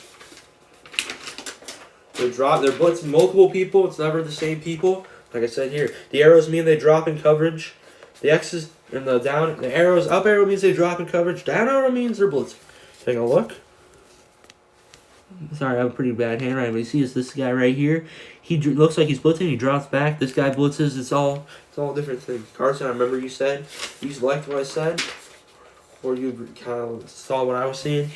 They're blitzing multiple people. It's never the same people. Like I said here, the arrows mean they drop in coverage. The X's and the arrows, up arrow means they drop in coverage. Down arrow means they're blitzing. Take a look. Sorry, I have a pretty bad handwriting, but you see this guy right here. He looks like he's blitzing. He drops back. This guy blitzes. It's all different things. Carson, I remember you said you liked what I said, or you kind of saw what I was seeing.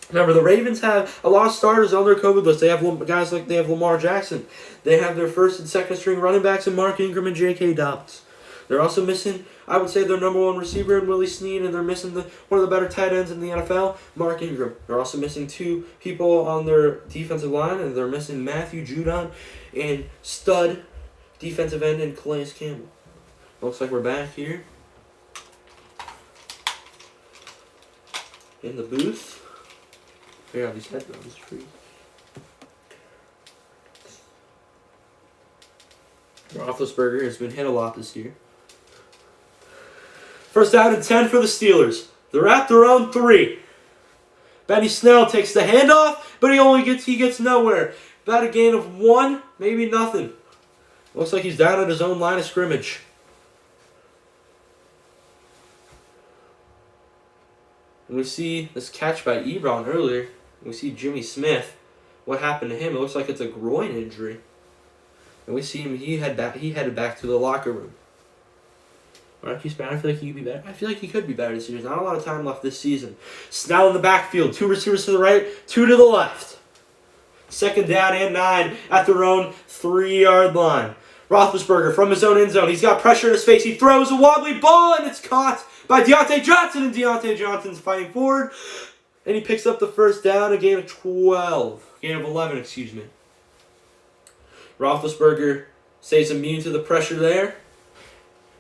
Remember, the Ravens have a lot of starters on their COVID list. They have guys like they have Lamar Jackson. They have their first and second string running backs in Mark Ingram and J.K. Dobbins. They're also missing, I would say, their number 1 receiver in Willie Snead, and they're missing one of the better tight ends in the NFL, Mark Ingram. They're also missing 2 people on their defensive line, and they're missing Matthew Judon and stud defensive end and Calais Campbell. Looks like we're back here in the booth. Figure out these headphones free. Roethlisberger has been hit a lot this year. First down and 10 for the Steelers. They're at their own 3. Benny Snell takes the handoff, but he gets nowhere. About a gain of 1, maybe nothing. Looks like he's down at his own line of scrimmage. And we see this catch by Ebron earlier. We see Jimmy Smith. What happened to him? It looks like it's a groin injury. And we see him. He headed back to the locker room. Marquise Brown, I feel like he could be better. I feel like he could be better this year. There's not a lot of time left this season. Snell in the backfield. 2 receivers to the right, 2 to the left. Second down and 9 at their own 3-yard line. Roethlisberger from his own end zone. He's got pressure in his face. He throws a wobbly ball, and it's caught by Deontay Johnson. And Deontay Johnson's fighting forward. And he picks up the first down, a gain of 12. Gain of 11, excuse me. Roethlisberger stays immune to the pressure there.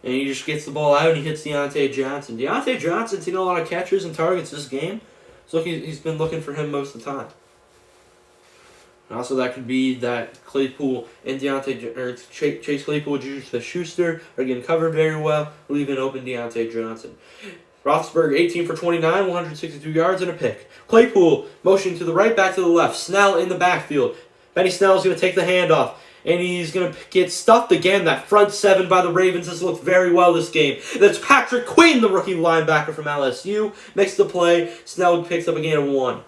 And he just gets the ball out and he hits Deontay Johnson. Deontay Johnson's seen a lot of catches and targets this game. So he's been looking for him most of the time. And also that could be that Claypool and Chase Claypool and Juju Smith-Schuster are getting covered very well, leaving open Deontay Johnson. Roethlisberger 18 for 29, 162 yards and a pick. Claypool motioning to the right, back to the left. Snell in the backfield. Benny Snell's going to take the handoff. And he's going to get stuffed again. That front 7 by the Ravens has looked very well this game. That's Patrick Queen, the rookie linebacker from LSU. Makes the play. Snell picks up a gain of 1.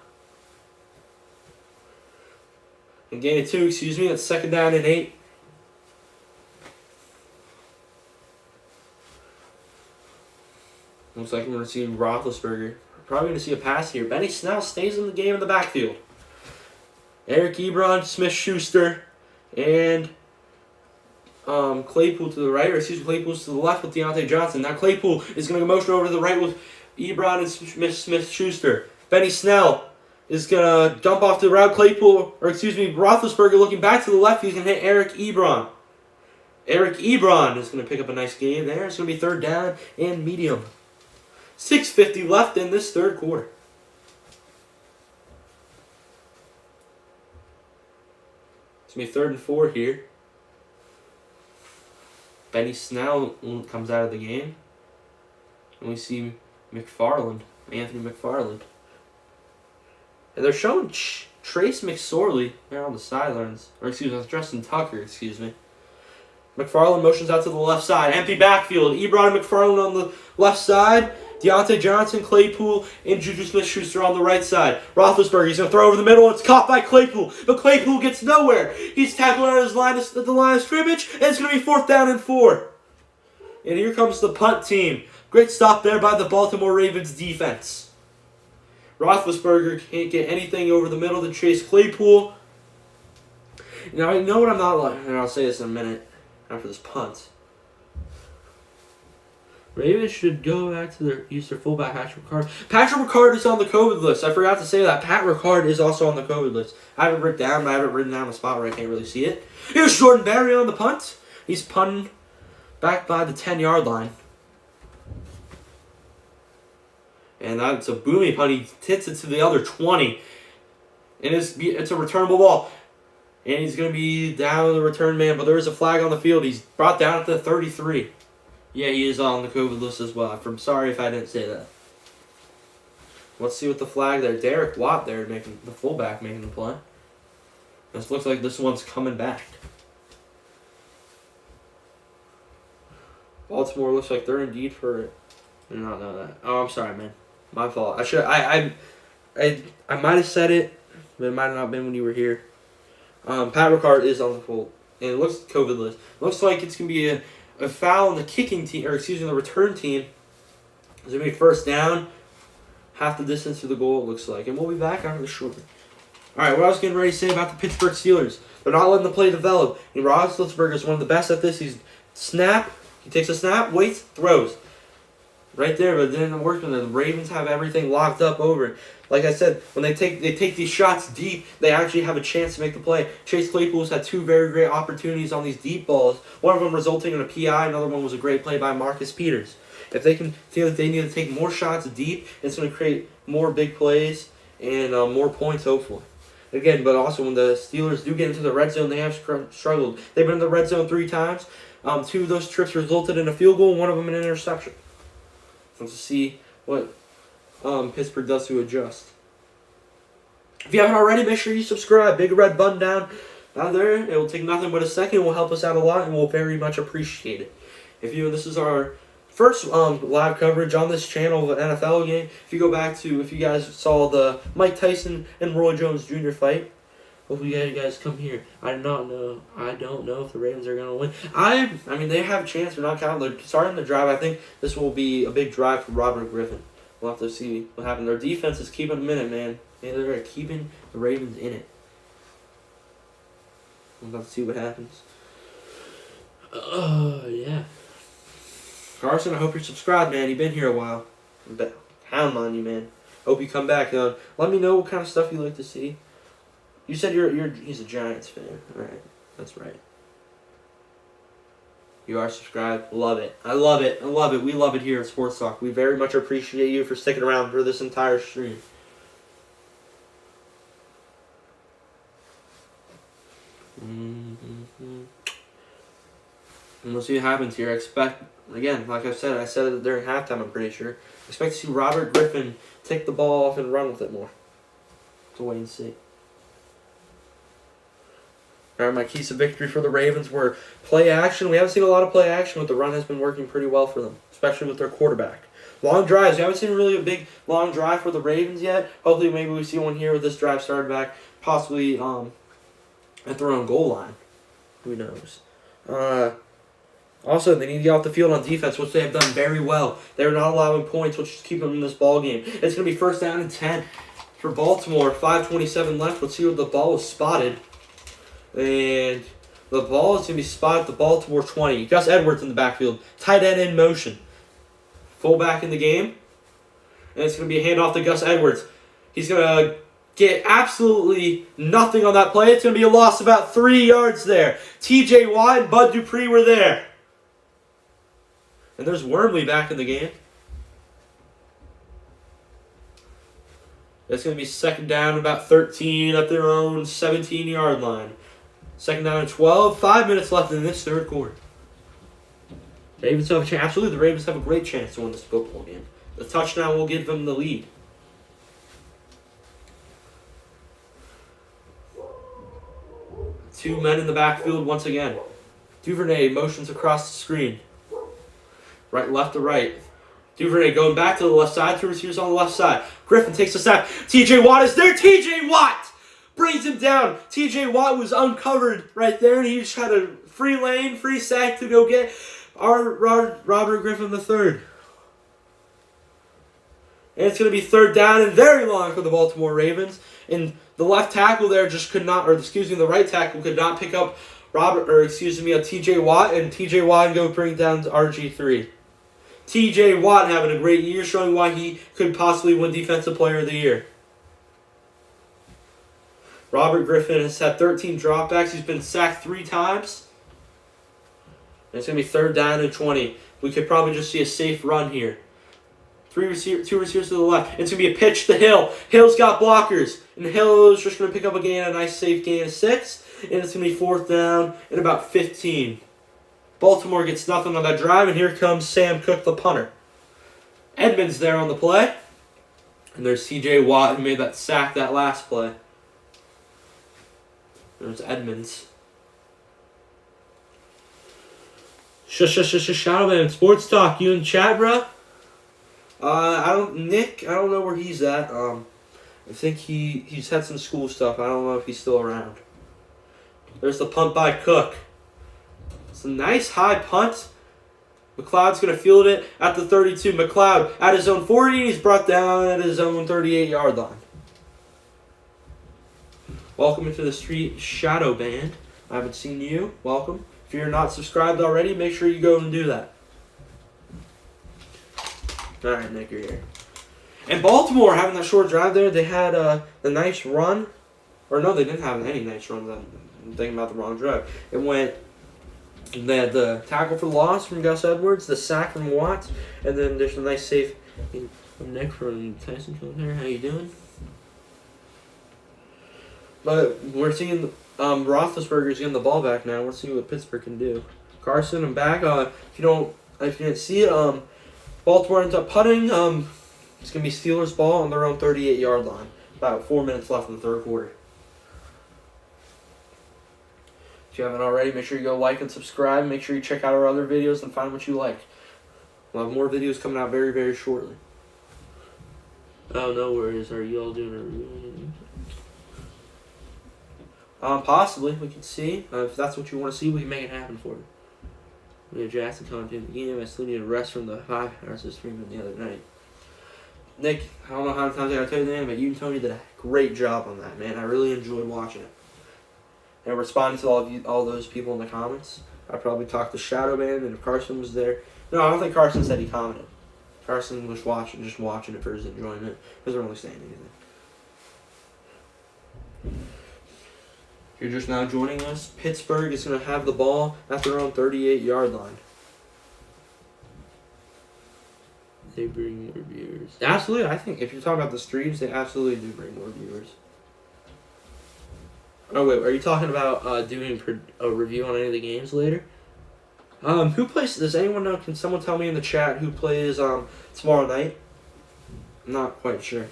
And gain of 2, excuse me. That's second down and 8. Looks like we're going to see Roethlisberger. Probably going to see a pass here. Benny Snell stays in the game in the backfield. Eric Ebron, Smith-Schuster, and Claypool to the right, or excuse me, Claypool to the left with Deontay Johnson. Now Claypool is going to motion over to the right with Ebron and Smith-Schuster. Benny Snell is going to dump off to the route. Roethlisberger looking back to the left. He's going to hit Eric Ebron. Eric Ebron is going to pick up a nice gain there. It's going to be third down and medium. 6:50 left in this third quarter. It's going to be 3rd and 4 here. Benny Snell comes out of the game. And we see Anthony McFarland. And they're showing Trace McSorley there on the sidelines. Or excuse me, Justin Tucker, excuse me. McFarland motions out to the left side. Empty backfield. Ebron and McFarland on the left side. Deontay Johnson, Claypool, and Juju Smith-Schuster on the right side. Roethlisberger, he's going to throw over the middle. It's caught by Claypool. But Claypool gets nowhere. He's tackled out of the line of scrimmage. And it's going to be 4th down and 4. And here comes the punt team. Great stop there by the Baltimore Ravens defense. Roethlisberger can't get anything over the middle to chase Claypool. Now, I know what I'm not like, and I'll say this in a minute after this punt. Ravens should go back to use their fullback, Patrick Ricard. Patrick Ricard is on the COVID list. I forgot to say that. Pat Ricard is also on the COVID list. I have it written down, but I have it written down in a spot where I can't really see it. Here's Jordan Berry on the punt. He's punting back by the 10-yard line. And that's a booming punt. He hits it to the other 20. And it's a returnable ball. And he's going to be down the return man, but there is a flag on the field. He's brought down at the 33. Yeah, he is on the COVID list as well. I'm sorry if I didn't say that. Let's see what the flag there. Derek Watt there, making the fullback, making the play. This looks like this one's coming back. Baltimore looks like they're indeed for it. I did not know that. Oh, I'm sorry, man. My fault. I might have said it, but it might have not been when you were here. Pat Ricard is on the full, and it looks COVID list. Looks like it's gonna be a foul on the kicking team, or excuse me, the return team. It's gonna be first down, half the distance to the goal. It looks like, and we'll be back after the short. All right, what I was getting ready to say about the Pittsburgh Steelers, they're not letting the play develop. And Roethlisberger is one of the best at this. He takes a snap, waits, throws. Right there, but it didn't work when the Ravens have everything locked up over it. Like I said, when they take these shots deep, they actually have a chance to make the play. Chase Claypool's had 2 very great opportunities on these deep balls. One of them resulting in a PI. Another one was a great play by Marcus Peters. If they can feel that they need to take more shots deep, it's going to create more big plays and more points, hopefully. Again, but also when the Steelers do get into the red zone, they have struggled. They've been in the red zone 3 times. 2 of those trips resulted in a field goal, one of them an interception. Let's see what Pittsburgh does to adjust. If you haven't already, make sure you subscribe. Big red button down there. It will take nothing but a second. It will help us out a lot, and we'll very much appreciate it. This is our first live coverage on this channel of an NFL game. If you guys saw the Mike Tyson and Roy Jones Jr. fight, hopefully you guys come here. I don't know if the Ravens are going to win. I mean, they have a chance. They're not counting. They're starting the drive. I think this will be a big drive for Robert Griffin. We'll have to see what happens. Their defense is keeping them in it, man. They're keeping the Ravens in it. We'll have to see what happens. Yeah. Carson, I hope you're subscribed, man. You've been here a while. Hound on you, man. Hope you come back. Let me know what kind of stuff you like to see. You said he's a Giants fan. All right. That's right. You are subscribed. Love it. I love it. I love it. We love it here at Sports Talk. We very much appreciate you for sticking around for this entire stream. And we'll see what happens here. Again, like I said it during halftime, I'm pretty sure. Expect to see Robert Griffin take the ball off and run with it more. To wait and see. All right, my keys to victory for the Ravens were play action. We haven't seen a lot of play action, but the run has been working pretty well for them, especially with their quarterback. Long drives. We haven't seen really a big long drive for the Ravens yet. Hopefully, maybe we see one here with this drive started back, possibly at their own goal line. Who knows? Also, they need to get off the field on defense, which they have done very well. They're not allowing points, which is keeping them in this ball game. It's going to be 1st down and 10 for Baltimore. 5:27 left. Let's see where the ball is spotted. And the ball is going to be spotted at the Baltimore 20. Gus Edwards in the backfield. Tight end in motion. Fullback in the game. And it's going to be a handoff to Gus Edwards. He's going to get absolutely nothing on that play. It's going to be a loss of about 3 yards there. TJ Watt and Bud Dupree were there. And there's Wormley back in the game. It's going to be 2nd down, about 13 at their own 17-yard line. 2nd down and 12. 5 minutes left in this 3rd quarter. Ravens have a chance. Absolutely, the Ravens have a great chance to win this football game. The touchdown will give them the lead. Two men in the backfield once again. Duvernay motions across the screen. Right, left to right. Duvernay going back to the left side. 2 receivers on the left side. Griffin takes a snap. TJ Watt is there. TJ Watt brings him down. TJ Watt was uncovered right there, and he just had a free lane, free sack to go get our Robert Griffin III. And it's going to be 3rd down and very long for the Baltimore Ravens. And the left tackle there just could not, the right tackle could not pick up TJ Watt, and TJ Watt go bring down to RG3. TJ Watt having a great year, showing why he could possibly win Defensive Player of the Year. Robert Griffin has had 13 dropbacks. He's been sacked 3 times. And it's going to be 3rd down and 20. We could probably just see a safe run here. 2 receivers to the left. It's going to be a pitch to Hill. Hill's got blockers. And Hill is just going to pick up a nice safe gain of 6. And it's going to be 4th down and about 15. Baltimore gets nothing on that drive, and here comes Sam Cook, the punter. Edmonds there on the play. And there's TJ Watt who made that sack that last play. There's Edmonds. Shadowman, Sports Talk, you in chat, bro? I don't know where he's at. I think he's had some school stuff. I don't know if he's still around. There's the punt by Cook. It's a nice high punt. McLeod's going to field it at the 32. McLeod at his own 40, and he's brought down at his own 38-yard line. Welcome into the street, Shadow Band. I haven't seen you. Welcome. If you're not subscribed already, make sure you go and do that. Alright, Nick, you're here. And Baltimore having that short drive there, they had the nice run. Or no, they didn't have any nice runs. I'm thinking about the wrong drive. It went, they had the tackle for the loss from Gus Edwards, the sack from Watts, and then there's a nice save from Nick from Tyson Kilter. How you doing? But we're seeing Roethlisberger's getting the ball back now. We'll see what Pittsburgh can do. Carson, I'm back. If you didn't see it, Baltimore ends up putting. It's gonna be Steelers' ball on their own 38-yard line. About 4 minutes left in the third quarter. If you haven't already, make sure you go like and subscribe. Make sure you check out our other videos and find what you like. We'll have more videos coming out very, very shortly. Oh, no worries. Are you all doing a review? Possibly. We can see. If that's what you want to see, we can make it happen for you. We have Jackson coming to the game. I still need a rest from the 5 hours of streaming the other night. Nick, I don't know how many times I gotta tell you the name, but you and Tony did a great job on that, man. I really enjoyed watching it. And responding to all those people in the comments. I probably talked to Shadowman, and if Carson was there. No, I don't think Carson said he commented. Carson was just watching it for his enjoyment. He wasn't really saying anything. If you're just now joining us, Pittsburgh is going to have the ball at their own 38-yard line. They bring more viewers. Absolutely, I think if you're talking about the streams, they absolutely do bring more viewers. Oh wait, are you talking about doing a review on any of the games later? Who plays? Does anyone know? Can someone tell me in the chat who plays tomorrow night? I'm not quite sure.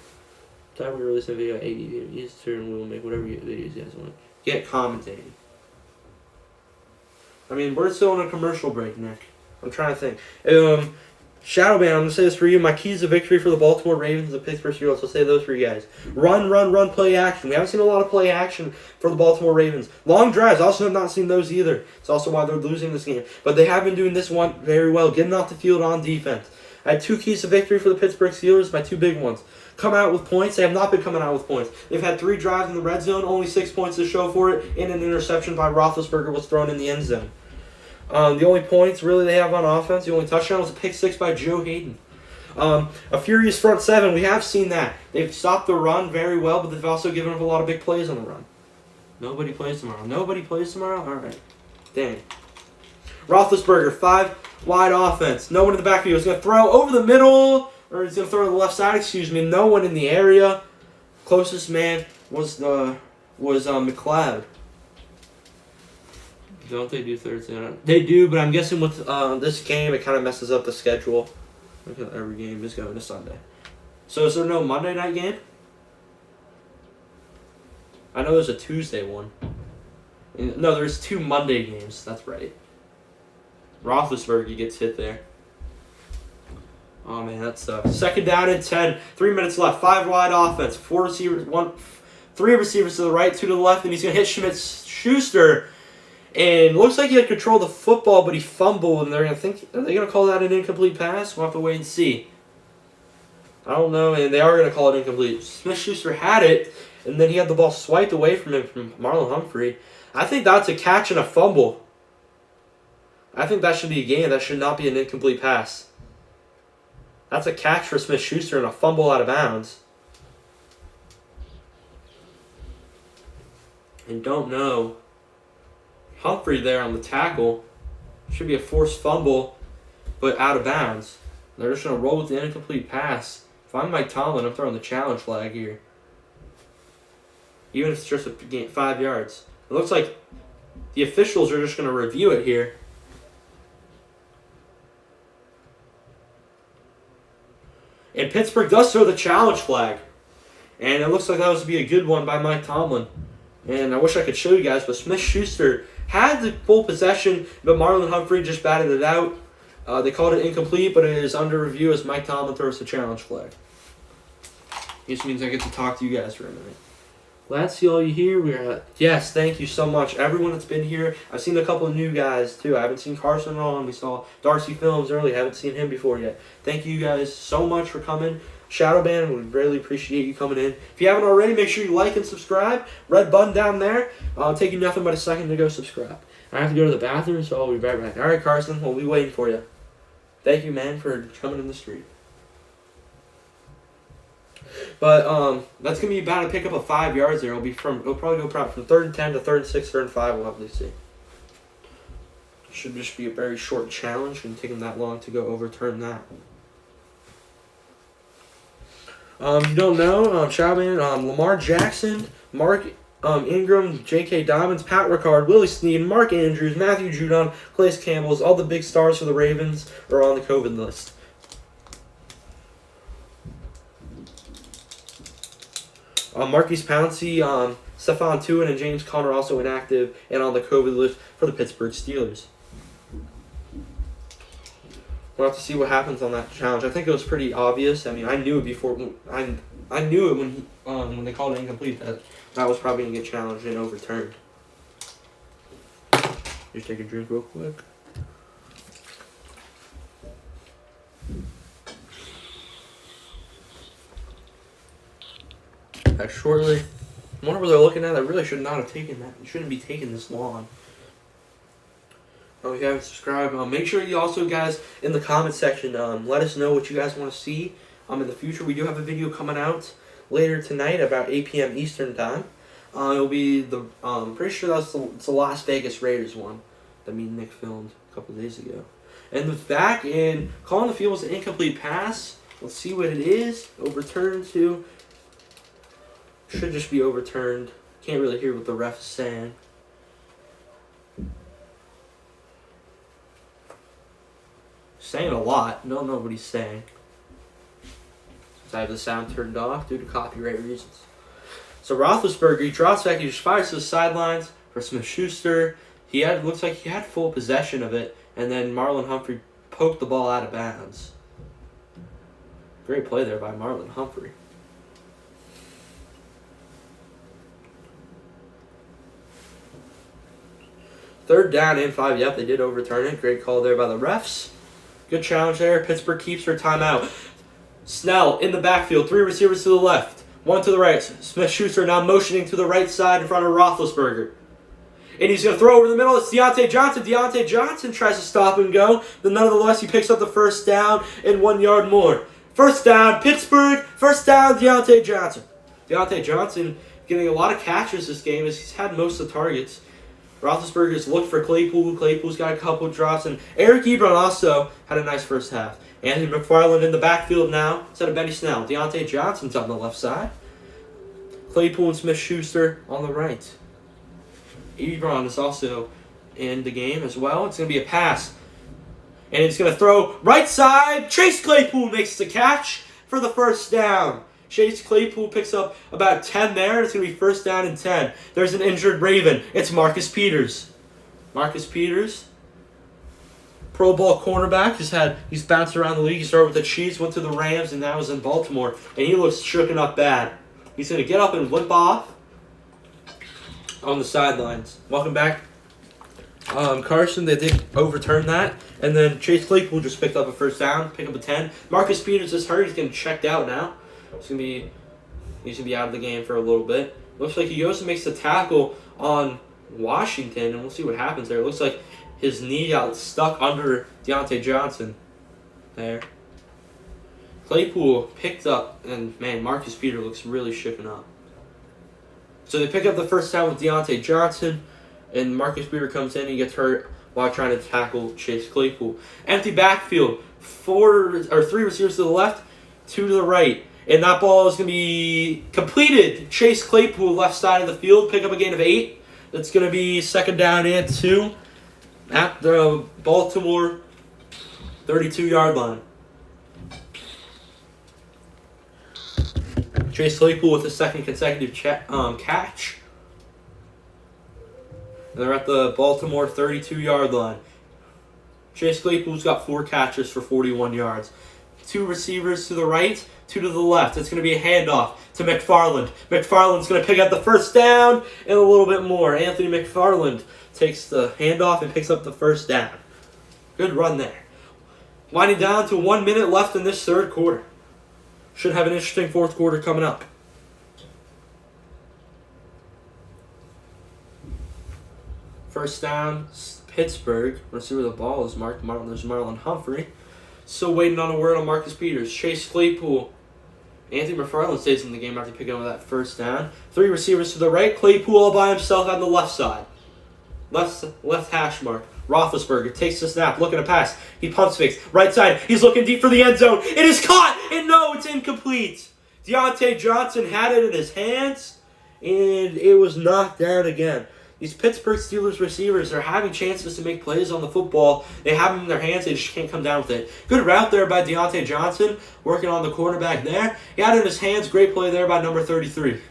Time we release a video at 80 views, turn we will make whatever videos you guys want. Get commentating. I mean, we're still in a commercial break, Nick. I'm trying to think. Shadowban, I'm going to say this for you. My keys to victory for the Baltimore Ravens and the Pittsburgh Steelers. I'll say those for you guys. Run, play action. We haven't seen a lot of play action for the Baltimore Ravens. Long drives, also have not seen those either. It's also why they're losing this game. But they have been doing this one very well, getting off the field on defense. I had 2 keys to victory for the Pittsburgh Steelers, my 2 big ones. Come out with points. They have not been coming out with points. They've had 3 drives in the red zone, only 6 points to show for it, and an interception by Roethlisberger was thrown in the end zone. The only points really they have on offense, the only touchdown was a pick 6 by Joe Hayden. A furious front 7, we have seen that. They've stopped the run very well, but they've also given up a lot of big plays on the run. Nobody plays tomorrow? All right. Dang. Roethlisberger, 5 wide offense. No one in the backfield. He's going to throw over the middle, or he's going to throw to the left side, No one in the area. Closest man was McLeod. Don't they do Thursday? They do, but I'm guessing with this game, it kind of messes up the schedule. Because every game is going to Sunday. So is there no Monday night game? I know there's a Tuesday one. No, there's 2 Monday games. That's right. Roethlisberger gets hit there. Oh, man, that sucks. 2nd down and 10. 3 minutes left. 5 wide offense. 4 receivers. 3 receivers to the right, 2 to the left, and he's going to hit Smith-Schuster. And looks like he had control of the football, but he fumbled, and they're going to think, are they going to call that an incomplete pass? We'll have to wait and see. I don't know, and they are going to call it incomplete. Smith-Schuster had it, and then he had the ball swiped away from him from Marlon Humphrey. I think that's a catch and a fumble. I think that should be a game. That should not be an incomplete pass. That's a catch for Smith-Schuster and a fumble out of bounds. And don't know. Humphrey there on the tackle. Should be a forced fumble, but out of bounds. They're just going to roll with the incomplete pass. If I'm Mike Tomlin, I'm throwing the challenge flag here. Even if it's just 5 yards. It looks like the officials are just going to review it here. And Pittsburgh does throw the challenge flag. And it looks like that was to be a good one by Mike Tomlin. And I wish I could show you guys, but Smith-Schuster had the full possession, but Marlon Humphrey just batted it out. They called it incomplete, but it is under review as Mike Tomlin throws the challenge flag. This means I get to talk to you guys for a minute. Glad to see all you here. Yes, thank you so much. Everyone that's been here. I've seen a couple of new guys, too. I haven't seen Carson on. We saw Darcy Films early. I haven't seen him before yet. Thank you guys so much for coming. Shadowban, we really appreciate you coming in. If you haven't already, make sure you like and subscribe. Red button down there. It'll take you nothing but a second to go subscribe. I have to go to the bathroom, so I'll be right back. All right, Carson, we'll be waiting for you. Thank you, man, for coming in the street. But that's gonna be about to pick up a 5 yards there. It'll probably go from 3rd and 10 to 3rd and 6, 3rd and 5. We'll have to see. Should just be a very short challenge. Shouldn't take him that long to go overturn that. If you don't know, Lamar Jackson, Mark Ingram, J.K. Dobbins, Pat Ricard, Willie Snead, Mark Andrews, Matthew Judon, Calais Campbell's, all the big stars for the Ravens are on the COVID list. Marquise Pouncey, Stephon Tuitt, and James Conner also inactive and on the COVID list for the Pittsburgh Steelers. We'll have to see what happens on that challenge. I think it was pretty obvious. I mean, I knew it before. I knew it when they called it incomplete that was probably going to get challenged and overturned. Just take a drink real quick. Back shortly. I wonder what they're looking at. I really should not have taken that. It shouldn't be taking this long. If you haven't subscribed, make sure you also, guys, in the comment section, let us know what you guys want to see in the future. We do have a video coming out later tonight about 8 p.m. Eastern time. It'll be pretty sure it's the Las Vegas Raiders one that me and Nick filmed a couple of days ago. And with back and calling the field was an incomplete pass. Let's see what it is. Overturned to. Should just be overturned. Can't really hear what the ref is saying. Saying a lot. Don't know what he's saying. Since I have the sound turned off due to copyright reasons. So Roethlisberger, he drops back, he just fires to the sidelines for Smith-Schuster. Looks like he had full possession of it, and then Marlon Humphrey poked the ball out of bounds. Great play there by Marlon Humphrey. Third down and 5. Yep, they did overturn it. Great call there by the refs. Good challenge there. Pittsburgh keeps her timeout. Snell in the backfield. 3 receivers to the left. 1 to the right. Smith-Schuster now motioning to the right side in front of Roethlisberger. And he's going to throw over the middle. It's Deontay Johnson. Deontay Johnson tries to stop and go. But nonetheless, he picks up the first down and 1 yard more. First down, Pittsburgh. First down, Deontay Johnson. Deontay Johnson getting a lot of catches this game as he's had most of the targets. Roethlisberger's looked for Claypool. Claypool's got a couple of drops. And Eric Ebron also had a nice first half. Anthony McFarland in the backfield now instead of Benny Snell. Deontay Johnson's on the left side. Claypool and Smith-Schuster on the right. Ebron is also in the game as well. It's going to be a pass. And it's going to throw right side. Chase Claypool makes the catch for the first down. Chase Claypool picks up about 10 there. It's going to be first down and 10. There's an injured Raven. It's Marcus Peters. Marcus Peters, Pro Bowl cornerback. He's bounced around the league. He started with the Chiefs, went to the Rams, and now is in Baltimore. And he looks shooken up bad. He's going to get up and limp off on the sidelines. Welcome back. Carson, they did overturn that. And then Chase Claypool just picked up a first down, pick up a 10. Marcus Peters is hurt. He's getting checked out now. He's gonna be out of the game for a little bit. Looks like he goes and makes the tackle on Washington, and we'll see what happens there. It looks like his knee got stuck under Deontay Johnson there. Claypool picked up, and man, Marcus Peters looks really shooken up. So they pick up the first down with Deontay Johnson, and Marcus Peters comes in and he gets hurt while trying to tackle Chase Claypool. Empty backfield, 3 receivers to the left, 2 to the right. And that ball is going to be completed. Chase Claypool, left side of the field, pick up a gain of 8. That's going to be second down and 2 at the Baltimore 32-yard line. Chase Claypool with his second consecutive catch. And they're at the Baltimore 32-yard line. Chase Claypool's got 4 catches for 41 yards. 2 receivers to the right, 2 to the left. It's going to be a handoff to McFarland. McFarland's going to pick up the first down and a little bit more. Anthony McFarland takes the handoff and picks up the first down. Good run there. Winding down to 1 minute left in this third quarter. Should have an interesting fourth quarter coming up. First down, Pittsburgh. Let's see where the ball is marked. There's Marlon Humphrey. Still waiting on a word on Marcus Peters. Chase Claypool Anthony McFarland stays in the game after picking up that first down. 3 receivers to the right. Claypool all by himself on the left side. Left hash mark. Roethlisberger takes the snap, looking to pass. He pumps fakes. Right side. He's looking deep for the end zone. It is caught! And no, it's incomplete. Deontay Johnson had it in his hands, and it was knocked down again. These Pittsburgh Steelers receivers are having chances to make plays on the football. They have them in their hands. They just can't come down with it. Good route there by Deontay Johnson, working on the quarterback there. He had it in his hands. Great play there by number 33.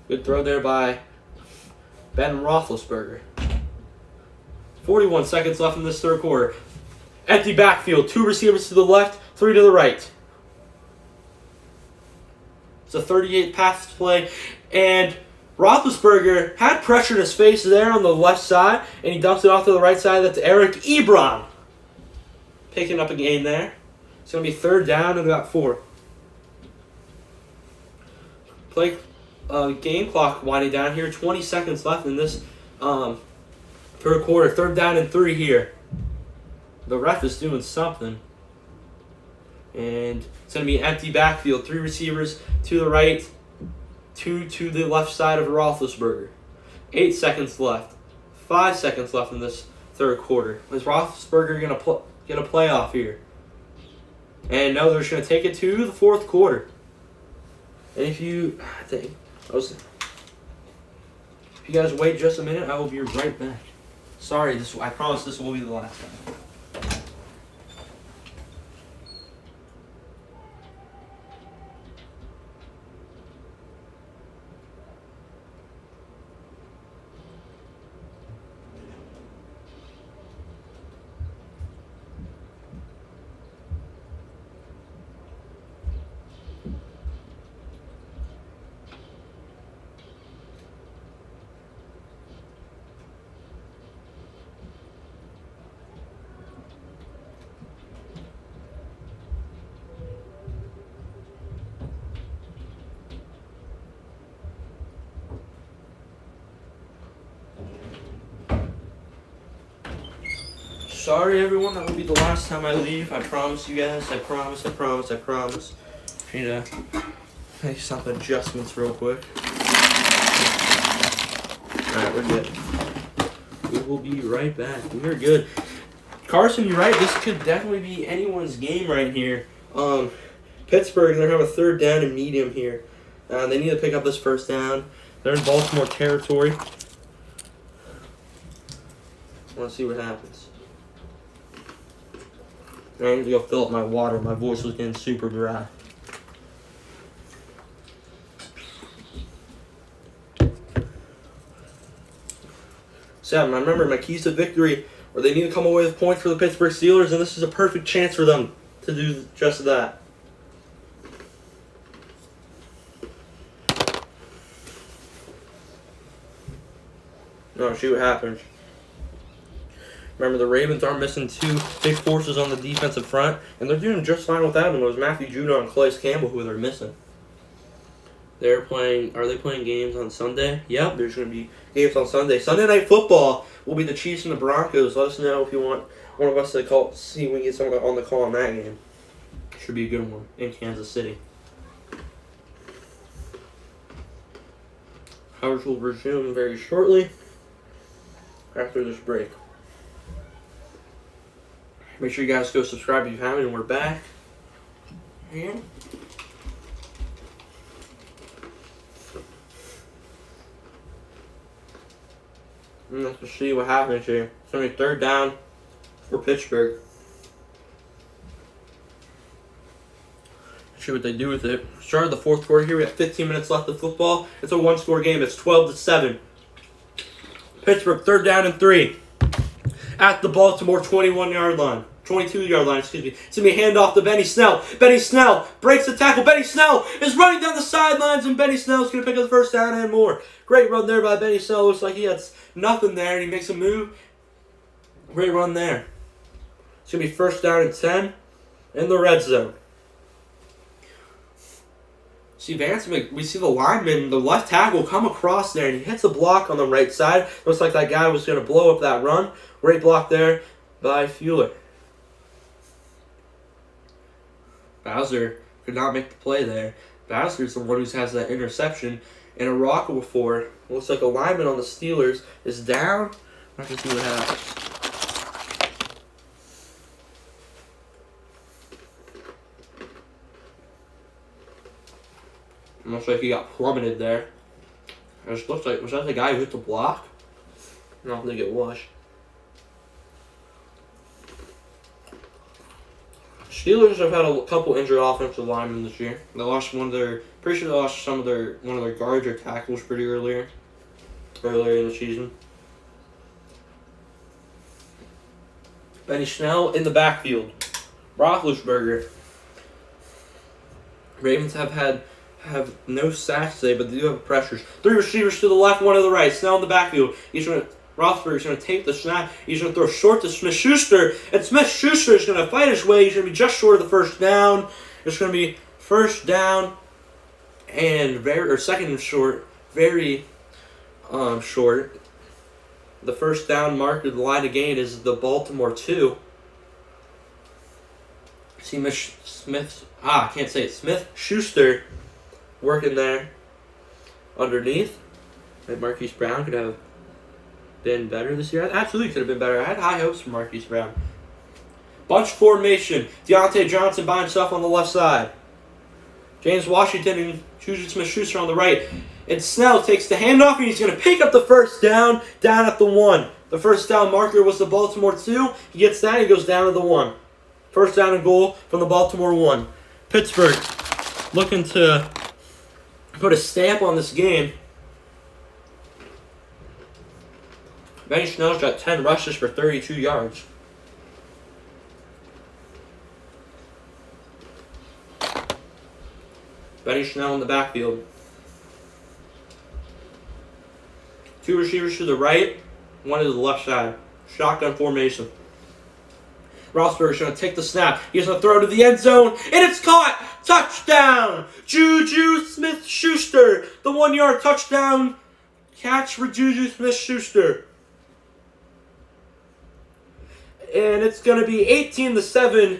Good throw there by Ben Roethlisberger. 41 seconds left in this third quarter. Empty backfield. 2 receivers to the left, 3 to the right. It's a 38 pass play. And Roethlisberger had pressure in his face there on the left side, and he dumps it off to the right side. That's Eric Ebron picking up a gain there. It's going to be third down and about 4. Game clock winding down here. 20 seconds left in this third quarter. Third down and 3 here. The ref is doing something. And it's going to be an empty backfield. 3 receivers to the right, 2 to the left side of Roethlisberger. 8 seconds left. 5 seconds left in this third quarter. Is Roethlisberger going to get a playoff here? And no, they're just going to take it to the fourth quarter. And if you guys wait just a minute, I will be right back. Sorry, I promise this will be the last time. Sorry, everyone. That will be the last time I leave. I promise you guys. I promise. Need to make some adjustments real quick. Alright, we're good. We will be right back. We're good. Carson, you're right. This could definitely be anyone's game right here. Pittsburgh, they're going to have a third down and medium here. They need to pick up this first down. They're in Baltimore territory. I want to see what happens. I need to go fill up my water. My voice was getting super dry. Seven. I remember my keys to victory, or they need to come away with points for the Pittsburgh Steelers, and this is a perfect chance for them to do just that. No, see what happens. Remember, the Ravens are missing 2 big forces on the defensive front, and they're doing just fine without them. It was Matthew Judon and Calais Campbell who they're missing. Are they playing games on Sunday? Yep, there's going to be games on Sunday. Sunday Night Football will be the Chiefs and the Broncos. Let us know if you want one of us to see if we can get someone on the call on that game. Should be a good one in Kansas City. Coverage will resume very shortly after this break. Make sure you guys go subscribe if you haven't, and we're back. And let's see what happens here. It's going to be third down for Pittsburgh. See what they do with it. Start of the fourth quarter here. We have 15 minutes left of football. It's a one-score game. It's 12-7. Pittsburgh, third down and 3. At the Baltimore 22-yard line, excuse me. It's going to be a handoff to Benny Snell. Benny Snell breaks the tackle. Benny Snell is running down the sidelines, and Benny Snell is going to pick up the first down and more. Great run there by Benny Snell. Looks like he has nothing there, and he makes a move. Great run there. It's going to be first down and 10 in the red zone. See we see the lineman, the left tackle, come across there, and he hits the block on the right side. Looks like that guy was going to blow up that run. Great block there by Fuller. Bowser could not make the play there. Bowser's the one who has that interception and a rock before. Looks like a lineman on the Steelers is down. Let's see what happens. Looks like he got plummeted there. It just looks like, was that the guy who hit the block? I don't think it was. Steelers have had a couple injured offensive linemen this year. They lost one of their, pretty sure they lost one of their guards or tackles pretty earlier in the season. Benny Snell in the backfield. Roethlisberger. Ravens have no sacks today, but they do have pressures. 3 receivers to the left, 1 to the right. Snell in the backfield. Roethlisberger's going to take the snap. He's going to throw short to Smith-Schuster. And Smith-Schuster is going to fight his way. He's going to be just short of the first down. It's going to be first down and second and short. Very short. The first down marker, the line of gain is the Baltimore 2. See Smith-Schuster working there underneath. And Marquise Brown could have been better this year. Absolutely could have been better. I had high hopes for Marquise Brown. Bunch formation. Deontay Johnson by himself on the left side. James Washington and Juju Smith-Schuster on the right. And Snell takes the handoff and he's going to pick up the first down at the 1. The first down marker was the Baltimore 2. He gets that and he goes down to the 1. First down and goal from the Baltimore 1. Pittsburgh looking to put a stamp on this game. Benny Snell's got 10 rushes for 32 yards. Benny Snell in the backfield. 2 receivers to the right, 1 to the left side. Shotgun formation. Roethlisberger's going to take the snap. He's going to throw to the end zone, and it's caught! Touchdown! Juju Smith-Schuster. The 1-yard touchdown catch for Juju Smith-Schuster. And it's going to be 18-7.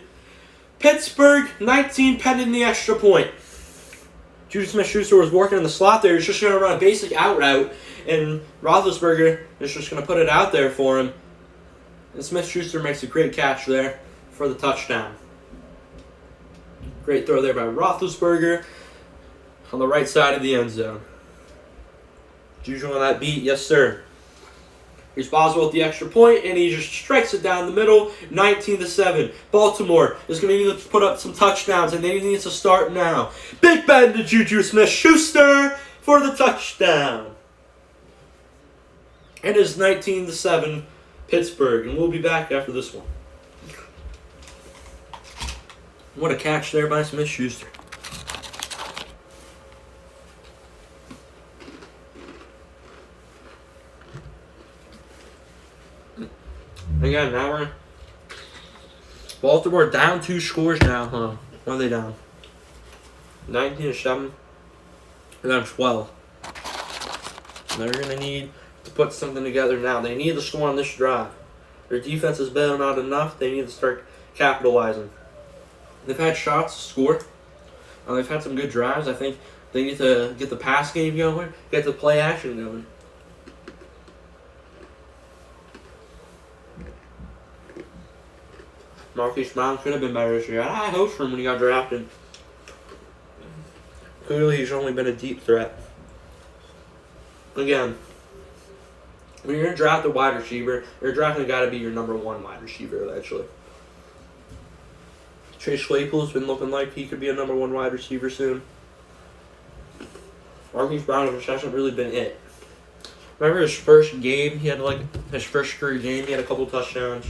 Pittsburgh, 19 pending the extra point. Juju Smith-Schuster was working in the slot there. He's just going to run a basic out route. And Roethlisberger is just going to put it out there for him. And Smith-Schuster makes a great catch there for the touchdown. Great throw there by Roethlisberger on the right side of the end zone. Juju on that beat, yes sir. Here's Boswell at the extra point, and he just strikes it down the middle, 19-7. Baltimore is going to need to put up some touchdowns, and they need to start now. Big Ben to Juju Smith-Schuster for the touchdown. It is 19-7 Pittsburgh, and we'll be back after this one. What a catch there by Smith-Schuster. Again, now we're Baltimore down 2 scores now, huh? What are they down? 19-7. They're down 12. They're gonna need to put something together now. They need to score on this drive. Their defense has been not enough. They need to start capitalizing. They've had shots to score. They've had some good drives. I think they need to get the pass game going, get the play action going. Marquise Brown could have been better this year. I had hopes for him when he got drafted. Clearly, he's only been a deep threat. Again, when you're going to draft a wide receiver, you're drafting a guy to be your number 1 wide receiver eventually. Chase Claypool's been looking like he could be a number 1 wide receiver soon. Marquise Brown just hasn't really been it. Remember his first game? He had his first career game. He had a couple touchdowns.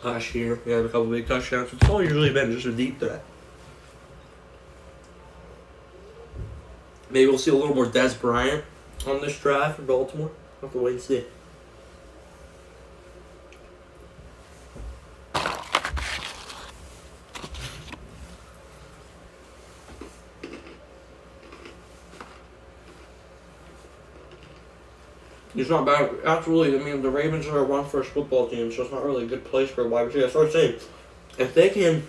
Last year, we had a couple big touchdowns. It's only really been just a deep threat. Maybe we'll see a little more Dez Bryant on this drive for Baltimore. We'll have to wait and see. It's not bad. Absolutely. I mean, the Ravens are a run-first football team, so it's not really a good place for a wide receiver. That's what I'm saying. If they can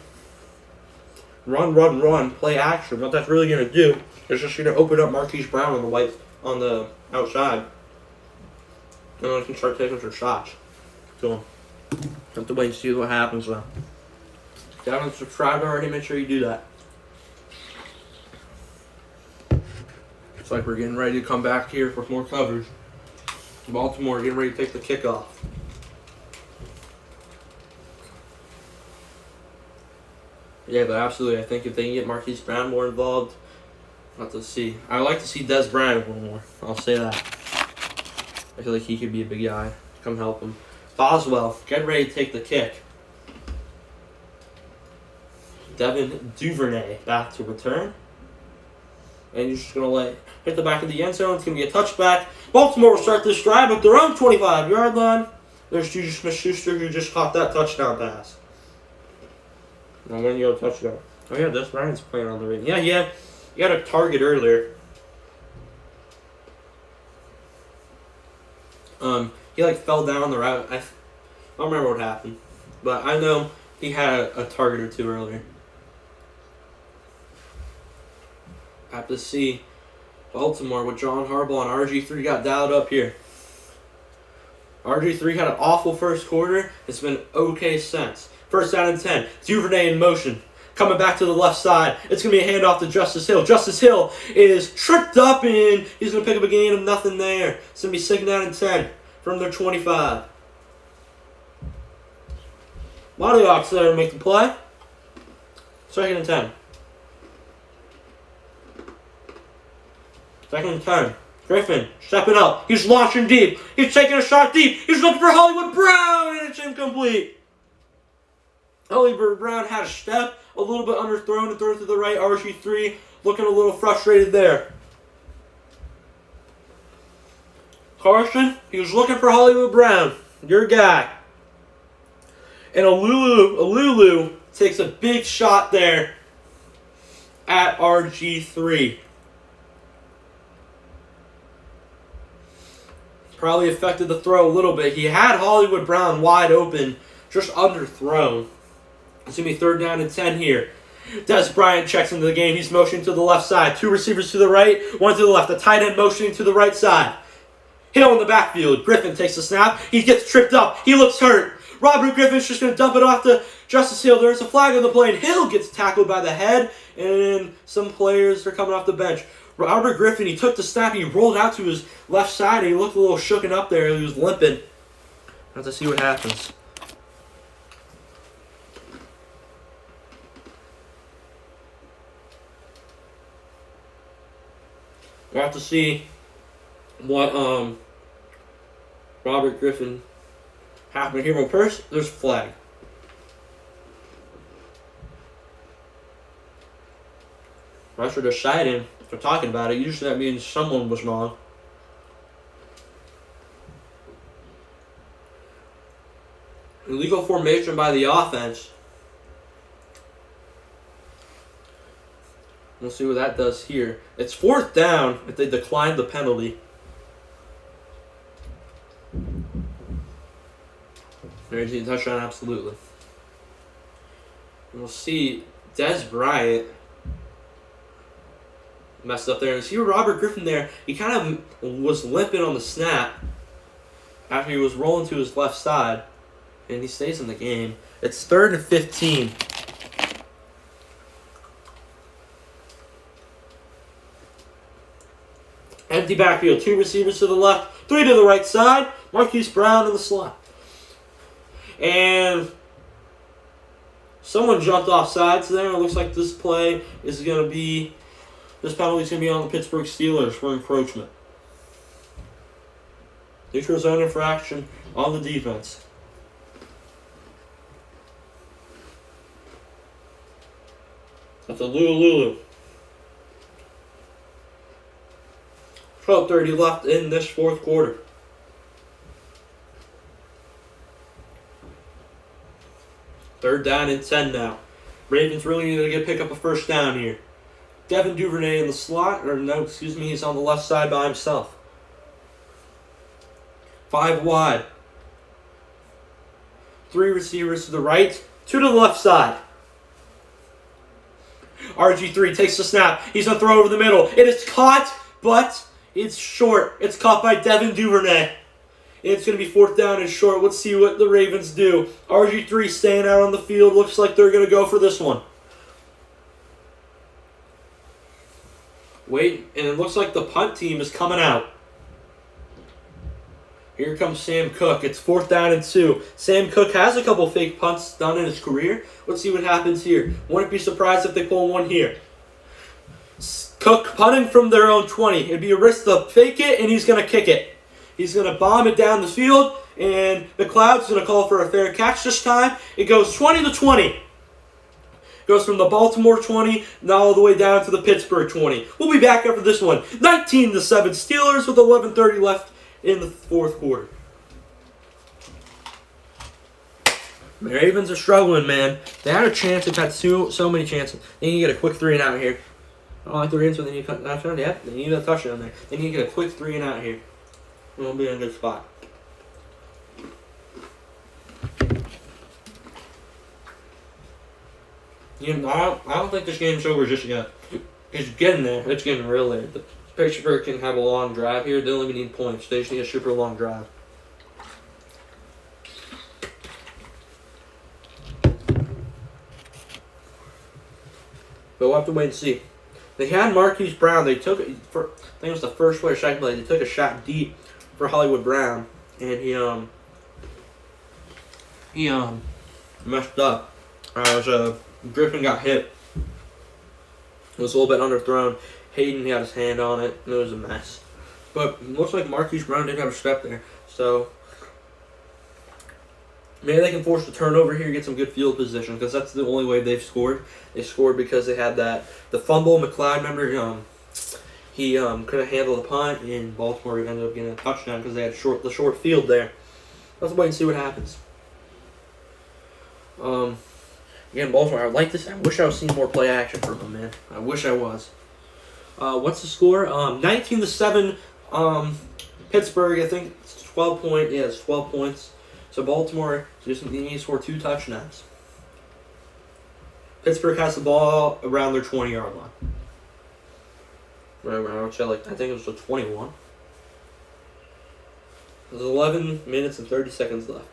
run, play action. What that's really going to do is just going to open up Marquise Brown on the outside. And then he can start taking some shots. So, have to wait and see what happens though. If you haven't subscribed already, make sure you do that. It's like we're getting ready to come back here for more coverage. Baltimore getting ready to take the kickoff. Yeah, but absolutely, I think if they can get Marquise Brown more involved, I'll have to see. I would like to see Des Bryant a little more. I'll say that. I feel like he could be a big guy. Come help him. Boswell, getting ready to take the kick. Devin Duvernay back to return. And he's just going to hit the back of the end zone. It's going to be a touchback. Baltimore will start this drive at their own 25-yard line. There's Juju Smith-Schuster who just caught that touchdown pass. And then you have a touchdown. Oh yeah, Des Bryant's playing on the ring. Yeah, he had a target earlier. He fell down the route. I don't remember what happened, but I know he had a target or two earlier. I have to see Baltimore with John Harbaugh and RG3 got dialed up here. RG3 had an awful first quarter. It's been okay since. First down and 10. Duvernay in motion. Coming back to the left side. It's going to be a handoff to Justice Hill. Justice Hill is tripped up and he's going to pick up a gain of nothing there. It's going to be 2nd down and 10 from their 25. Montauk there to make the play. 2nd and 10. 2nd and 10. Griffin stepping up. He's launching deep. He's taking a shot deep. He's looking for Hollywood Brown and it's incomplete. Hollywood Brown had a step, a little bit underthrown and thrown to the right. RG3 looking a little frustrated there. Carson, he was looking for Hollywood Brown, your guy. And Alulu takes a big shot there at RG3. Probably affected the throw a little bit. He had Hollywood Brown wide open, just underthrown. It's going to be 3rd down and 10 here. Des Bryant checks into the game. He's motioning to the left side. 2 receivers to the right, 1 to the left. The tight end motioning to the right side. Hill in the backfield. Griffin takes the snap. He gets tripped up. He looks hurt. Robert Griffin's just going to dump it off to Justice Hill. There's a flag on the play, and Hill gets tackled by the head, and some players are coming off the bench. Robert Griffin, he took the snap. He rolled out to his left side, and he looked a little shooken up there. He was limping. Have to see what happens. We'll have to see what Robert Griffin happened here. But first, there's a flag. After deciding, if they're talking about it, usually that means someone was wrong. Illegal formation by the offense. We'll see what that does here. It's 4th down if they decline the penalty. There's a touchdown, absolutely. And we'll see Des Bryant messed up there. And see Robert Griffin there. He kind of was limping on the snap after he was rolling to his left side. And he stays in the game. It's 3rd and 15. Empty backfield. 2 receivers to the left, 3 to the right side. Marquise Brown in the slot. And someone jumped off sides there. It looks like this play is going to be, this penalty is going to be on the Pittsburgh Steelers for encroachment. Neutral zone infraction on the defense. That's a Lulu. 12:30 left in this 4th quarter. Third down and 10 now. Ravens really need to pick up a first down here. Devin Duvernay in the slot, he's on the left side by himself. 5 wide. 3 receivers to the right, 2 to the left side. RG3 takes the snap. He's going to throw over the middle. It is caught, but it's short. It's caught by Devin Duvernay. It's going to be 4th down and short. Let's see what the Ravens do. RG3 staying out on the field. Looks like they're going to go for this one. Wait, and it looks like the punt team is coming out. Here comes Sam Cook. It's 4th down and 2. Sam Cook has a couple fake punts done in his career. Let's see what happens here. Wouldn't be surprised if they pull one here. Cook punting from their own 20. It'd be a risk to fake it, and he's going to kick it. He's going to bomb it down the field, and McLeod's going to call for a fair catch this time. It goes 20-20. Goes from the Baltimore 20 now all the way down to the Pittsburgh 20. We'll be back after this one. 19-7 Steelers with 11:30 left in the 4th quarter. The Ravens are struggling, man. They had a chance. They've had so many chances. They need to get a quick 3 and out here. I don't like the Ravens, but they need a touchdown. Yeah, they need a touchdown there. They need to get a quick 3 and out here. We'll be in a good spot. You know, I don't think this game's over just yet. It's getting there. It's getting real there. The Pittsburgh can have a long drive here. They don't even need points. They just need a super long drive. But we'll have to wait and see. They had Marquise Brown. They took it for, I think it was the first play or second play. They took a shot deep for Hollywood Brown, and he messed up. Griffin got hit. It was a little bit underthrown. Hayden had his hand on it, and it was a mess. But it looks like Marquise Brown did have a step there, so maybe they can force the turnover here, get some good field position, because that's the only way they've scored. They scored because they had the fumble. McLeod, remember, he couldn't handle the punt, and Baltimore ended up getting a touchdown because they had the short field there. Let's wait and see what happens. Again, Baltimore, I like this. I wish I was seeing more play action from them, man. I wish I was. What's the score? 19-7. Pittsburgh, I think it's 12 point. Yeah, it's 12 points. So Baltimore just need to score 2 touchdowns. Pittsburgh has the ball around their 20-yard line. I think it was the 21. There's 11 minutes and 30 seconds left.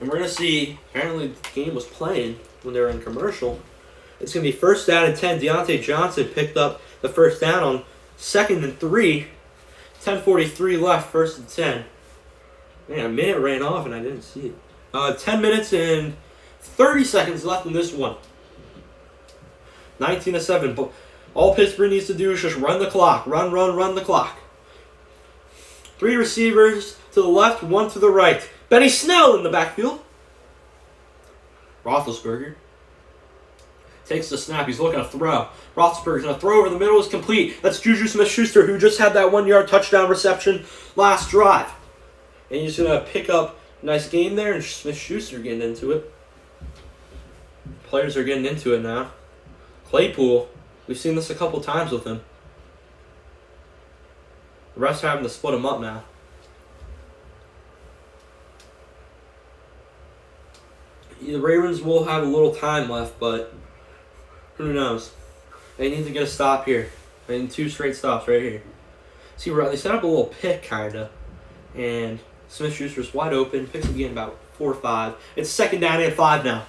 And we're going to see, apparently the game was playing when they were in commercial. It's going to be 1st down and 10. Deontay Johnson picked up the 1st down on 2nd and 3. 10:43 left, 1st and 10. Man, a minute ran off and I didn't see it. 10 minutes and 30 seconds left in this one. 19-7. But all Pittsburgh needs to do is just run the clock. Run the clock. 3 receivers to the left, 1 to the right. Benny Snell in the backfield. Roethlisberger takes the snap. He's looking to throw. Roethlisberger's going to throw over the middle. Is complete. That's Juju Smith-Schuster, who just had that 1-yard touchdown reception last drive. And he's going to pick up a nice game there, and Smith-Schuster getting into it. Players are getting into it now. Claypool, we've seen this a couple times with him. The refs are having to split him up now. The Ravens will have a little time left, but who knows? They need to get a stop here. They need 2 straight stops right here. See, they set up a little pick, kind of. And Smith-Schuster's wide open. Picks up again about 4 or 5. It's 2nd down and 5 now.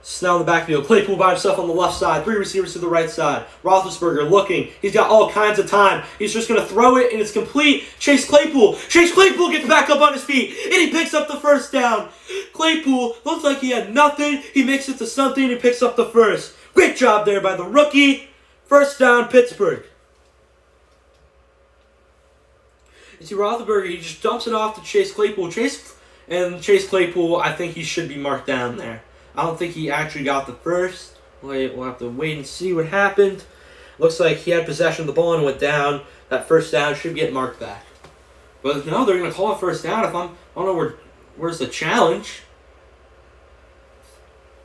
Snell in the backfield. Claypool by himself on the left side. 3 receivers to the right side. Roethlisberger looking. He's got all kinds of time. He's just going to throw it, and it's complete. Chase Claypool gets back up on his feet, and he picks up the 1st down. Claypool looks like he had nothing. He makes it to something, and he picks up the 1st. Great job there by the rookie. 1st down, Pittsburgh. You see, Roethlisberger, he just dumps it off to Chase Claypool. Chase Claypool, I think he should be marked down there. I don't think he actually got the 1st. We'll have to wait and see what happened. Looks like he had possession of the ball and went down. That 1st down should get marked back. But no, they're going to call it 1st down. I don't know where's the challenge.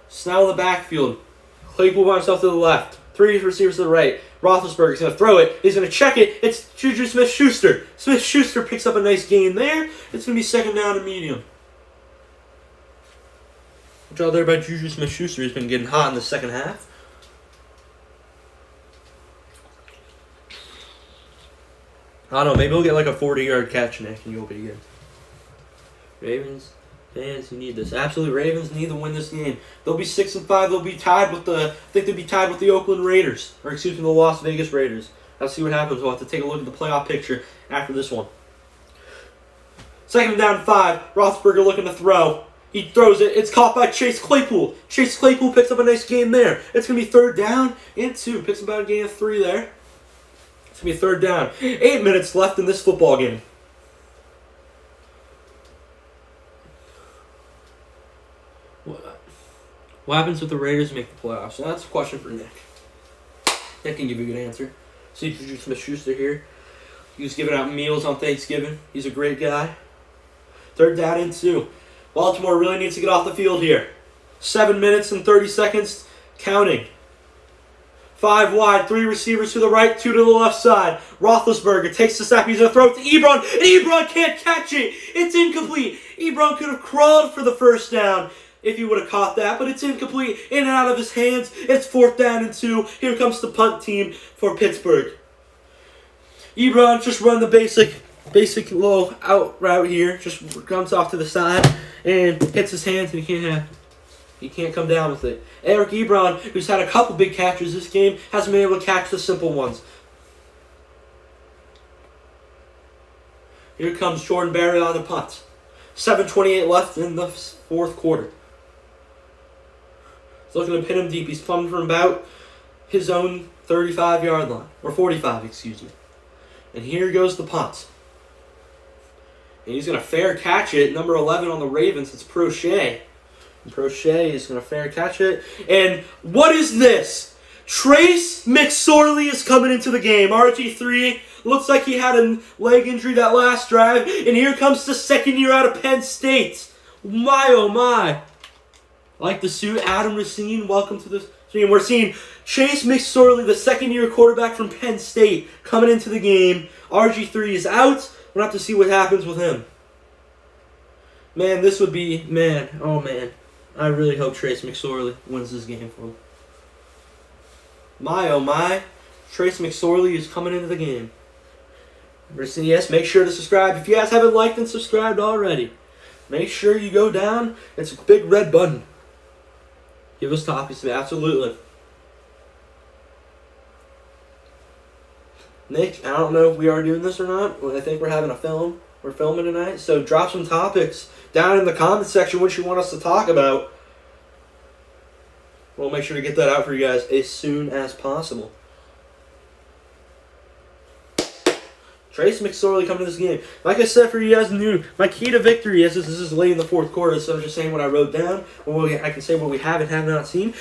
Snell in the backfield. Claypool by himself to the left. 3 receivers to the right. Roethlisberger's going to throw it. He's going to check it. It's Juju Smith-Schuster. Smith-Schuster picks up a nice gain there. It's going to be 2nd down and medium. Good job there by Juju Smith-Schuster. He's been getting hot in the second half. I don't know. Maybe we'll get like a 40-yard catch, Nick, and you'll be good. Ravens fans, you need this. Absolutely, Ravens need to win this game. They'll be 6-5. They'll be tied with the. I think they'll be tied with the Oakland Raiders, or excuse me, the Las Vegas Raiders. Let's see what happens. We'll have to take a look at the playoff picture after this one. 2nd and down 5. Roethlisberger looking to throw. He throws it. It's caught by Chase Claypool. Chase Claypool picks up a nice game there. It's going to be 3rd down and 2. Picks about a gain of 3 there. It's going to be 3rd down. 8 minutes left in this football game. What happens if the Raiders make the playoffs? So that's a question for Nick. Nick can give you a good answer. See Juju Smith-Schuster here. He was giving out meals on Thanksgiving. He's a great guy. 3rd down and 2. Baltimore really needs to get off the field here. 7 minutes and 30 seconds counting. 5 wide, 3 receivers to the right, 2 to the left side. Roethlisberger takes the snap. He's going to throw it to Ebron, and Ebron can't catch it. It's incomplete. Ebron could have crawled for the 1st down if he would have caught that, but it's incomplete. In and out of his hands. It's 4th down and 2. Here comes the punt team for Pittsburgh. Ebron just run the basic low out route here. Just comes off to the side and hits his hands, and he can't come down with it. Eric Ebron, who's had a couple big catches this game, hasn't been able to catch the simple ones. Here comes Jordan Berry on the punt. 7:28 left in the 4th quarter. He's looking to pin him deep. He's coming from about his own 35-yard line. Or 45, excuse me. And here goes the punt. And he's going to fair catch it. Number 11 on the Ravens, it's Prochet. And Prochet is going to fair catch it. And what is this? Trace McSorley is coming into the game. RG3 looks like he had a leg injury that last drive. And here comes the 2nd year out of Penn State. My, oh my. Like the suit, Adam Racine, welcome to the stream. We're seeing Chase McSorley, the 2nd year quarterback from Penn State, coming into the game. RG3 is out. We'll have to see what happens with him. Man, this would be, oh man. I really hope Trace McSorley wins this game for him. My, oh my. Trace McSorley is coming into the game. Yes, make sure to subscribe. If you guys haven't liked and subscribed already, make sure you go down. It's a big red button. Give us topics, absolutely. Nick, I don't know if we are doing this or not. I think we're having a film. We're filming tonight. So drop some topics down in the comment section what you want us to talk about. We'll make sure to get that out for you guys as soon as possible. Trace McSorley coming to this game. Like I said, for you guys new, my key to victory is this is late in the 4th quarter, so I'm just saying what I wrote down. I can say what we have not seen.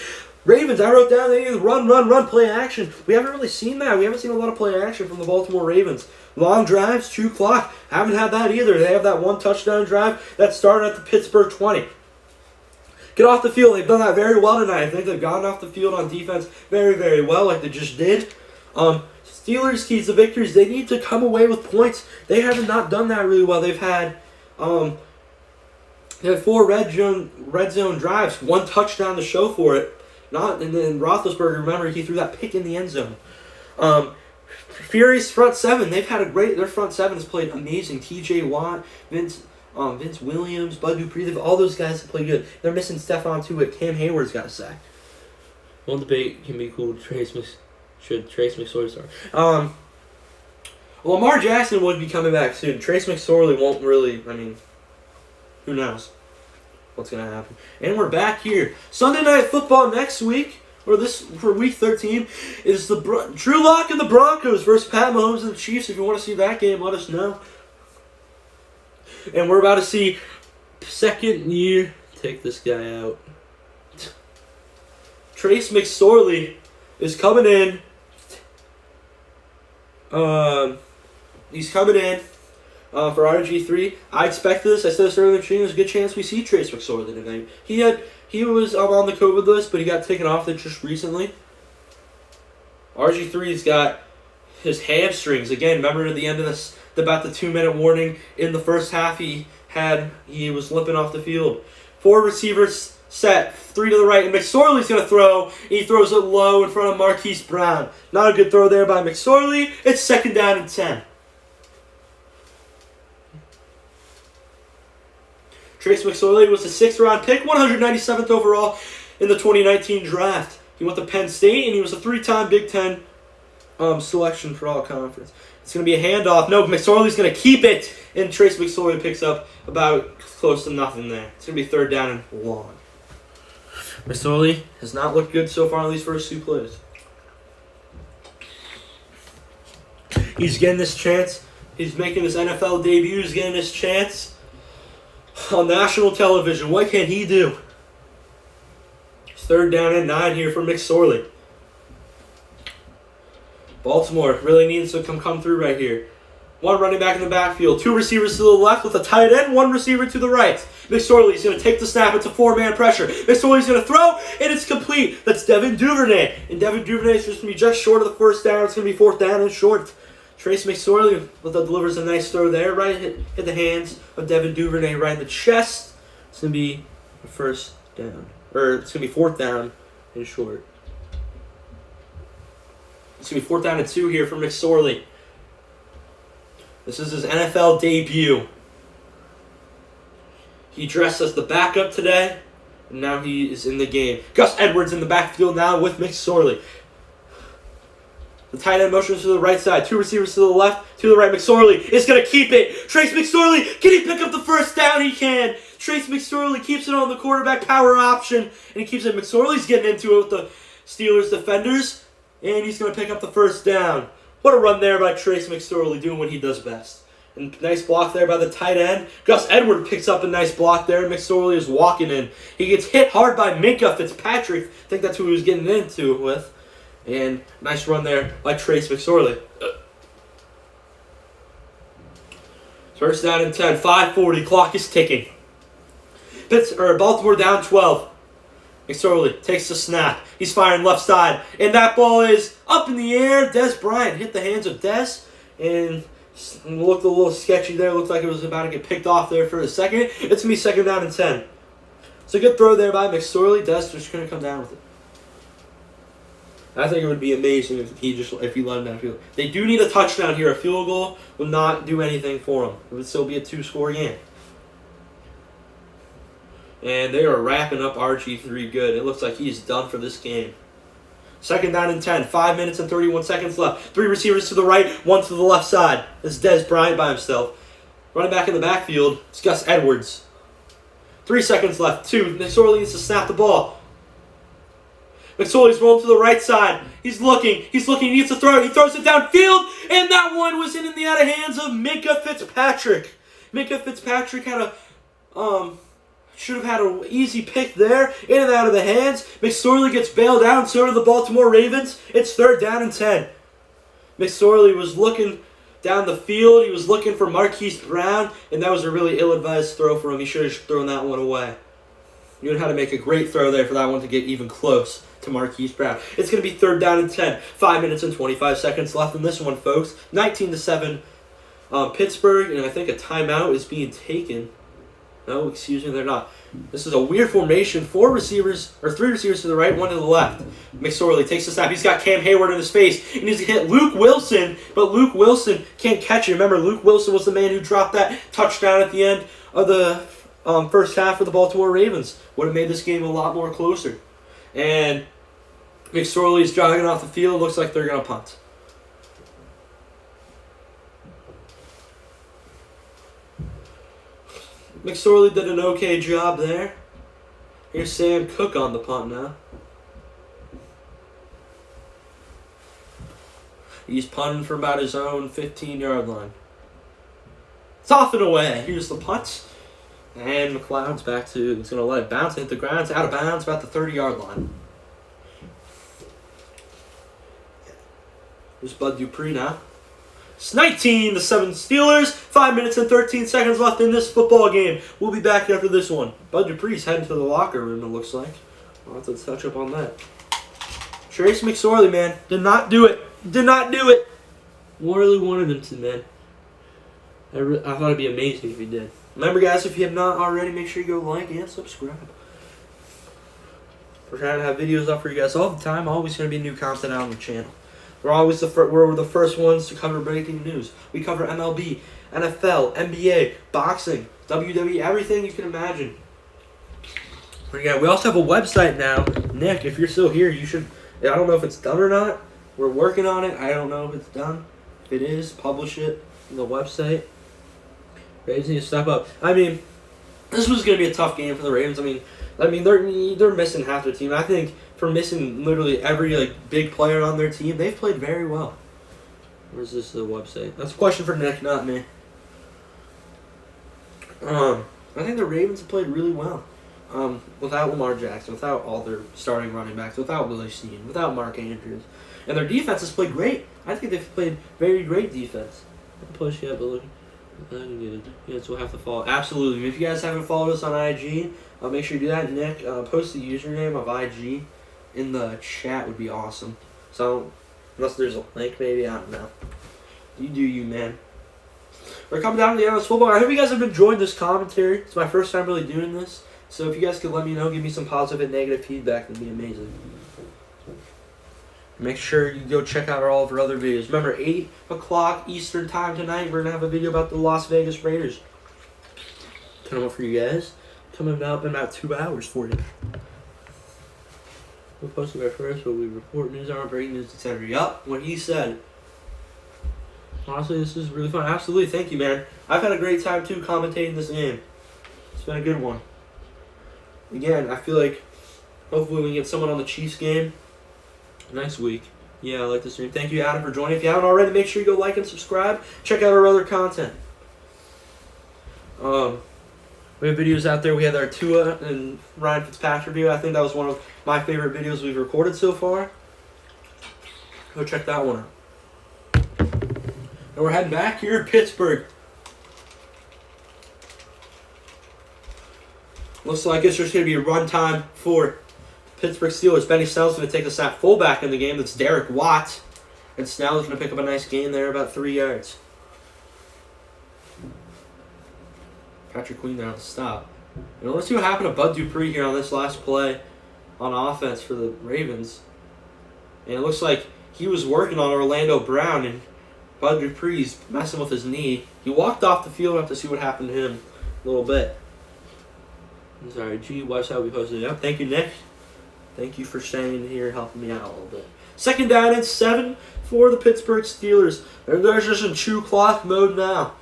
Ravens, I wrote down they need run, play action. We haven't really seen that. We haven't seen a lot of play action from the Baltimore Ravens. Long drives, 2 clock. Haven't had that either. They have that 1 touchdown drive that started at the Pittsburgh 20. Get off the field. They've done that very well tonight. I think they've gotten off the field on defense very, very well, like they just did. Steelers' keys to victories, they need to come away with points. They have not done that really well. They've had 4 red zone drives, 1 touchdown to show for it. And then Roethlisberger, remember, he threw that pick in the end zone. Fury's front 7, their front 7 has played amazing. T.J. Watt, Vince Williams, Bud Dupree, all those guys have played good. They're missing Stephon Tuitt. Cam Hayward's got a sack. One debate can be cool. Should Trace McSorley start? Lamar Jackson would be coming back soon. Trace McSorley won't really, who knows what's going to happen. And we're back here. Sunday Night Football next week, for week 13, is the Drew Lock and the Broncos versus Pat Mahomes and the Chiefs. If you want to see that game, let us know. And we're about to see 2nd year. Take this guy out. Trace McSorley is coming in. He's coming in for RG3. I expected this. I said this earlier in the stream. There's a good chance we see Trace McSorley tonight. He was on the COVID list, but he got taken off it just recently. RG3's got his hamstrings again. Remember at the end of this, about the 2-minute warning in the first half, he was limping off the field. 4 receivers set, 3 to the right, and McSorley's going to throw. He throws it low in front of Marquise Brown. Not a good throw there by McSorley. It's 2nd down and 10. Trace McSorley was a 6th-round pick, 197th overall in the 2019 draft. He went to Penn State, and he was a 3-time Big Ten selection for all conference. It's going to be a handoff. No, McSorley's going to keep it, and Trace McSorley picks up about close to nothing there. It's going to be 3rd down and long. McSorley has not looked good so far in these first 2 plays. He's getting this chance. He's making his NFL debut. He's getting his chance on national television. What can he do? It's 3rd down and 9 here for McSorley. Baltimore really needs to come through right here. 1 running back in the backfield. 2 receivers to the left with a tight end. 1 receiver to the right. McSorley's going to take the snap. It's a 4-man pressure. McSorley's going to throw, and it's complete. That's Devin Duvernay. And Devin Duvernay is just going to be just short of the 1st down. It's going to be 4th down and short. Trace McSorley delivers a nice throw there. Right hit the hands of Devin Duvernay right in the chest. It's going to be a 1st down. Or it's going to be 4th down and short. It's going to be 4th down and 2 here for McSorley. This is his NFL debut. He dressed as the backup today, and now he is in the game. Gus Edwards in the backfield now with McSorley. The tight end motions to the right side. 2 receivers to the left, to the right. McSorley is going to keep it. Trace McSorley, can he pick up the 1st down? He can. Trace McSorley keeps it on the quarterback power option, and he keeps it. McSorley's getting into it with the Steelers defenders, and he's going to pick up the 1st down. What a run there by Trace McSorley, doing what he does best. And nice block there by the tight end. Gus Edwards picks up a nice block there, and McSorley is walking in. He gets hit hard by Minka Fitzpatrick. I think that's who he was getting into it with. And nice run there by Trace McSorley. 1st down and 10. 5:40. Clock is ticking. Baltimore down 12. McSorley takes the snap. He's firing left side. And that ball is up in the air. Des Bryant hit the hands of Des. And looked a little sketchy there. Looked like it was about to get picked off there for a second. It's going to be 2nd down and 10. It's a good throw there by McSorley. Des just couldn't come down with it. I think it would be amazing if he let him downfield. They do need a touchdown here. A field goal will not do anything for them. It would still be a 2-score game. And they are wrapping up RG3 good. It looks like he's done for this game. 2nd down and 10. 5 minutes and 31 seconds left. 3 receivers to the right, 1 to the left side. It's Des Bryant by himself. Running back in the backfield, it's Gus Edwards. 3 seconds left. 2. McSorley needs to snap the ball. McSorley's rolling to the right side. He's looking. He needs to throw it. He throws it downfield, and that one was in the out of hands of Minka Fitzpatrick. Minka Fitzpatrick should have had an easy pick there, in and out of the hands. McSorley gets bailed out, so do the Baltimore Ravens. It's 3rd down and 10. McSorley was looking down the field. He was looking for Marquise Brown, and that was a really ill-advised throw for him. He should have thrown that one away. You know how to make a great throw there for that one to get even close to Marquise Brown. It's going to be 3rd down and 10. 5 minutes and 25 seconds left in this one, folks. 19-7 Pittsburgh, and I think a timeout is being taken. No, excuse me, they're not. This is a weird formation. 3 receivers to the right, 1 to the left. McSorley takes the snap. He's got Cam Hayward in his face. He needs to hit Luke Wilson, but Luke Wilson can't catch it. Remember, Luke Wilson was the man who dropped that touchdown at the end of the first half for the Baltimore Ravens. Would have made this game a lot more closer. And McSorley's jogging off the field. Looks like they're going to punt. McSorley did an okay job there. Here's Sam Cook on the punt now. He's punting from about his own 15-yard line. It's off and away. Here's the punt. And McLeod's back to, he's going to let it bounce and hit the ground. It's out of bounds about the 30-yard line. Here's Bud Dupree now. It's 19-7 Steelers. 5 minutes and 13 seconds left in this football game. We'll be back after this one. Bud Dupree's heading to the locker room, it looks like. I'll have to touch up on that. Trace McSorley, man. Did not do it. Did not do it. Really wanted him to, man. I thought it'd be amazing if he did. Remember, guys, if you have not already, make sure you go like and subscribe. We're trying to have videos up for you guys all the time. Always going to be new content out on the channel. We're the first ones to cover breaking news. We cover MLB, NFL, NBA, boxing, WWE, everything you can imagine. We also have a website now. Nick, if you're still here, you should. I don't know if it's done or not. We're working on it. I don't know if it's done. If it is, publish it on the website. Ravens need to step up. I mean, this was going to be a tough game for the Ravens. I mean, they're missing half their team. I think for missing literally every big player on their team, they've played very well. Where's this website? That's a question for Nick, not me. I think the Ravens have played really well. Without Lamar Jackson, without all their starting running backs, without Willie Steen, without Mark Andrews. And their defense has played great. I think they've played very great defense. Push, yeah, but look. Yeah, so we'll have to follow. Absolutely. If you guys haven't followed us on IG, make sure you do that. Nick, post the username of IG in the chat would be awesome. So, unless there's a link, maybe, I don't know. You do you, man. We're coming down to the end of this football. I hope you guys have enjoyed this commentary. It's my first time really doing this. So if you guys could let me know, give me some positive and negative feedback, that'd be amazing. Make sure you go check out all of our other videos. Remember, 8 o'clock Eastern time tonight, we're going to have a video about the Las Vegas Raiders. Coming up for you guys. Coming up in about 2 hours for you. We'll post it first, but we report news on breaking news, etc. Yup, what he said. Honestly, this is really fun. Absolutely, thank you, man. I've had a great time, too, commentating this game. It's been a good one. Again, I feel like hopefully we can get someone on the Chiefs game next week. Yeah, I like this stream. Thank you, Adam, for joining. If you haven't already, make sure you go like and subscribe. Check out our other content. We have videos out there. We had our Tua and Ryan Fitzpatrick video. I think that was one of my favorite videos we've recorded so far. Go check that one out. And we're heading back here to Pittsburgh. Looks like it's just going to be a run time for Pittsburgh Steelers. Benny Snell's going to take the snap fullback in the game. That's Derek Watt. And Snell's going to pick up a nice gain there, about 3 yards. Patrick Queen there on the stop. And let's see what happened to Bud Dupree here on this last play on offense for the Ravens. And it looks like he was working on Orlando Brown, and Bud Dupree's messing with his knee. He walked off the field. We'll have to see what happened to him a little bit. Sorry, website will be posted up. Thank you, Nick. Thank you for staying here, helping me out a little bit. 2nd down and 7 for the Pittsburgh Steelers. They're just in true clock mode now.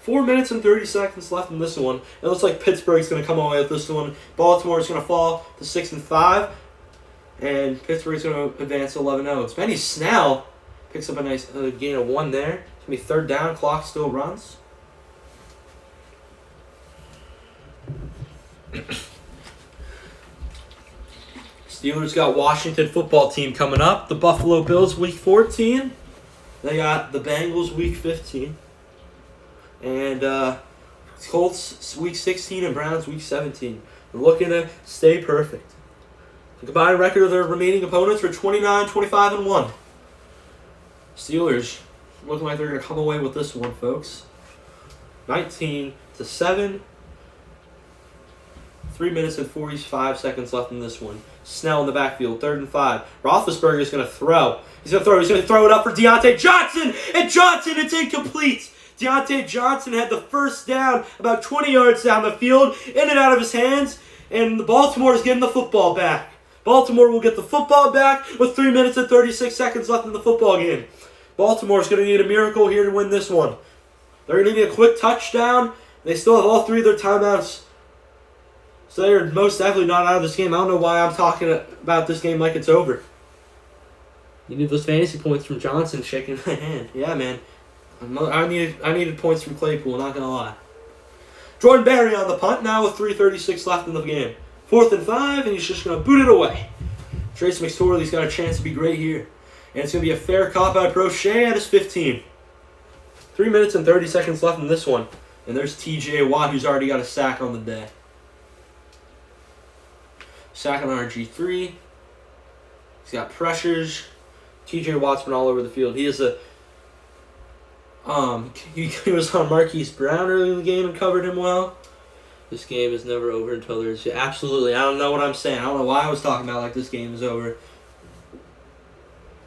4 minutes and 30 seconds left in this one. It looks like Pittsburgh's going to come away with this one. Baltimore's going to fall to 6-5. And Pittsburgh's going to advance to 11-0. It's Benny Snell picks up a nice gain of 1 there. It's going to be 3rd down. Clock still runs. Steelers got Washington football team coming up. The Buffalo Bills week 14. They got the Bengals week 15. And Colts week 16 and Browns week 17. They're looking to stay perfect. The combined record of their remaining opponents are 29, 25, and 1. Steelers looking like they're going to come away with this one, folks. 19-7. 3 minutes and 45 seconds left in this one. Snell in the backfield, 3rd and 5. Roethlisberger is going to throw. He's going to throw it up for Deontay Johnson. And Johnson, it's incomplete. Deontay Johnson had the first down about 20 yards down the field, in and out of his hands, and the Baltimore is getting the football back. Baltimore will get the football back with 3 minutes and 36 seconds left in the football game. Baltimore is going to need a miracle here to win this one. They're going to need a quick touchdown. They still have all 3 of their timeouts. So they're most definitely not out of this game. I don't know why I'm talking about this game like it's over. You need those fantasy points from Johnson shaking my hand. Yeah, man. I needed points from Claypool, not going to lie. Jordan Berry on the punt now with 3:36 left in the game. 4th and 5, and he's just going to boot it away. Trace McSorley's got a chance to be great here. And it's going to be a fair cop by Prochet at his 15. 3 minutes and 30 seconds left in this one. And there's T.J. Watt, who's already got a sack on the day. Sack on RG3. He's got pressures. T.J. Watt's been all over the field. He is a... He was on Marquise Brown early in the game and covered him well. This game is never over until there's... Absolutely. I don't know what I'm saying. I don't know why I was talking about like this game is over.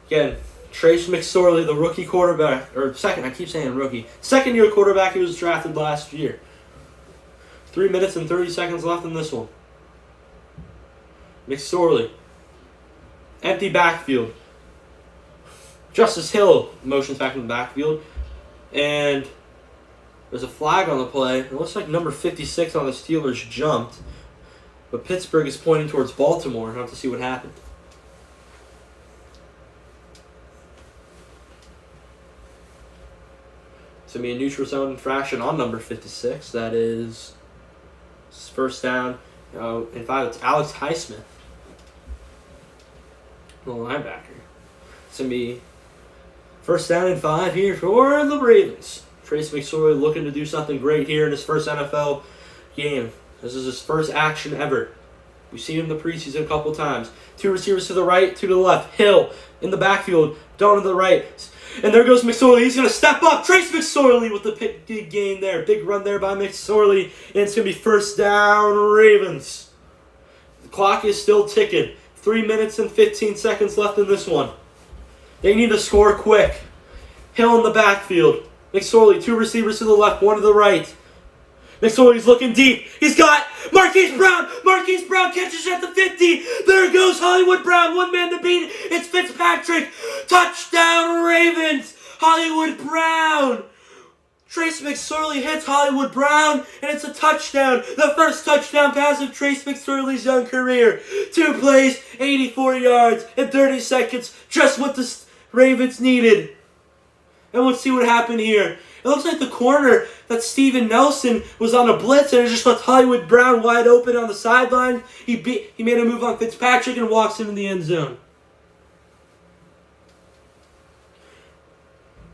Again, Trace McSorley, the rookie quarterback, or second, I keep saying rookie. Second-year quarterback, he was drafted last year. 3 minutes and 30 seconds left in this one. McSorley. Empty backfield. Justice Hill motions back in the backfield. And there's a flag on the play. It looks like number 56 on the Steelers jumped. But Pittsburgh is pointing towards Baltimore. We'll have to see what happened. It's going to be a neutral zone infraction on number 56. That is first down. In 5, it's Alex Highsmith, the linebacker. It's going to be first down and 5 here for the Ravens. Trace McSorley looking to do something great here in his first NFL game. This is his first action ever. We've seen him in the preseason a couple times. 2 receivers to the right, 2 to the left. Hill in the backfield, down to the right. And there goes McSorley. He's going to step up. Trace McSorley with the big gain there. Big run there by McSorley. And it's going to be first down, Ravens. The clock is still ticking. 3 minutes and 15 seconds left in this one. They need to score quick. Hill in the backfield. McSorley, 2 receivers to the left, 1 to the right. McSorley's looking deep. He's got Marquise Brown. Marquise Brown catches at the 50. There goes Hollywood Brown. 1 man to beat. It's Fitzpatrick. Touchdown, Ravens. Hollywood Brown. Trace McSorley hits Hollywood Brown, and it's a touchdown. The first touchdown pass of Trace McSorley's young career. 2 plays, 84 yards, and 30 seconds. Just what the Ravens needed. And let's see what happened here. It looks like the corner that Steven Nelson was on a blitz and it just left Hollywood Brown wide open on the sideline. He made a move on Fitzpatrick and walks into the end zone.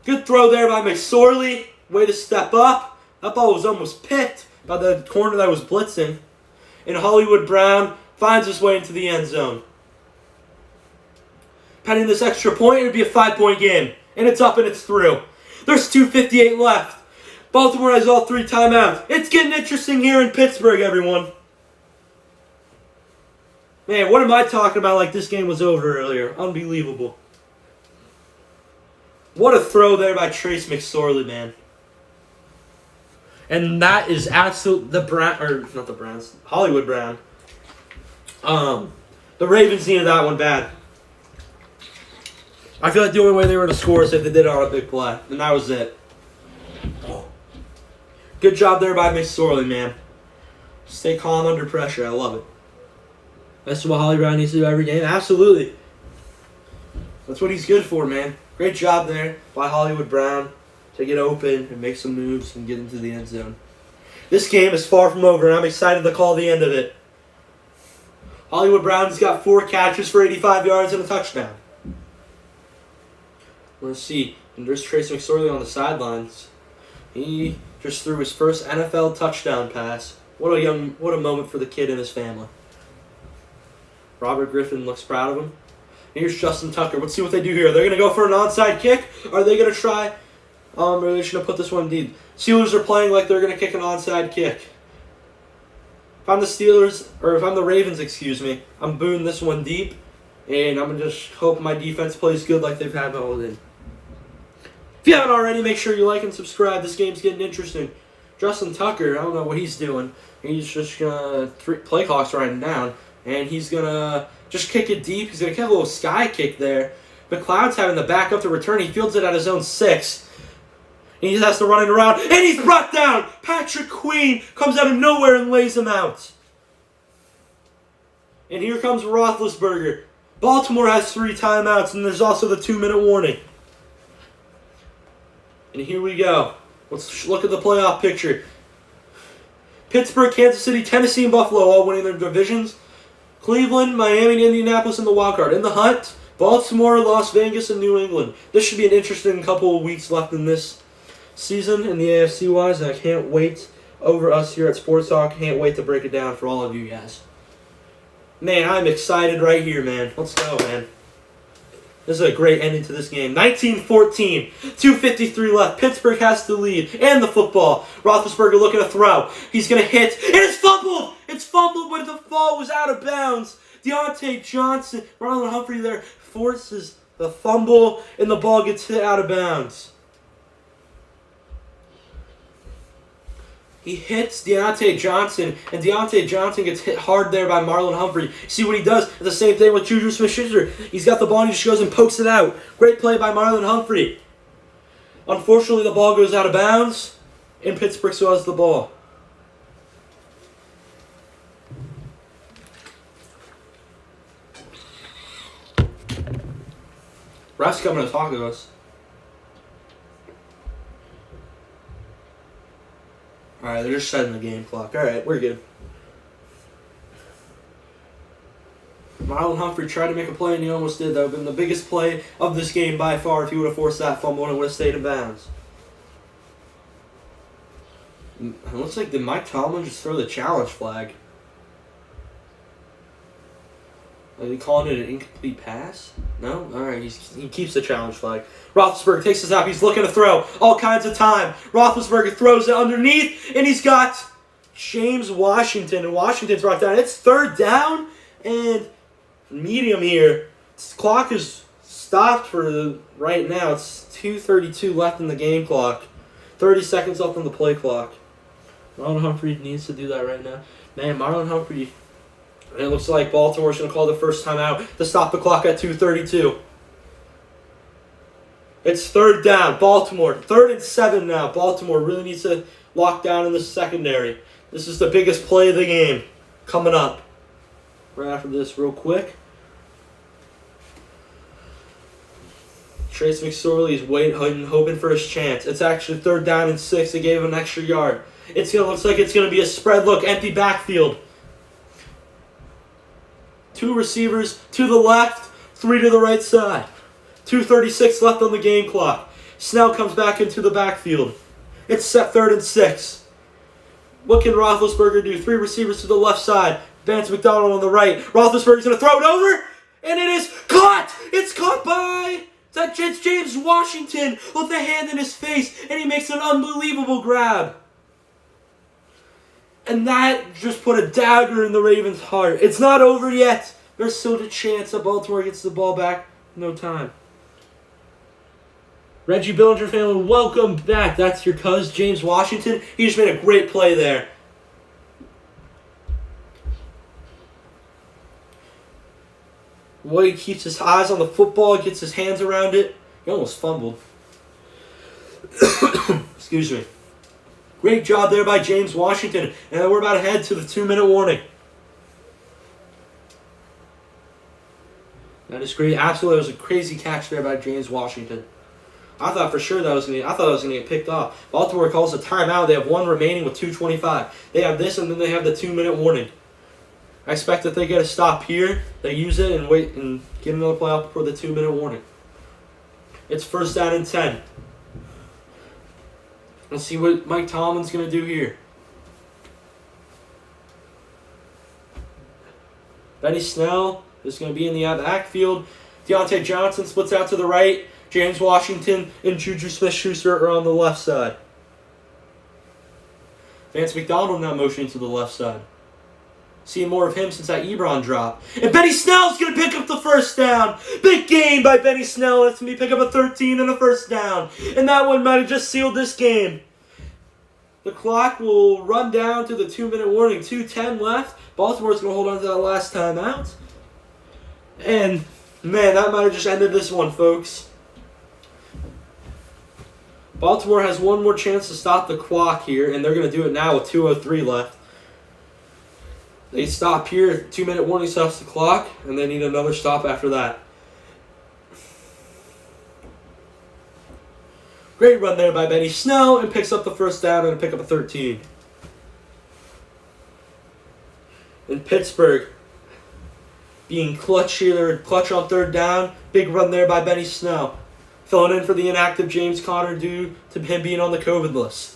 Good throw there by McSorley. Way to step up. That ball was almost picked by the corner that was blitzing. And Hollywood Brown finds his way into the end zone. Pending this extra point, it would be a 5-point game. And it's up and it's through. There's 2:58 left. Baltimore has all 3 timeouts. It's getting interesting here in Pittsburgh, everyone. Man, what am I talking about like this game was over earlier? Unbelievable. What a throw there by Trace McSorley, man. And that is absolute Hollywood Brown. The Ravens needed that one bad. I feel like the only way they were going to score is if they did it on a big play. And that was it. Good job there by McSorley, man. Stay calm under pressure. I love it. That's what Holly Brown needs to do every game. Absolutely. That's what he's good for, man. Great job there by Hollywood Brown to get open and make some moves and get into the end zone. This game is far from over, and I'm excited to call the end of it. Hollywood Brown's got 4 catches for 85 yards and a touchdown. Let's see. And there's Trace McSorley on the sidelines. He just threw his first NFL touchdown pass. What a moment for the kid and his family. Robert Griffin looks proud of him. Here's Justin Tucker. Let's see what they do here. They're going to go for an onside kick. Are they going to try? Or are they just going to put this one deep? Steelers are playing like they're going to kick an onside kick. If I'm the Steelers, or if I'm the Ravens, I'm booing this one deep. And I'm going to just hope my defense plays good like they've had all in. If you haven't already, make sure you like and subscribe. This game's getting interesting. Justin Tucker, I don't know what he's doing. He's just going to play clock's writing down. And he's going to just kick it deep. He's going to kick a little sky kick there. McLeod's having to back up the return. He fields it at his own 6. And he just has to run it around. And he's brought down. Patrick Queen comes out of nowhere and lays him out. And here comes Roethlisberger. Baltimore has 3 timeouts, and there's also the 2-minute warning. And here we go. Let's look at the playoff picture. Pittsburgh, Kansas City, Tennessee, and Buffalo all winning their divisions. Cleveland, Miami, and Indianapolis in the wild card. In the hunt, Baltimore, Las Vegas, and New England. This should be an interesting couple of weeks left in this season in the AFC-wise, and I can't wait over us here at Sports Talk. Can't wait to break it down for all of you guys. Man, I'm excited right here, man. Let's go, man. This is a great ending to this game. 19-14, 2:53 left. Pittsburgh has the lead and the football. Roethlisberger looking to throw. He's going to hit. And it's fumbled. It's fumbled, but the ball was out of bounds. Deontay Johnson, Ronald Humphrey there, forces The fumble, and the ball gets hit out of bounds. He hits Deontay Johnson, and Deontay Johnson gets hit hard there by Marlon Humphrey. See what he does? It's the same thing with Juju Smith-Schuster. He's got the ball and he just goes and pokes it out. Great play by Marlon Humphrey. Unfortunately, the ball goes out of bounds, and Pittsburgh still has the ball. Ref's coming to talk to us. Alright, they're just setting the game clock. Alright, we're good. Marlon Humphrey tried to make a play and he almost did. That would have been the biggest play of this game by far if he would have forced that fumble and it would have stayed in bounds. It looks like did Mike Tomlin just throw the challenge flag? Are they calling it an incomplete pass? No? Alright, he keeps the challenge flag. Roethlisberger takes the snap. He's looking to throw. All kinds of time. Roethlisberger throws it underneath, and he's got James Washington. And Washington's brought down. It's third down and medium here. This clock is stopped for right now. It's 2:32 left in the game clock. 30 seconds left on the play clock. Marlon Humphrey needs to do that right now. Man, Marlon Humphrey... And it looks like Baltimore's going to call the first time out to stop the clock at 2:32. It's third down. Baltimore. 3rd and 7 now. Baltimore really needs to lock down in the secondary. This is the biggest play of the game coming up. Right after this real quick. Trace McSorley is waiting, hoping for his chance. It's actually 3rd down and 6. They gave him an extra yard. Looks like it's going to be a spread look. Empty backfield. 2 receivers to the left, 3 to the right side. 2:36 left on the game clock. Snell comes back into the backfield. It's set 3rd and 6. What can Roethlisberger do? 3 receivers to the left side. Vance McDonald on the right. Roethlisberger's going to throw it over, and it is caught! It's caught by... It's James Washington with the hand in his face, and he makes an unbelievable grab. And that just put a dagger in the Ravens' heart. It's not over yet. There's still a chance that Baltimore gets the ball back. No time. Reggie Billinger family, welcome back. That's your cuz, James Washington. He just made a great play there. He keeps his eyes on the football, gets his hands around it. He almost fumbled. Excuse me. Great job there by James Washington. And we're about to head to the 2-minute warning. That is great. Absolutely, it was a crazy catch there by James Washington. I thought for sure that was going to get picked off. Baltimore calls a timeout. They have 1 remaining with 2:25. They have this, and then they have the 2-minute warning. I expect that they get a stop here. They use it and wait and get another play out before the 2-minute warning. It's 1st down and 10. Let's see what Mike Tomlin's going to do here. Benny Snell is going to be in the backfield. Deontay Johnson splits out to the right. James Washington and Juju Smith-Schuster are on the left side. Vance McDonald now motioning to the left side. Seeing more of him since that Ebron drop. And Benny Snell's going to pick up the first down. Big game by Benny Snell. That's going to pick up a 13 and a first down. And that one might have just sealed this game. The clock will run down to the 2-minute warning. 2:10 left. Baltimore's going to hold on to that last timeout. And, man, that might have just ended this one, folks. Baltimore has one more chance to stop the clock here, and they're going to do it now with 2:03 left. They stop here, 2-minute warning stops the clock, and they need another stop after that. Great run there by Benny Snell, and picks up the first down and pick up a 13. In Pittsburgh, being clutch here, clutch on 3rd down. Big run there by Benny Snell. Filling in for the inactive James Conner due to him being on the COVID list.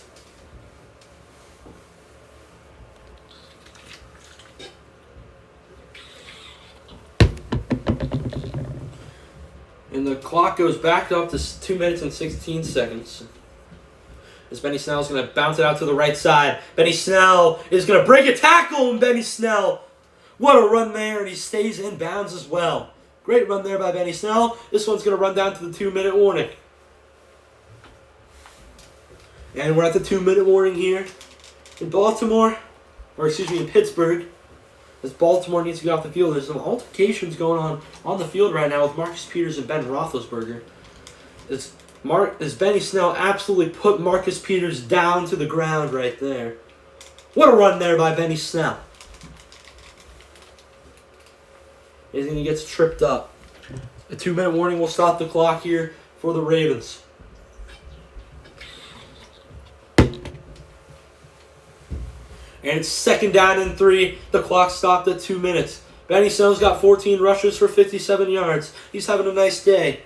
And the clock goes back up to 2 minutes and 16 seconds. As Benny Snell is going to bounce it out to the right side. Benny Snell is going to break a tackle, and Benny Snell, what a run there, and he stays in bounds as well. Great run there by Benny Snell. This one's going to run down to the 2-minute warning. And we're at the 2-minute warning here in Baltimore, or excuse me, in Pittsburgh, as Baltimore needs to get off the field. There's some altercations going on the field right now with Marcus Peters and Ben Roethlisberger. As Benny Snell absolutely put Marcus Peters down to the ground right there. What a run there by Benny Snell. And he gets tripped up. A 2-minute warning will stop the clock here for the Ravens. And it's 2nd down and 3. The clock stopped at 2 minutes. Benny Snell's got 14 rushes for 57 yards. He's having a nice day.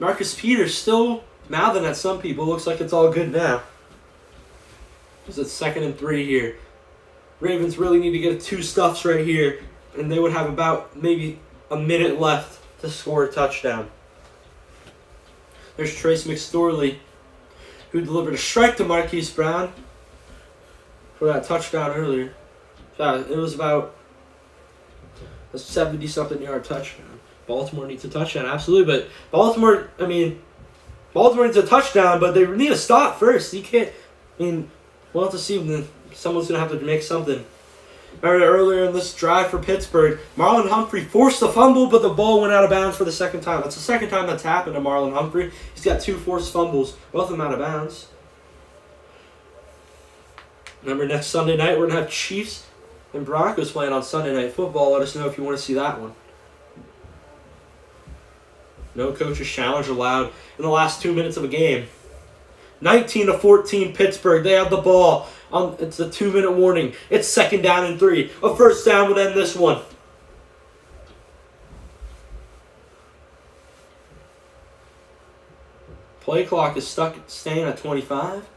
Marcus Peters still mouthing at some people. Looks like it's all good now. It's 2nd and 3 here. Ravens really need to get 2 stuffs right here. And they would have about maybe a minute left to score a touchdown. There's Trace McSorley, who delivered a strike to Marquise Brown for that touchdown earlier. It was about a 70-something yard touchdown. Baltimore needs a touchdown, absolutely. But Baltimore needs a touchdown, but they need a stop first. You can't, we'll have to see if someone's going to have to make something. Remember earlier in this drive for Pittsburgh, Marlon Humphrey forced the fumble, but the ball went out of bounds for the 2nd time. That's the 2nd time that's happened to Marlon Humphrey. He's got 2 forced fumbles, both of them out of bounds. Remember, next Sunday night, we're going to have Chiefs and Broncos playing on Sunday Night Football. Let us know if you want to see that one. No coach's challenge allowed in the last 2 minutes of a game. 19-14 Pittsburgh. They have the ball. It's a 2-minute warning. It's 2nd down and 3. A first down would end this one. Play clock is staying at 25.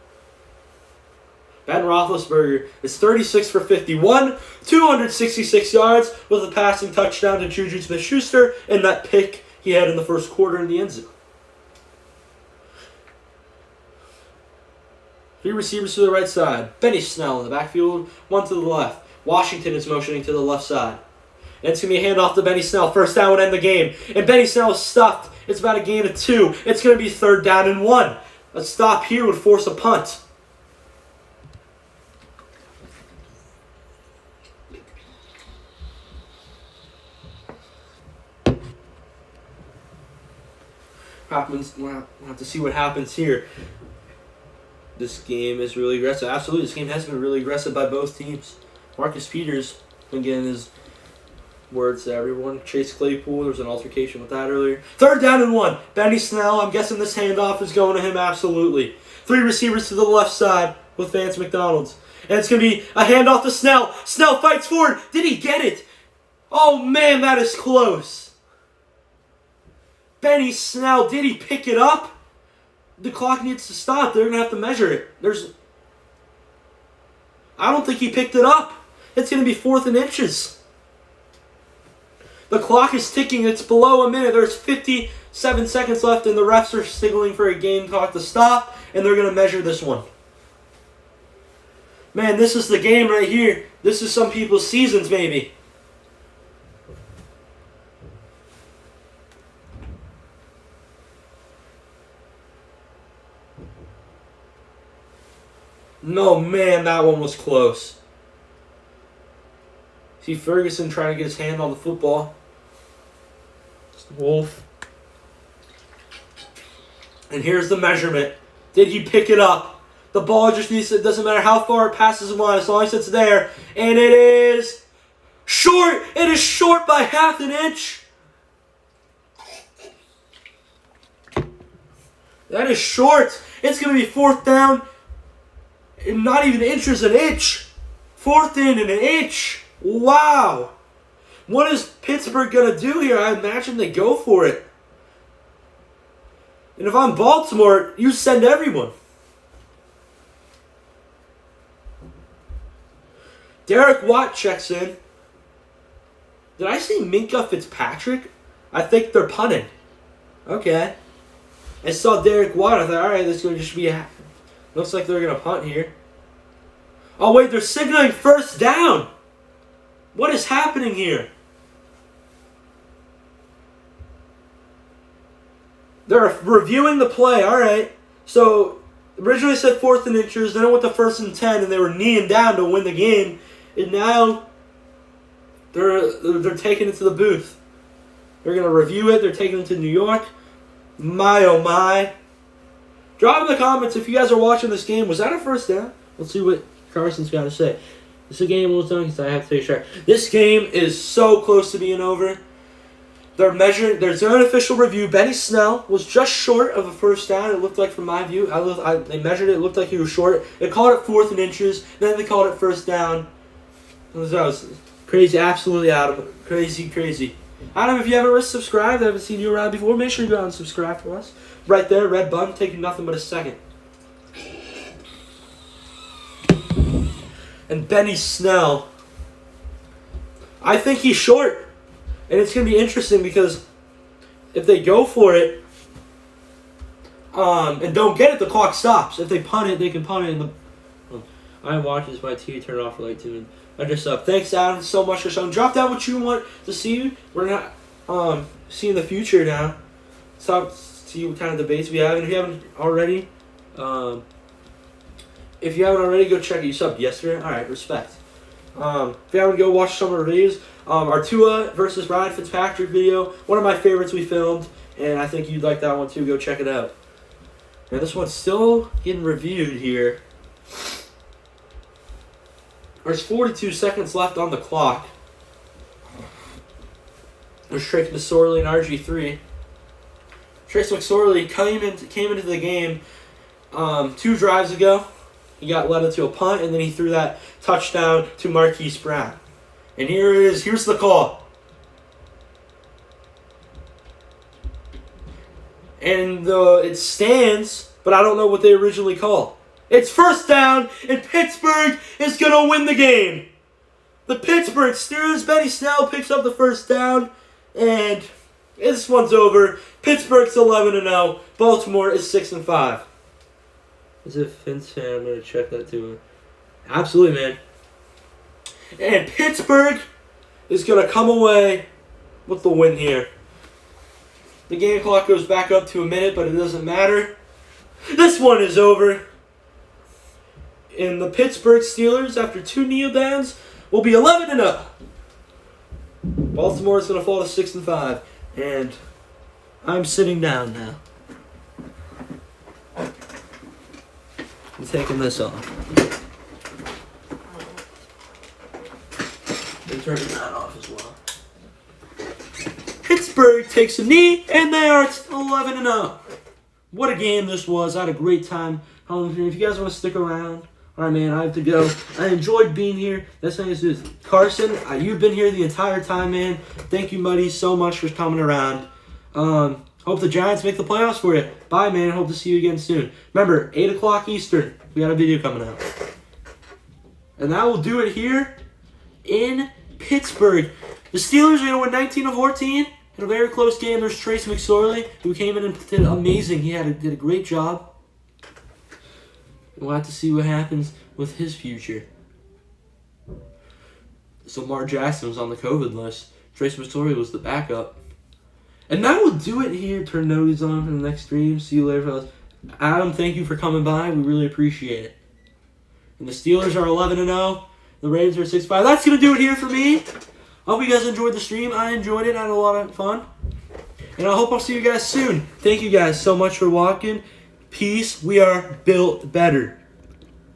Ben Roethlisberger is 36 for 51, 266 yards with a passing touchdown to Juju Smith-Schuster and that pick he had in the first quarter in the end zone. 3 receivers to the right side. Benny Snell in the backfield, 1 to the left. Washington is motioning to the left side. And it's going to be a handoff to Benny Snell. First down would end the game. And Benny Snell is stuffed. It's about a gain of 2. It's going to be 3rd down and 1. A stop here would force a punt. We'll have to see what happens here. This game is really aggressive. Absolutely, this game has been really aggressive by both teams. Marcus Peters, again, his words to everyone. Chase Claypool, there was an altercation with that earlier. 3rd down and 1. Benny Snell, I'm guessing this handoff is going to him, absolutely. 3 receivers to the left side with Vance McDonald's. And it's going to be a handoff to Snell. Snell fights forward. Did he get it? Oh, man, that is close. Benny Snell, did he pick it up? The clock needs to stop. They're going to have to measure it. I don't think he picked it up. It's going to be 4th and inches. The clock is ticking. It's below a minute. There's 57 seconds left, and the refs are signaling for a game clock to stop, and they're going to measure this one. Man, this is the game right here. This is some people's seasons, maybe. No, man, that one was close. See Ferguson trying to get his hand on the football. Wolf. And here's the measurement. Did he pick it up? The ball just needs to, it doesn't matter how far it passes the line, as long as it's there. And it is short. It is short by half an inch. That is short. It's going to be 4th down. Not even inches, an inch. 4th and an inch. Wow. What is Pittsburgh going to do here? I imagine they go for it. And if I'm Baltimore, you send everyone. Derek Watt checks in. Did I see Minkah Fitzpatrick? I think they're punting. Okay. I saw Derek Watt. I thought, all right, this is going to just be a... Looks like they're going to punt here. Oh, wait, they're signaling 1st down. What is happening here? They're reviewing the play. All right. So originally said 4th and inches. Then it went to 1st and 10, and they were kneeing down to win the game. And now they're taking it to the booth. They're gonna review it. They're taking it to New York. My oh my. Drop in the comments if you guys are watching this game. Was that a first down? Let's see what Carson's got to say. This is a game almost done because I have to take a shot. This game is so close to being over. They're measuring. There's an unofficial review. Benny Snell was just short of a first down. It looked like from my view. They measured it. It looked like he was short. They called it 4th and inches. Then they called it first down. That was crazy. Absolutely Adam. Crazy. Adam, if you haven't subscribed, I haven't seen you around before, make sure you go out and subscribe to us. Right there, red button, taking nothing but a second. And Benny Snell. I think he's short. And it's going to be interesting because if they go for it and don't get it, the clock stops. If they punt it, they can punt it. I'm watching this, my TV turned off for like 2 minutes. I just thanks Adam so much for showing. Drop down what you want to see. We're not seeing the future now. See what kind of debates we have. And if you haven't already, go check it. You subbed yesterday. All right, respect. If you haven't, go watch some of our videos. Our Tua versus Ryan Fitzpatrick video, one of my favorites we filmed, and I think you'd like that one too. Go check it out. Now this one's still getting reviewed here. There's 42 seconds left on the clock. There's Trace McSorley and RG3. Trace McSorley came into the game 2 drives ago. He got led into a punt, and then he threw that touchdown to Marquise Brown. And here it is. Here's the call. And it stands, but I don't know what they originally called. It's first down, and Pittsburgh is going to win the game. The Pittsburgh Steelers, Benny Snell picks up the first down, and this one's over. Pittsburgh's 11-0. Baltimore is 6-5. As if Finns fan, I'm going to check that too. Absolutely, man. And Pittsburgh is going to come away with the win here. The game clock goes back up to a minute, but it doesn't matter. This one is over. And the Pittsburgh Steelers, after 2 kneel downs, will be 11-0. Baltimore is going to fall to 6-5. And I'm sitting down now. I'm taking this off. And turning that off as well. Pittsburgh takes a knee, and they are 11-0. What a game this was. I had a great time. If you guys want to stick around, all right, man, I have to go. I enjoyed being here. That's nice to do. Carson, you've been here the entire time, man. Thank you, buddy, so much for coming around. Hope the Giants make the playoffs for you. Bye, man. Hope to see you again soon. Remember, 8 o'clock Eastern. We got a video coming out. And that will do it here in Pittsburgh. The Steelers are going to win 19 of 14 in a very close game. There's Trace McSorley, who came in and did amazing. He did a great job. We'll have to see what happens with his future. So Lamar Jackson was on the COVID list. Trace McSorley was the backup. And that will do it here. Turn notice on for the next stream. See you later, fellas. Adam, thank you for coming by. We really appreciate it. And the Steelers are 11-0. The Ravens are 6-5. That's going to do it here for me. I hope you guys enjoyed the stream. I enjoyed it. I had a lot of fun. And I hope I'll see you guys soon. Thank you guys so much for watching. Peace. We are built better.